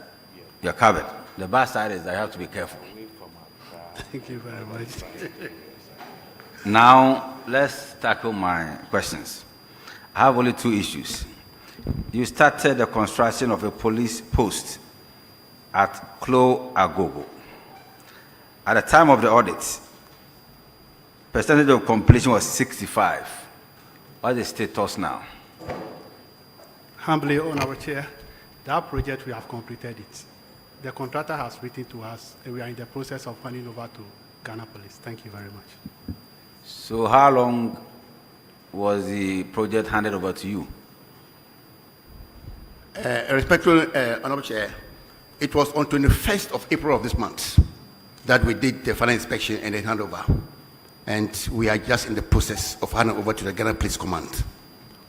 you're covered. The bad side is that you have to be careful. Thank you very much. Now, let's tackle my questions. I have only two issues. You started the construction of a police post at Klo Agogo. At the time of the audit, percentage of completion was 65. What is the status now? Humbly, Honorable Chair, that project, we have completed it. The contractor has written to us, and we are in the process of handing over to Ghana Police. Thank you very much. So how long was the project handed over to you? Respectful Honorable Chair, it was on 21st of April of this month that we did the final inspection and then handover. And we are just in the process of handing over to the Ghana Police Command.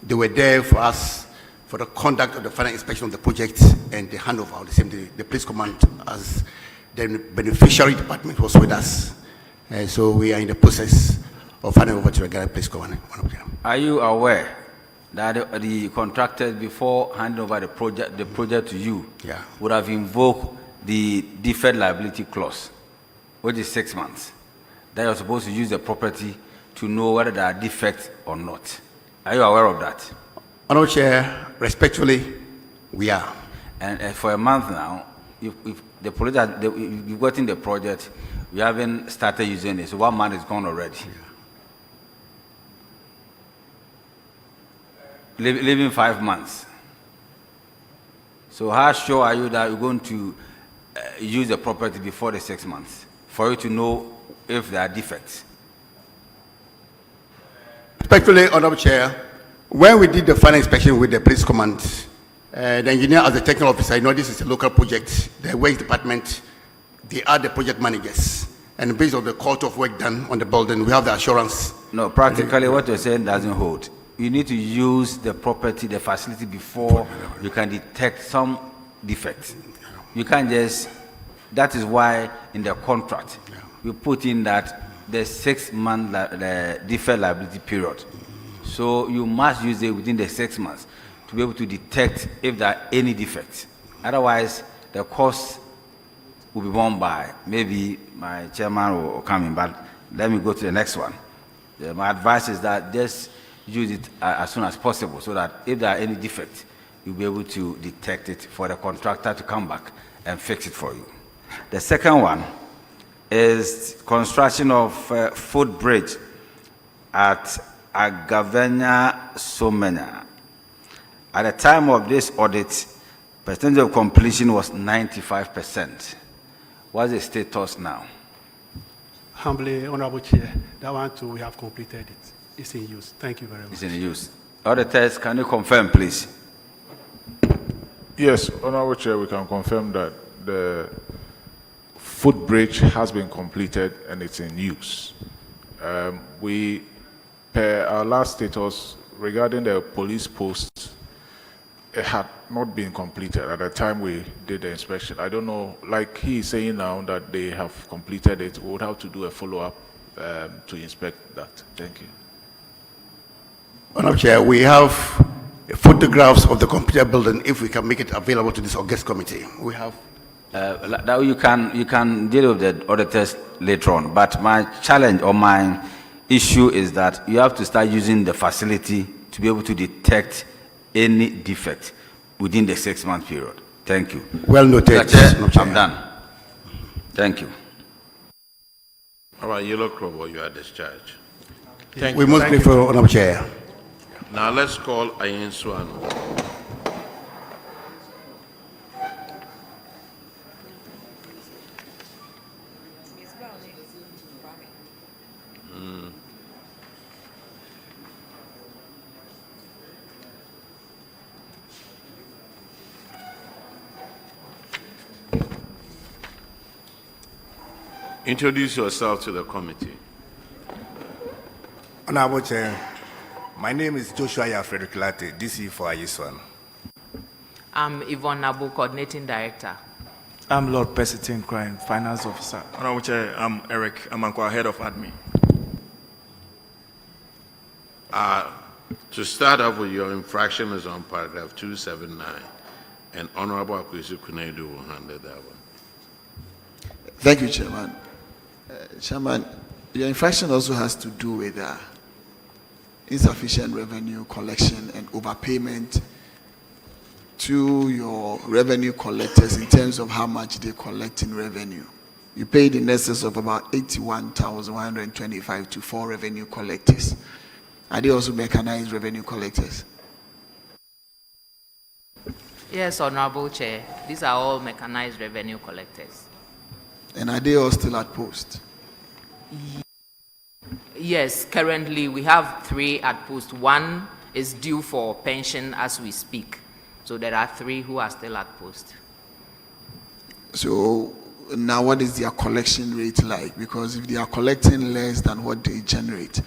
They were there for us for the conduct of the final inspection of the project and the handover of the same day. The Police Command as the beneficiary department was with us. So we are in the process of handing over to the Ghana Police Command. Are you aware that the contractors, before handing over the project to you, would have invoked the deferred liability clause, which is 6 months, that you're supposed to use the property to know whether there are defects or not? Are you aware of that? Honorable Chair, respectfully, we are. And for a month now, if the project, you've gotten the project, we haven't started using it, so 1 month is gone already. Leaving 5 months. So how sure are you that you're going to use the property before the 6 months for you to know if there are defects? Respectfully, Honorable Chair, when we did the final inspection with the police command, the engineer as the technical officer, you know this is a local project, the waste department, they are the project managers. And based on the quality of work done on the building, we have the assurance. No, practically what you're saying doesn't hold. You need to use the property, the facility before you can detect some defects. You can't just, that is why in the contract, we put in that the 6 month the defect liability period. So you must use it within the 6 months to be able to detect if there are any defects. Otherwise, the cost will be borne by, maybe my chairman will come in, but let me go to the next one. My advice is that just use it as soon as possible so that if there are any defects, you'll be able to detect it for the contractor to come back and fix it for you. The second one is construction of footbridge at Agavenia Somena. At the time of this audit, percentage of completion was 95%. What's the status now? Humbly, Honorable Chair, that one too, we have completed it. It's in use. Thank you very much. It's in use. Auditors, can you confirm, please? Yes, Honorable Chair, we can confirm that the footbridge has been completed and it's in use. We, per our last status regarding the police posts, it had not been completed at the time we did the inspection. I don't know, like he is saying now that they have completed it, we would have to do a follow-up to inspect that. Thank you. Honorable Chair, we have photographs of the completed building if we can make it available to this August committee. We have. Now you can deal with the auditors later on, but my challenge or my issue is that you have to start using the facility to be able to detect any defect within the 6 month period. Thank you. Well noted. Chair, I'm done. Thank you. All right, Yellow Crow, you are discharged. We must pray for Honorable Chair. Now let's call Ayin Swano. Introduce yourself to the committee. Honorable Chair, my name is Joshua Frederick Latte, DC for Ayeswan. I'm Yvonne Nabu, Coordinating Director. I'm Lord Persitin Crime, Finance Officer. Honorable Chair, I'm Eric Amankwa, Head of Admin. To start off with, your infraction is on paragraph 279, and Honorable Akwesi Kunedu will handle that one. Thank you, Chairman. Chairman, your infraction also has to do with insufficient revenue collection and overpayment to your revenue collectors in terms of how much they collect in revenue. You paid in excess of about 81,125 to 4 revenue collectors. Are they also mechanized revenue collectors? Yes, Honorable Chair. These are all mechanized revenue collectors. And are they all still at post? Yes, currently we have 3 at post. 1 is due for pension as we speak. So there are 3 who are still at post. So now what is their collection rate like? Because if they are collecting less than what they generate,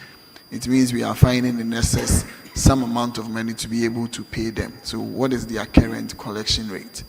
it means we are finding in excess some amount of money to be able to pay them. So what is their current collection rate?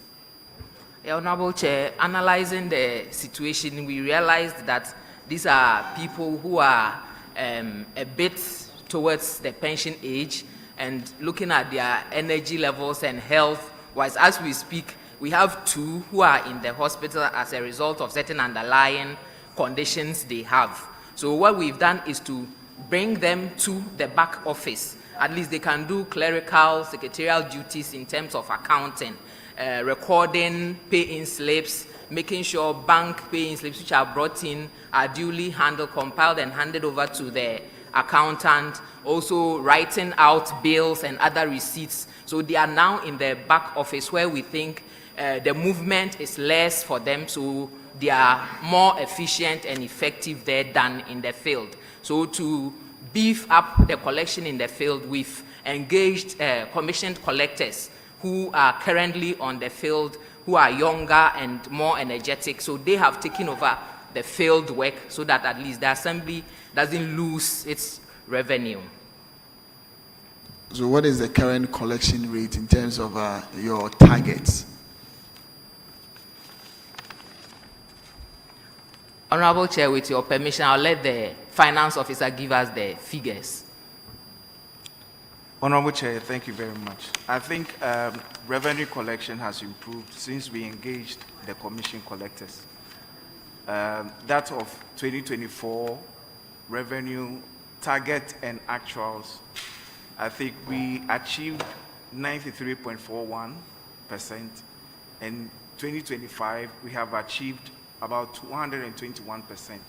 Honorable Chair, analyzing the situation, we realized that these are people who are a bit towards the pension age, and looking at their energy levels and health-wise, as we speak, we have 2 who are in the hospital as a result of certain underlying conditions they have. So what we've done is to bring them to the back office. At least they can do clerical, secretarial duties in terms of accounting. recording pay-in slips, making sure bank pay-in slips which are brought in are duly handled, compiled, and handed over to the accountant, also writing out bills and other receipts. So they are now in the back office where we think the movement is less for them, so they are more efficient and effective there than in the field. So to beef up the collection in the field, we've engaged commissioned collectors who are currently on the field, who are younger and more energetic. So they have taken over the field work so that at least the assembly doesn't lose its revenue. So what is the current collection rate in terms of your targets? Honorable Chair, with your permission, I'll let the finance officer give us the figures. Honorable Chair, thank you very much. I think revenue collection has improved since we engaged the commission collectors. That of 2024 revenue target and actuals, I think we achieved 93.41%, and 2025 we have achieved about 221%,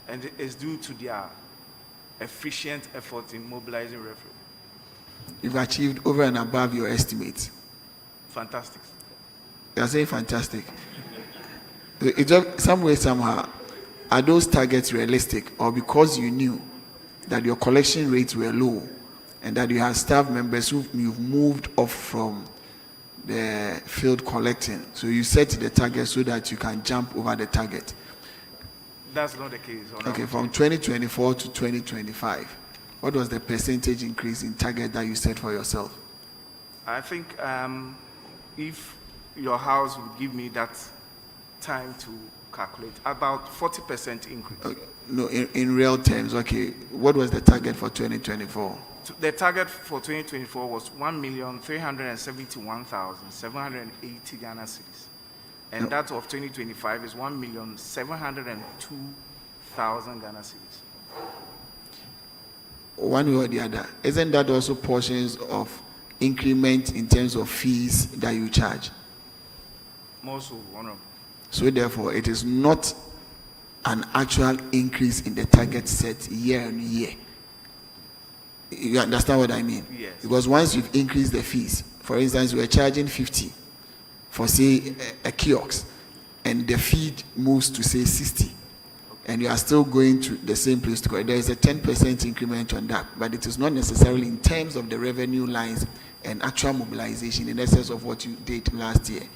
and it is due to their efficient effort in mobilizing revenue. You've achieved over and above your estimates. Fantastic. You're saying fantastic. It's just, some way, somehow, are those targets realistic, or because you knew that your collection rates were low and that you had staff members who you've moved off from the field collecting, so you set the target so that you can jump over the target? That's not the case. Okay, from 2024 to 2025, what was the percentage increase in target that you set for yourself? I think if your house would give me that time to calculate, about 40% increase. Okay. No, in real terms, okay, what was the target for 2024? The target for 2024 was 1,371,780 Ghana cedis. And No. that of 2025 is 1,702,000 Ghana cedis. One way or the other, isn't that also portions of increment in terms of fees that you charge? More so, Honorable. So therefore, it is not an actual increase in the target set year on year. You understand what I mean? Yes. Because once you've increased the fees, for instance, you are charging 50 for, say, a kiosk, and the fee moves to, say, 60, and you are still going to the same place to go, there is a 10% increment on that, but it is not necessarily in terms of the revenue lines and actual mobilization in excess of what you did last year.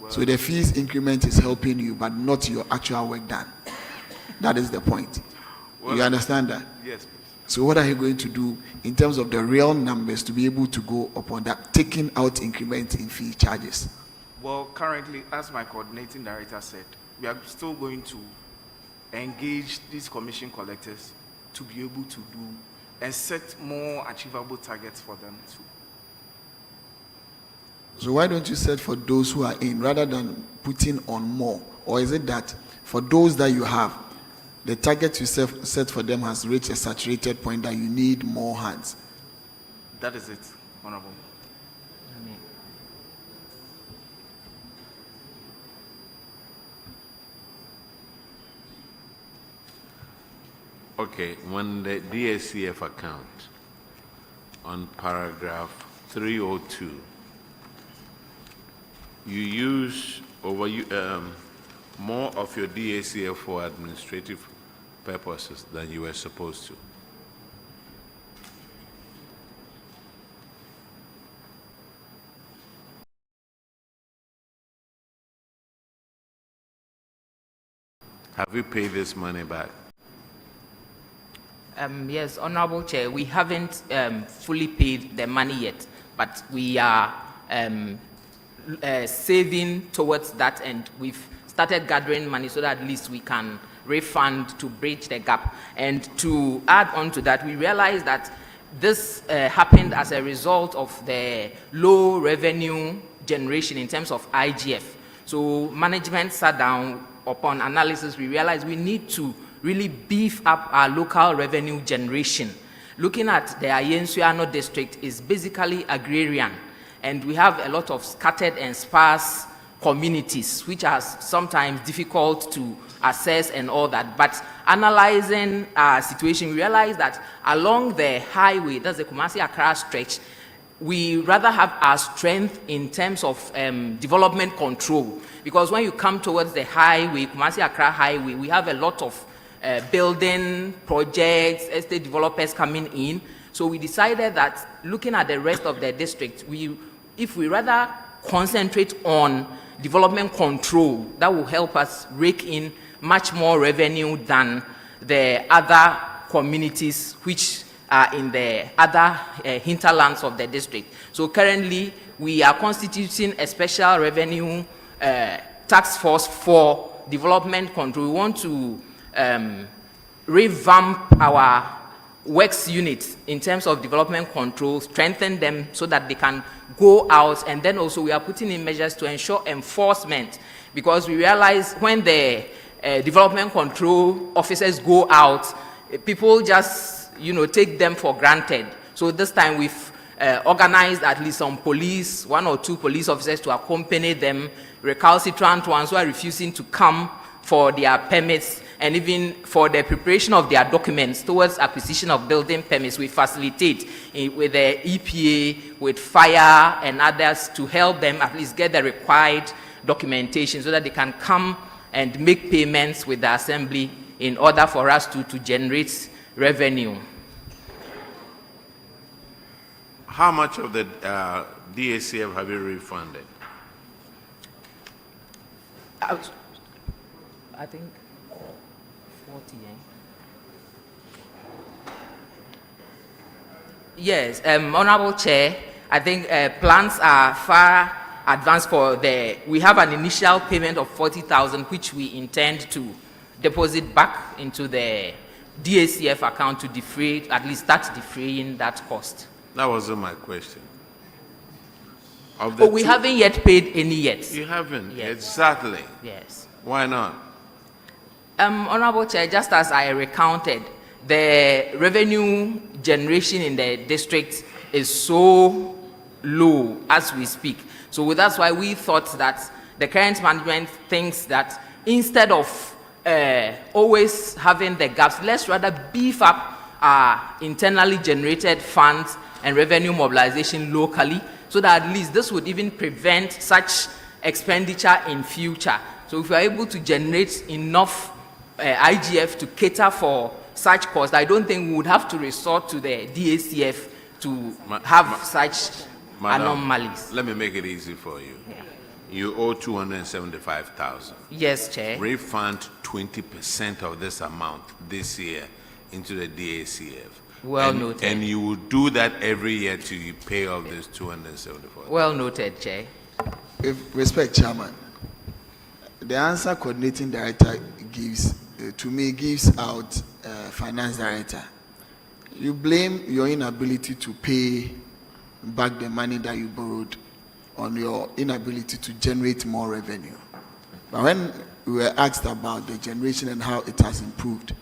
So the fees increment is helping you, but not your actual work done. That is the point. You understand that? Yes, please. So what are you going to do in terms of the real numbers to be able to go upon that, taking out increment in fee charges? Well, currently, as my coordinating director said, we are still going to engage these commission collectors to be able to do and set more achievable targets for them too. So why don't you set for those who are in rather than putting on more? Or is it that for those that you have, the target you set for them has reached a saturated point that you need more hands? That is it, Honorable. Okay, when the DSCF account on paragraph 302, you use more of your DACF for administrative purposes than you were supposed to. Have you paid this money back? Yes, Honorable Chair, we haven't fully paid the money yet, but we are saving towards that, and we've started gathering money so that at least we can refund to bridge the gap. And to add on to that, we realized that this happened as a result of the low revenue generation in terms of IGF. So management sat down. Upon analysis, we realized we need to really beef up our local revenue generation. Looking at the Ayensuano district is basically agrarian, and we have a lot of scattered and sparse communities, which are sometimes difficult to assess and all that. But analyzing our situation, we realize that along the highway, that's the Kumasi-Accra stretch, we rather have our strength in terms of development control. Because when you come towards the highway, Kumasi-Accra highway, we have a lot of building projects, estate developers coming in. So we decided that looking at the rest of the district, if we rather concentrate on development control, that will help us rake in much more revenue than the other communities which are in the other hinterlands of the district. So currently, we are constituting a special revenue task force for development control. We want to revamp our works unit in terms of development control, strengthen them so that they can go out, and then also we are putting in measures to ensure enforcement, because we realize when the development control officers go out, people just take them for granted. So this time we've organized at least some police, 1 or 2 police officers to accompany them, recalcitrant ones who are refusing to come for their permits, and even for the preparation of their documents towards acquisition of building permits. We facilitate with the EPA, with fire and others to help them at least get the required documentation so that they can come and make payments with the assembly in order for us to generate revenue. How much of the DACF have you refunded? I think 40, Yes, Honorable Chair, I think plans are far advanced we have an initial payment of 40,000, which we intend to deposit back into the DACF account to defray, at least start defraying that cost. That wasn't my question. We haven't yet paid any yet. You haven't? Yes. Exactly. Yes. Why not? Honorable Chair, just as I recounted, the revenue generation in the district is so low as we speak. So that's why we thought that the current management thinks that instead of always having the gaps, let's rather beef up our internally generated funds and revenue mobilization locally, so that at least this would even prevent such expenditure in future. So if we are able to generate enough IGF to cater for such costs, I don't think we would have to resort to the DACF to have such anomalies. Let me make it easy for you. Yeah. You owe 275,000. Yes, Chair. Refund 20% of this amount this year into the DACF. Well noted. And you will do that every year till you pay off this 274,000. Well noted, Chair. With respect, Chairman, the answer coordinating director gives, to me, gives out finance director. You blame your inability to pay back the money that you borrowed on your inability to generate more revenue. But when we were asked about the generation and how it has improved,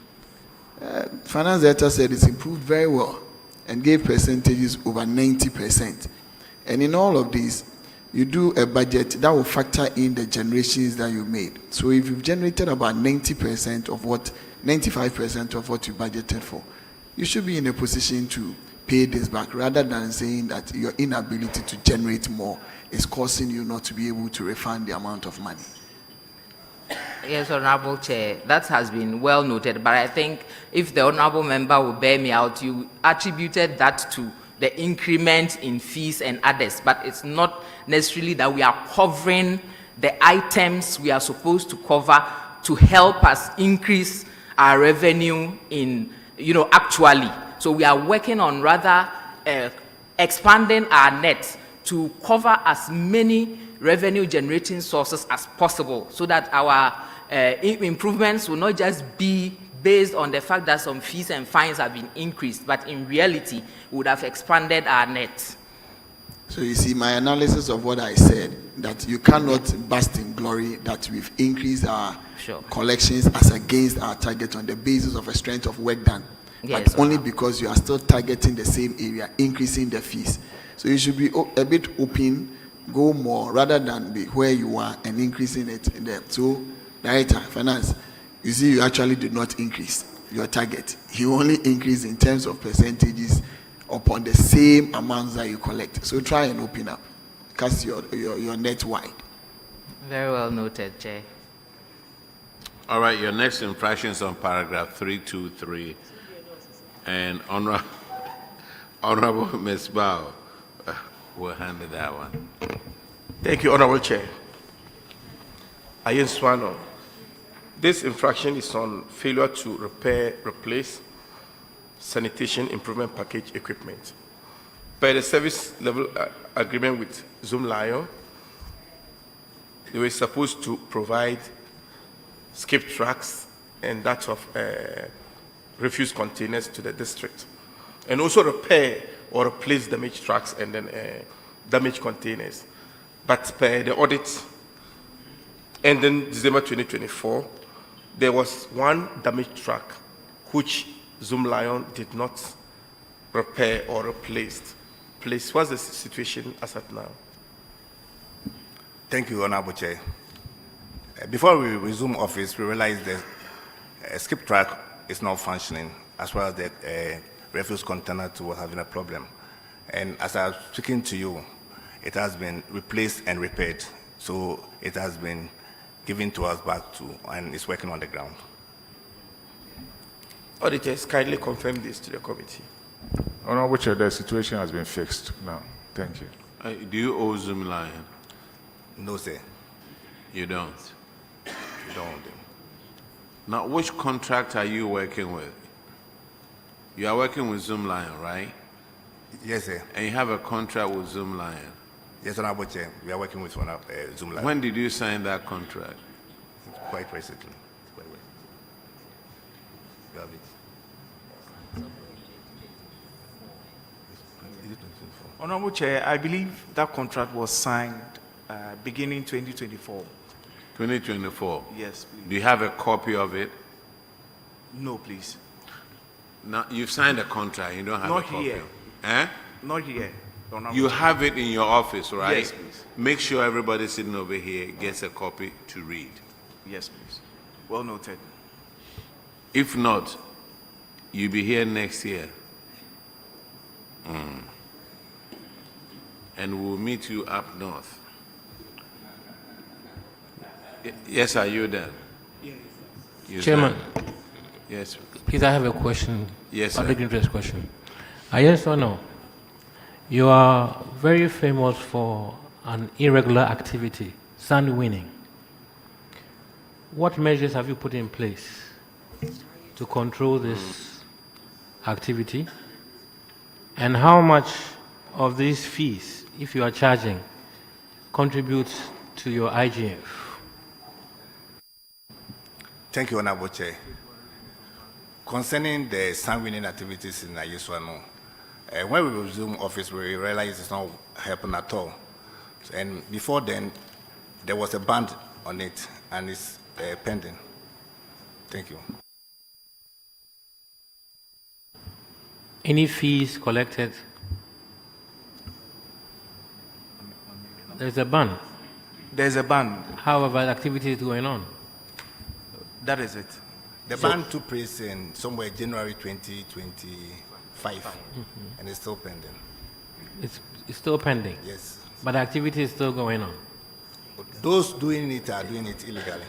finance director said it's improved very well and gave percentages over 90%. And in all of these, you do a budget that will factor in the generations that you made. So if you've generated about 95% of what you budgeted for, you should be in a position to pay this back, rather than saying that your inability to generate more is causing you not to be able to refund the amount of money. Yes, Honorable Chair, that has been well noted, but I think if the Honorable Member will bear me out, you attributed that to the increment in fees and others, but it's not necessarily that we are covering the items we are supposed to cover to help us increase our revenue in, actually. So we are working on rather expanding our net to cover as many revenue generating sources as possible, so that our improvements will not just be based on the fact that some fees and fines have been increased, but in reality, we would have expanded our net. So you see, my analysis of what I said, that you cannot bask in glory that we've increased our collections as against our target on the basis of a strength of work done, yes, but only because you are still targeting the same area, increasing the fees. So you should be a bit open, go more, rather than be where you are and increasing it in there. So, Director, Finance, you see, you actually did not increase your target. You only increase in terms of percentages upon the same amounts that you collect. So try and open up. Cast your net wide. Very well noted, Chair. All right, your next infraction is on paragraph 323. And Honorable Ms. Bao will handle that one. Thank you, Honorable Chair. Ayen Swano. This infraction is on failure to replace sanitation improvement package equipment. Per the service level agreement with Zoom Lion, they were supposed to provide skip tracks and that of refuse containers to the district, and also repair or replace damaged trucks and then damaged containers. But per the audit ending December 2024, there was one damaged truck which Zoom Lion did not repair or replace. Please, what's the situation as at now? Thank you, Honorable Chair. Before we resume office, we realized the skip track is not functioning, as well as the refuse container too was having a problem. And as I was speaking to you, it has been replaced and repaired. So it has been given to us back to, and it's working on the ground. Auditors, kindly confirm this to the committee. Honorable Chair, the situation has been fixed now. Thank you. Do you owe Zoom Lion? No, sir. You don't? You don't. Now, which contract are you working with? You are working with Zoom Lion, right? Yes, sir. And you have a contract with Zoom Lion? Yes, Honorable Chair. We are working with Zoom Lion. When did you sign that contract? Quite recently. You have it. Honorable Chair, I believe that contract was signed beginning 2024. 2024? Yes, please. Do you have a copy of it? No, please. Now, you've signed a contract, you don't have Not a copy. here. Eh? Not here. Honorable You Chair. have it in your office, right? Yes, please. Make sure everybody sitting over here gets a copy to read. Yes, please. Well noted. If not, you'll be here next year. And we'll meet you up north. Yes, are you there? Yes. Chairman. Yes. Please, I have a question. Yes, sir. Public interest question. Yes or no? You are very famous for an irregular activity, sand winning. What measures have you put in place to control this activity? And how much of these fees, if you are charging, contributes to your IGF? Thank you, Honorable Chair. Concerning the sand winning activities in Ayeswano, when we resume office, we realized it's not helping at all. And before then, there was a ban on it, and it's pending. Thank you. Any fees collected? There's a ban. There's a ban. However, the activity is going on. That is it. The ban took place in somewhere January 2025, and it's still pending. It's still pending? Yes. But the activity is still going on? Those doing it are doing it illegally.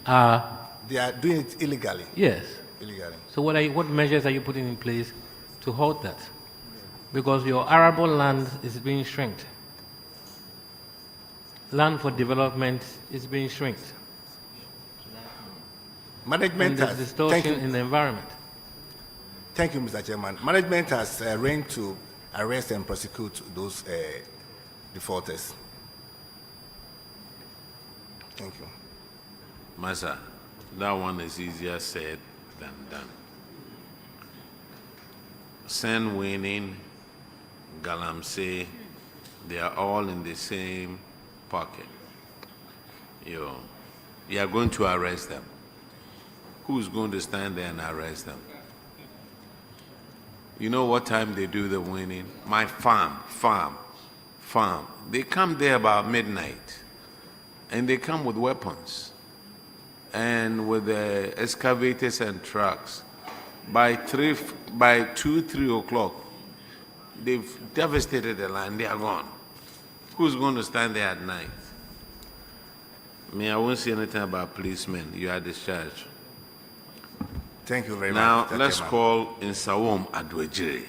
They are doing it illegally. Yes. Illegally. So what measures are you putting in place to halt that? Because your arable land is being shrinked. Land for development is being shrinked. Management and there's has distortion in the environment. Thank you, Mr. Chairman. Management has arranged to arrest and prosecute those defaulters. Thank you. Masa, that one is easier said than done. Sand winning, galamsey, they are all in the same pocket. You are going to arrest them. Who's going to stand there and arrest them? You know what time they do the winning? My farm. They come there about midnight, and they come with weapons and with the excavators and trucks. By 2, 3 o'clock, they've devastated the land. They are gone. Who's going to stand there at night? I won't say anything about policemen. You are discharged. Thank you very Now, much. let's call in Sawom Adwejire.